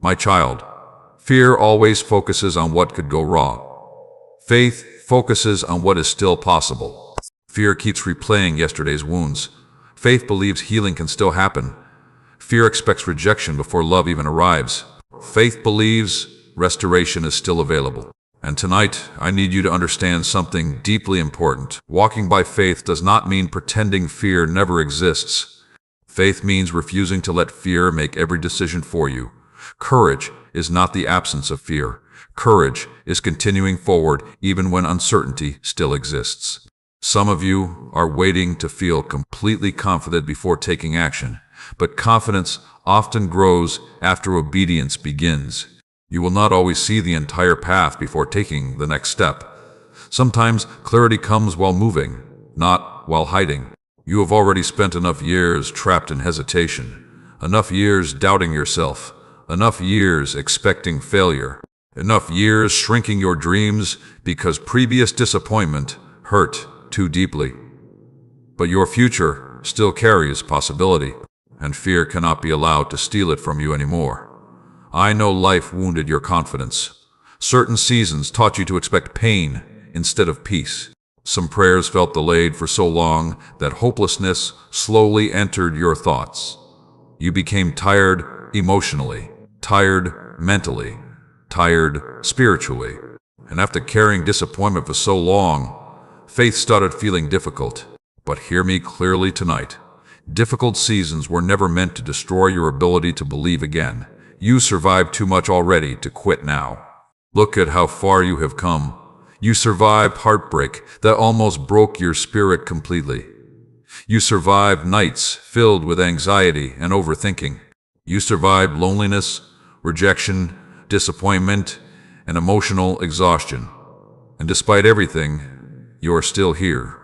My child, fear always focuses on what could go wrong. Faith focuses on what is still possible. Fear keeps replaying yesterday's wounds. Faith believes healing can still happen. Fear expects rejection before love even arrives. Faith believes restoration is still available. And tonight, I need you to understand something deeply important. Walking by faith does not mean pretending fear never exists. Faith means refusing to let fear make every decision for you. Courage is not the absence of fear. Courage is continuing forward even when uncertainty still exists. Some of you are waiting to feel completely confident before taking action, but confidence often grows after obedience begins. You will not always see the entire path before taking the next step. Sometimes clarity comes while moving, not while hiding. You have already spent enough years trapped in hesitation, enough years doubting yourself, enough years expecting failure, enough years shrinking your dreams because previous disappointment hurt too deeply. But your future still carries possibility, and fear cannot be allowed to steal it from you anymore. I know life wounded your confidence. Certain seasons taught you to expect pain instead of peace. Some prayers felt delayed for so long that hopelessness slowly entered your thoughts. You became tired emotionally, tired mentally, tired spiritually. And after carrying disappointment for so long, faith started feeling difficult. But hear me clearly tonight. Difficult seasons were never meant to destroy your ability to believe again. You survived too much already to quit now. Look at how far you have come. You survived heartbreak that almost broke your spirit completely. You survived nights filled with anxiety and overthinking. You survived loneliness, rejection, disappointment, and emotional exhaustion. And despite everything, you are still here.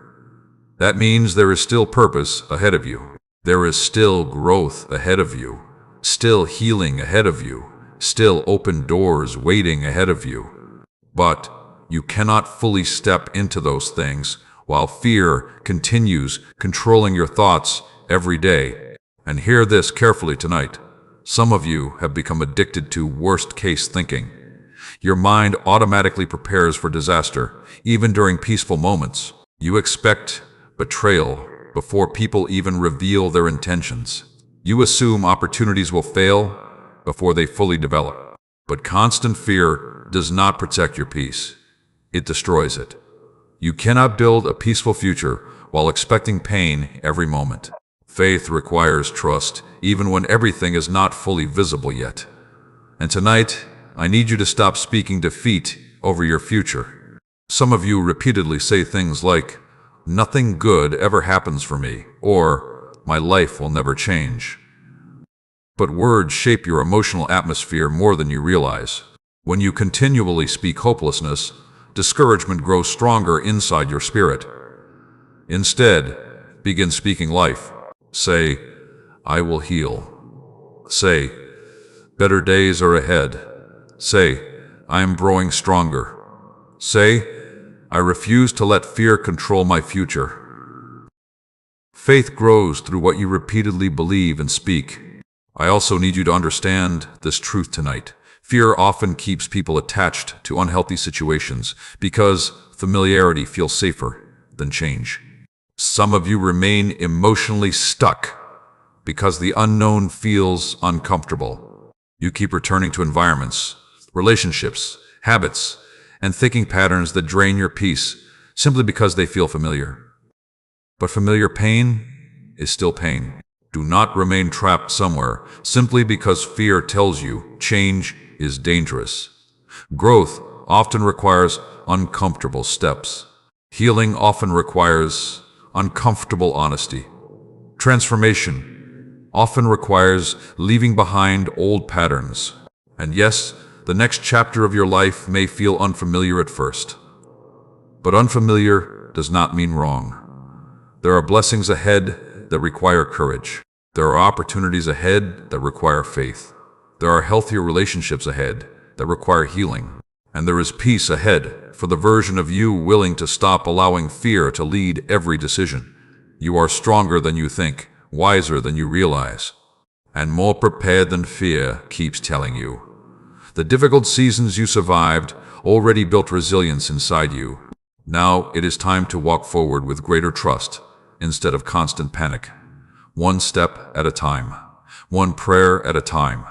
That means there is still purpose ahead of you. There is still growth ahead of you. Still healing ahead of you, still open doors waiting ahead of you. But you cannot fully step into those things while fear continues controlling your thoughts every day. And hear this carefully tonight. Some of you have become addicted to worst-case thinking. Your mind automatically prepares for disaster, even during peaceful moments. You expect betrayal before people even reveal their intentions. You assume opportunities will fail before they fully develop. But constant fear does not protect your peace. It destroys it. You cannot build a peaceful future while expecting pain every moment. Faith requires trust, even when everything is not fully visible yet. And tonight, I need you to stop speaking defeat over your future. Some of you repeatedly say things like, "Nothing good ever happens for me," or "My life will never change." But words shape your emotional atmosphere more than you realize. When you continually speak hopelessness, discouragement grows stronger inside your spirit. Instead, begin speaking life. Say, "I will heal." Say, "Better days are ahead." Say, "I am growing stronger." Say, "I refuse to let fear control my future." Faith grows through what you repeatedly believe and speak. I also need you to understand this truth tonight. Fear often keeps people attached to unhealthy situations because familiarity feels safer than change. Some of you remain emotionally stuck because the unknown feels uncomfortable. You keep returning to environments, relationships, habits, and thinking patterns that drain your peace simply because they feel familiar. But familiar pain is still pain. Do not remain trapped somewhere simply because fear tells you change is dangerous. Growth often requires uncomfortable steps. Healing often requires uncomfortable honesty. Transformation often requires leaving behind old patterns. And yes, the next chapter of your life may feel unfamiliar at first. But unfamiliar does not mean wrong. There are blessings ahead that require courage. There are opportunities ahead that require faith. There are healthier relationships ahead that require healing. And there is peace ahead for the version of you willing to stop allowing fear to lead every decision. You are stronger than you think, wiser than you realize, and more prepared than fear keeps telling you. The difficult seasons you survived already built resilience inside you. Now it is time to walk forward with greater trust instead of constant panic. One step at a time, one prayer at a time,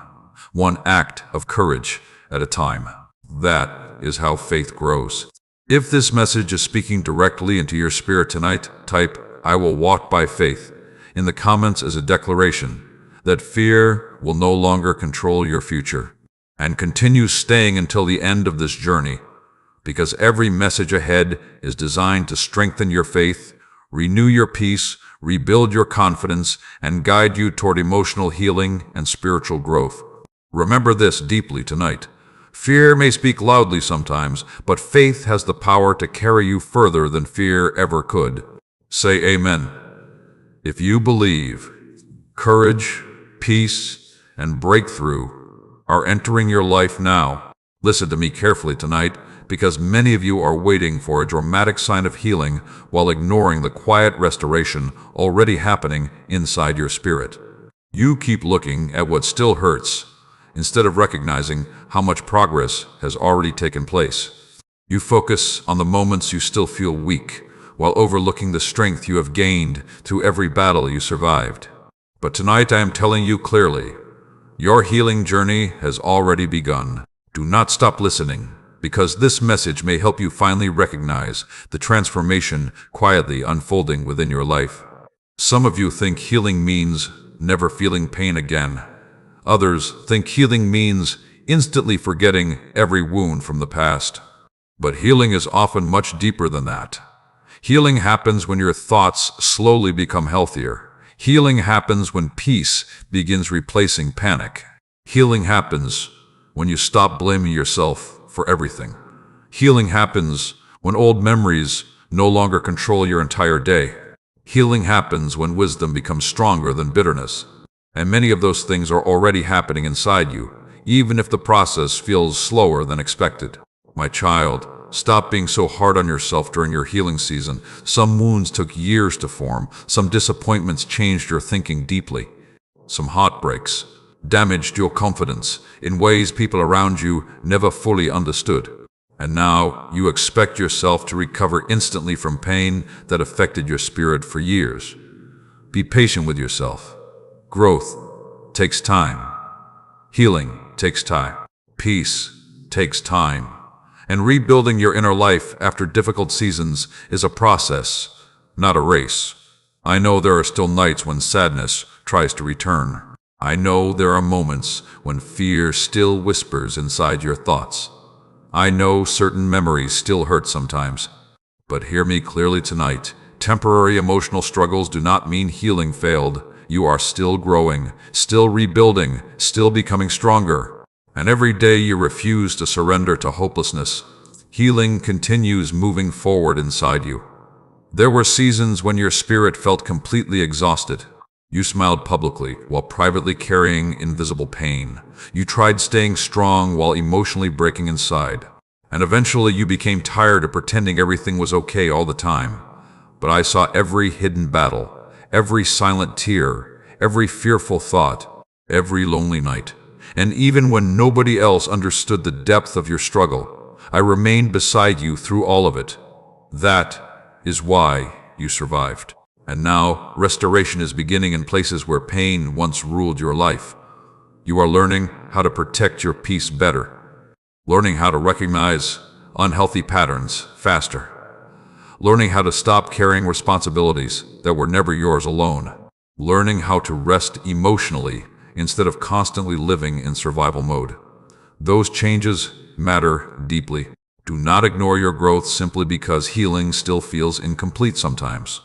one act of courage at a time. That is how faith grows. If this message is speaking directly into your spirit tonight, type "I will walk by faith" in the comments as a declaration that fear will no longer control your future. And continue staying until the end of this journey, because every message ahead is designed to strengthen your faith, renew your peace, rebuild your confidence, and guide you toward emotional healing and spiritual growth. Remember this deeply tonight. Fear may speak loudly sometimes, but faith has the power to carry you further than fear ever could. Say amen. If you believe, courage, peace, and breakthrough are entering your life now. Listen to me carefully tonight, because many of you are waiting for a dramatic sign of healing while ignoring the quiet restoration already happening inside your spirit. You keep looking at what still hurts, instead of recognizing how much progress has already taken place. You focus on the moments you still feel weak, while overlooking the strength you have gained through every battle you survived. But tonight I am telling you clearly, your healing journey has already begun. Do not stop listening, because this message may help you finally recognize the transformation quietly unfolding within your life. Some of you think healing means never feeling pain again. Others think healing means instantly forgetting every wound from the past. But healing is often much deeper than that. Healing happens when your thoughts slowly become healthier. Healing happens when peace begins replacing panic. Healing happens when you stop blaming yourself for everything. Healing happens when old memories no longer control your entire day. Healing happens when wisdom becomes stronger than bitterness. And many of those things are already happening inside you, even if the process feels slower than expected. My child, stop being so hard on yourself during your healing season. Some wounds took years to form. Some disappointments changed your thinking deeply. Some heartbreaks damaged your confidence in ways people around you never fully understood. And now you expect yourself to recover instantly from pain that affected your spirit for years. Be patient with yourself. Growth takes time. Healing takes time. Peace takes time. And rebuilding your inner life after difficult seasons is a process, not a race. I know there are still nights when sadness tries to return. I know there are moments when fear still whispers inside your thoughts. I know certain memories still hurt sometimes. But hear me clearly tonight. Temporary emotional struggles do not mean healing failed. You are still growing, still rebuilding, still becoming stronger. And every day you refuse to surrender to hopelessness, healing continues moving forward inside you. There were seasons when your spirit felt completely exhausted. You smiled publicly while privately carrying invisible pain. You tried staying strong while emotionally breaking inside. And eventually you became tired of pretending everything was okay all the time. But I saw every hidden battle, every silent tear, every fearful thought, every lonely night. And even when nobody else understood the depth of your struggle, I remained beside you through all of it. That is why you survived. And now, restoration is beginning in places where pain once ruled your life. You are learning how to protect your peace better, learning how to recognize unhealthy patterns faster, learning how to stop carrying responsibilities that were never yours alone, learning how to rest emotionally instead of constantly living in survival mode. Those changes matter deeply. Do not ignore your growth simply because healing still feels incomplete sometimes.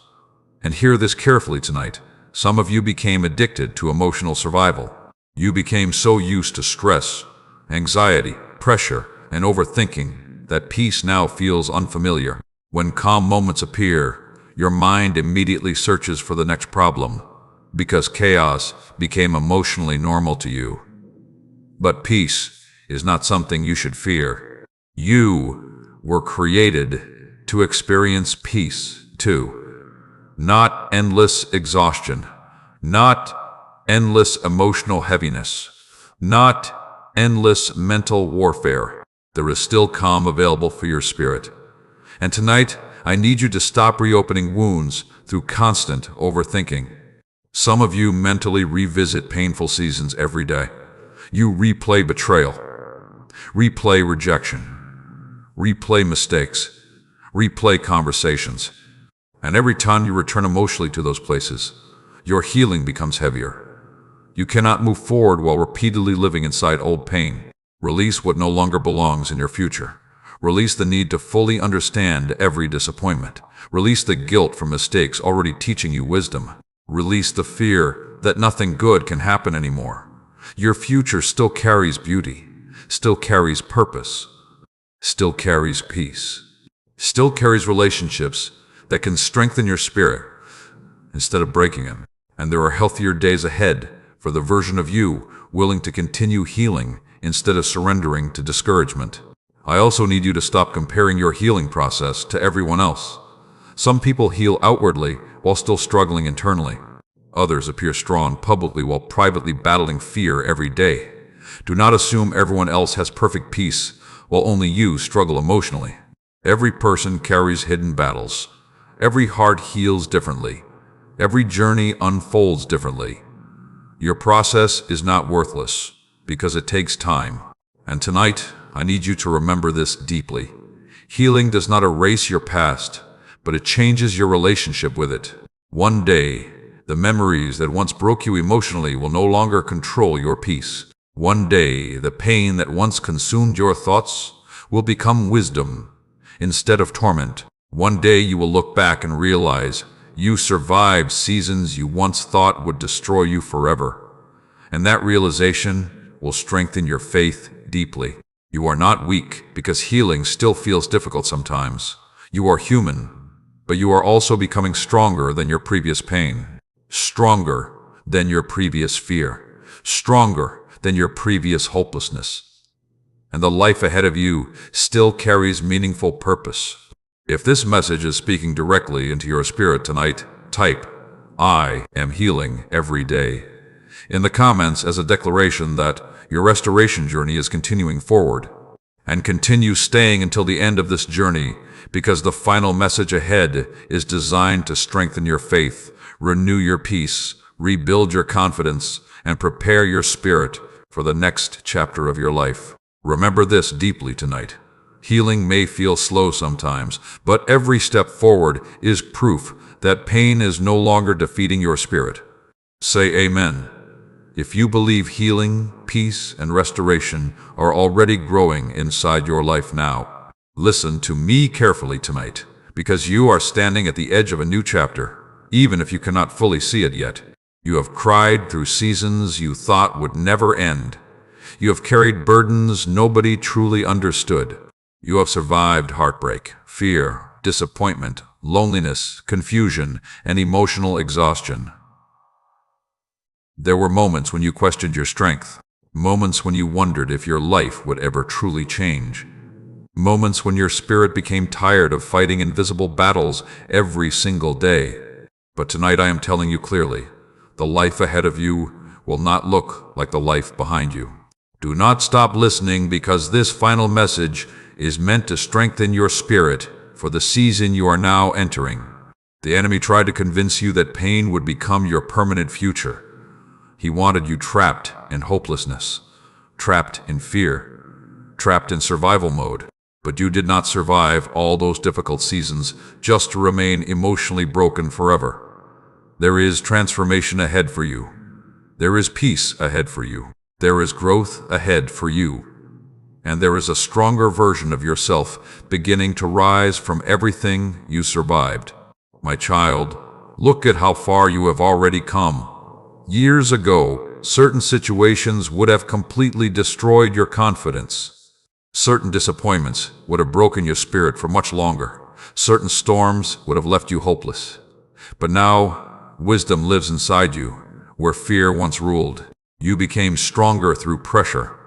And hear this carefully tonight. Some of you became addicted to emotional survival. You became so used to stress, anxiety, pressure, and overthinking that peace now feels unfamiliar. When calm moments appear, your mind immediately searches for the next problem, because chaos became emotionally normal to you. But peace is not something you should fear. You were created to experience peace too. Not endless exhaustion, not endless emotional heaviness, not endless mental warfare. There is still calm available for your spirit. And tonight, I need you to stop reopening wounds through constant overthinking. Some of you mentally revisit painful seasons every day. You replay betrayal, replay rejection, replay mistakes, replay conversations. And every time you return emotionally to those places, your healing becomes heavier. You cannot move forward while repeatedly living inside old pain. Release what no longer belongs in your future. Release the need to fully understand every disappointment. Release the guilt for mistakes already teaching you wisdom. Release the fear that nothing good can happen anymore. Your future still carries beauty, still carries purpose, still carries peace, still carries relationships that can strengthen your spirit instead of breaking it. And there are healthier days ahead for the version of you willing to continue healing instead of surrendering to discouragement. I also need you to stop comparing your healing process to everyone else. Some people heal outwardly while still struggling internally. Others appear strong publicly while privately battling fear every day. Do not assume everyone else has perfect peace while only you struggle emotionally. Every person carries hidden battles. Every heart heals differently. Every journey unfolds differently. Your process is not worthless because it takes time. And tonight, I need you to remember this deeply. Healing does not erase your past, but it changes your relationship with it. One day, the memories that once broke you emotionally will no longer control your peace. One day, the pain that once consumed your thoughts will become wisdom instead of torment. One day you will look back and realize you survived seasons you once thought would destroy you forever. And that realization will strengthen your faith deeply. You are not weak because healing still feels difficult sometimes. You are human, but you are also becoming stronger than your previous pain, stronger than your previous fear, stronger than your previous hopelessness. And the life ahead of you still carries meaningful purpose. If this message is speaking directly into your spirit tonight, type, "I am healing every day," in the comments as a declaration that your restoration journey is continuing forward. And continue staying until the end of this journey, because the final message ahead is designed to strengthen your faith, renew your peace, rebuild your confidence, and prepare your spirit for the next chapter of your life. Remember this deeply tonight. Healing may feel slow sometimes, but every step forward is proof that pain is no longer defeating your spirit. Say amen if you believe healing, peace, and restoration are already growing inside your life now. Listen to me carefully tonight, because you are standing at the edge of a new chapter, even if you cannot fully see it yet. You have cried through seasons you thought would never end. You have carried burdens nobody truly understood. You have survived heartbreak, fear, disappointment, loneliness, confusion, and emotional exhaustion. There were moments when you questioned your strength, moments when you wondered if your life would ever truly change, moments when your spirit became tired of fighting invisible battles every single day. But tonight I am telling you clearly, the life ahead of you will not look like the life behind you. Do not stop listening, because this final message is meant to strengthen your spirit for the season you are now entering. The enemy tried to convince you that pain would become your permanent future. He wanted you trapped in hopelessness, trapped in fear, trapped in survival mode. But you did not survive all those difficult seasons just to remain emotionally broken forever. There is transformation ahead for you. There is peace ahead for you. There is growth ahead for you. And there is a stronger version of yourself beginning to rise from everything you survived. My child, look at how far you have already come. Years ago, certain situations would have completely destroyed your confidence. Certain disappointments would have broken your spirit for much longer. Certain storms would have left you hopeless. But now, wisdom lives inside you, where fear once ruled. You became stronger through pressure,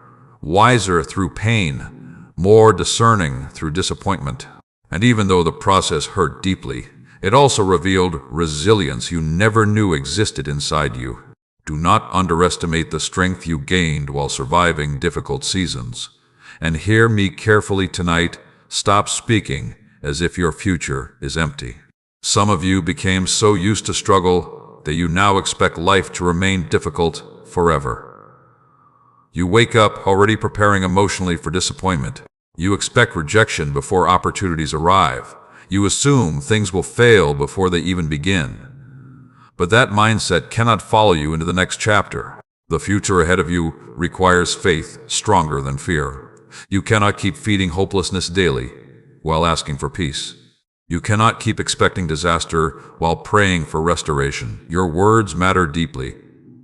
wiser through pain, more discerning through disappointment. And even though the process hurt deeply, it also revealed resilience you never knew existed inside you. Do not underestimate the strength you gained while surviving difficult seasons. And hear me carefully tonight, stop speaking as if your future is empty. Some of you became so used to struggle that you now expect life to remain difficult forever. You wake up already preparing emotionally for disappointment. You expect rejection before opportunities arrive. You assume things will fail before they even begin. But that mindset cannot follow you into the next chapter. The future ahead of you requires faith stronger than fear. You cannot keep feeding hopelessness daily while asking for peace. You cannot keep expecting disaster while praying for restoration. Your words matter deeply.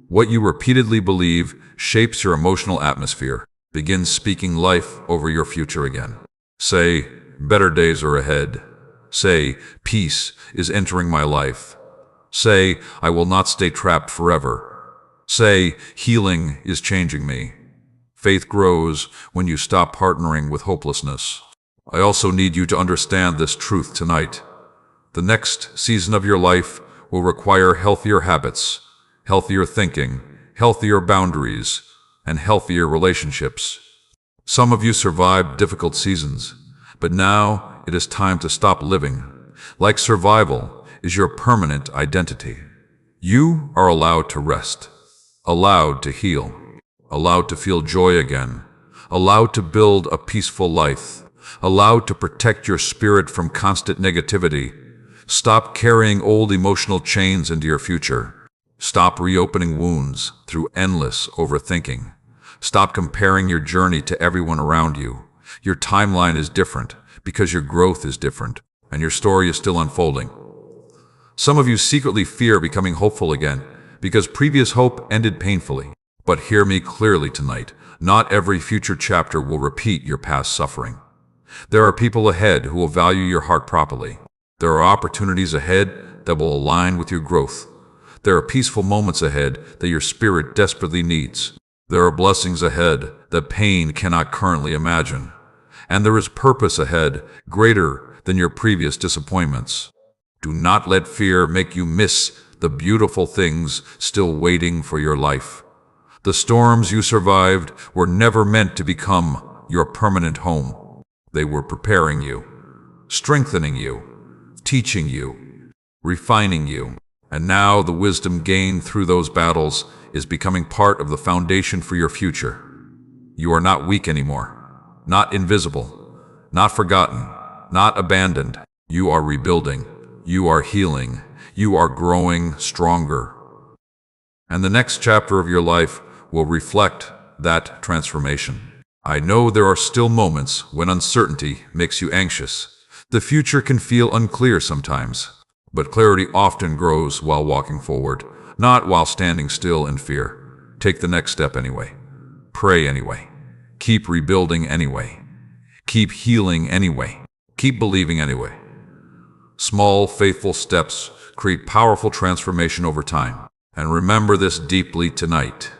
What you repeatedly believe shapes your emotional atmosphere. Begin speaking life over your future again. Say, better days are ahead. Say, peace is entering my life. Say, I will not stay trapped forever. Say, healing is changing me. Faith grows when you stop partnering with hopelessness. I also need you to understand this truth tonight. The next season of your life will require healthier habits, healthier thinking, healthier boundaries, and healthier relationships. Some of you survived difficult seasons, but now it is time to stop living like survival is your permanent identity. You are allowed to rest, allowed to heal, allowed to feel joy again, allowed to build a peaceful life, allowed to protect your spirit from constant negativity. Stop carrying old emotional chains into your future. Stop reopening wounds through endless overthinking. Stop comparing your journey to everyone around you. Your timeline is different because your growth is different, and your story is still unfolding. Some of you secretly fear becoming hopeful again because previous hope ended painfully. But hear me clearly tonight. Not every future chapter will repeat your past suffering. There are people ahead who will value your heart properly. There are opportunities ahead that will align with your growth. There are peaceful moments ahead that your spirit desperately needs. There are blessings ahead that pain cannot currently imagine. And there is purpose ahead greater than your previous disappointments. Do not let fear make you miss the beautiful things still waiting for your life. The storms you survived were never meant to become your permanent home. They were preparing you, strengthening you, teaching you, refining you, And now the wisdom gained through those battles is becoming part of the foundation for your future. You are not weak anymore, not invisible, not forgotten, not abandoned. You are rebuilding, you are healing, you are growing stronger. And the next chapter of your life will reflect that transformation. I know there are still moments when uncertainty makes you anxious. The future can feel unclear sometimes, but clarity often grows while walking forward, not while standing still in fear. Take the next step anyway. Pray anyway. Keep rebuilding anyway. Keep healing anyway. Keep believing anyway. Small, faithful steps create powerful transformation over time. And remember this deeply tonight.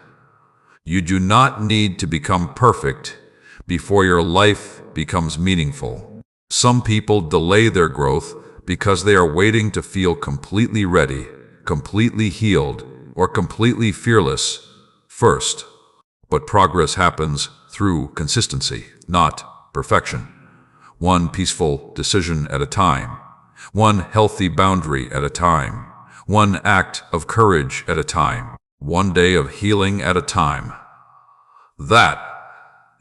You do not need to become perfect before your life becomes meaningful. Some people delay their growth because they are waiting to feel completely ready, completely healed, or completely fearless first. But progress happens through consistency, not perfection. One peaceful decision at a time. One healthy boundary at a time. One act of courage at a time. One day of healing at a time. That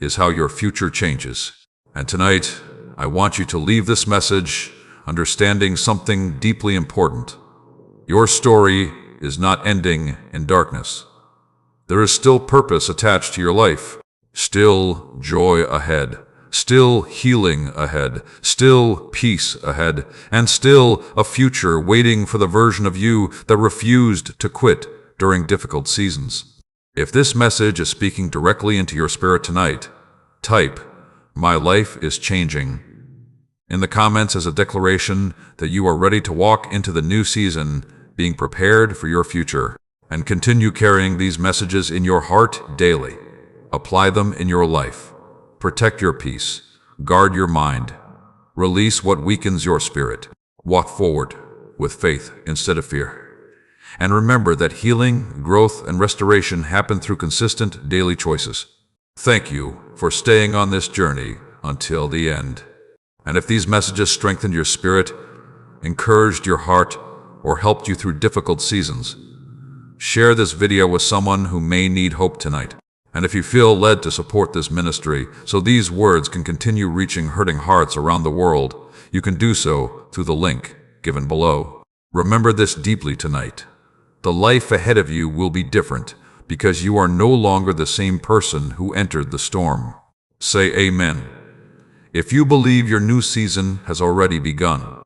is how your future changes. And tonight, I want you to leave this message understanding something deeply important. Your story is not ending in darkness. There is still purpose attached to your life, still joy ahead, still healing ahead, still peace ahead, and still a future waiting for the version of you that refused to quit during difficult seasons. If this message is speaking directly into your spirit tonight, type, "My life is changing," in the comments as a declaration that you are ready to walk into the new season, being prepared for your future. And continue carrying these messages in your heart daily. Apply them in your life. Protect your peace. Guard your mind. Release what weakens your spirit. Walk forward with faith instead of fear. And remember that healing, growth, and restoration happen through consistent daily choices. Thank you for staying on this journey until the end. And if these messages strengthened your spirit, encouraged your heart, or helped you through difficult seasons, share this video with someone who may need hope tonight. And if you feel led to support this ministry so these words can continue reaching hurting hearts around the world, you can do so through the link given below. Remember this deeply tonight. The life ahead of you will be different because you are no longer the same person who entered the storm. Say amen if you believe your new season has already begun.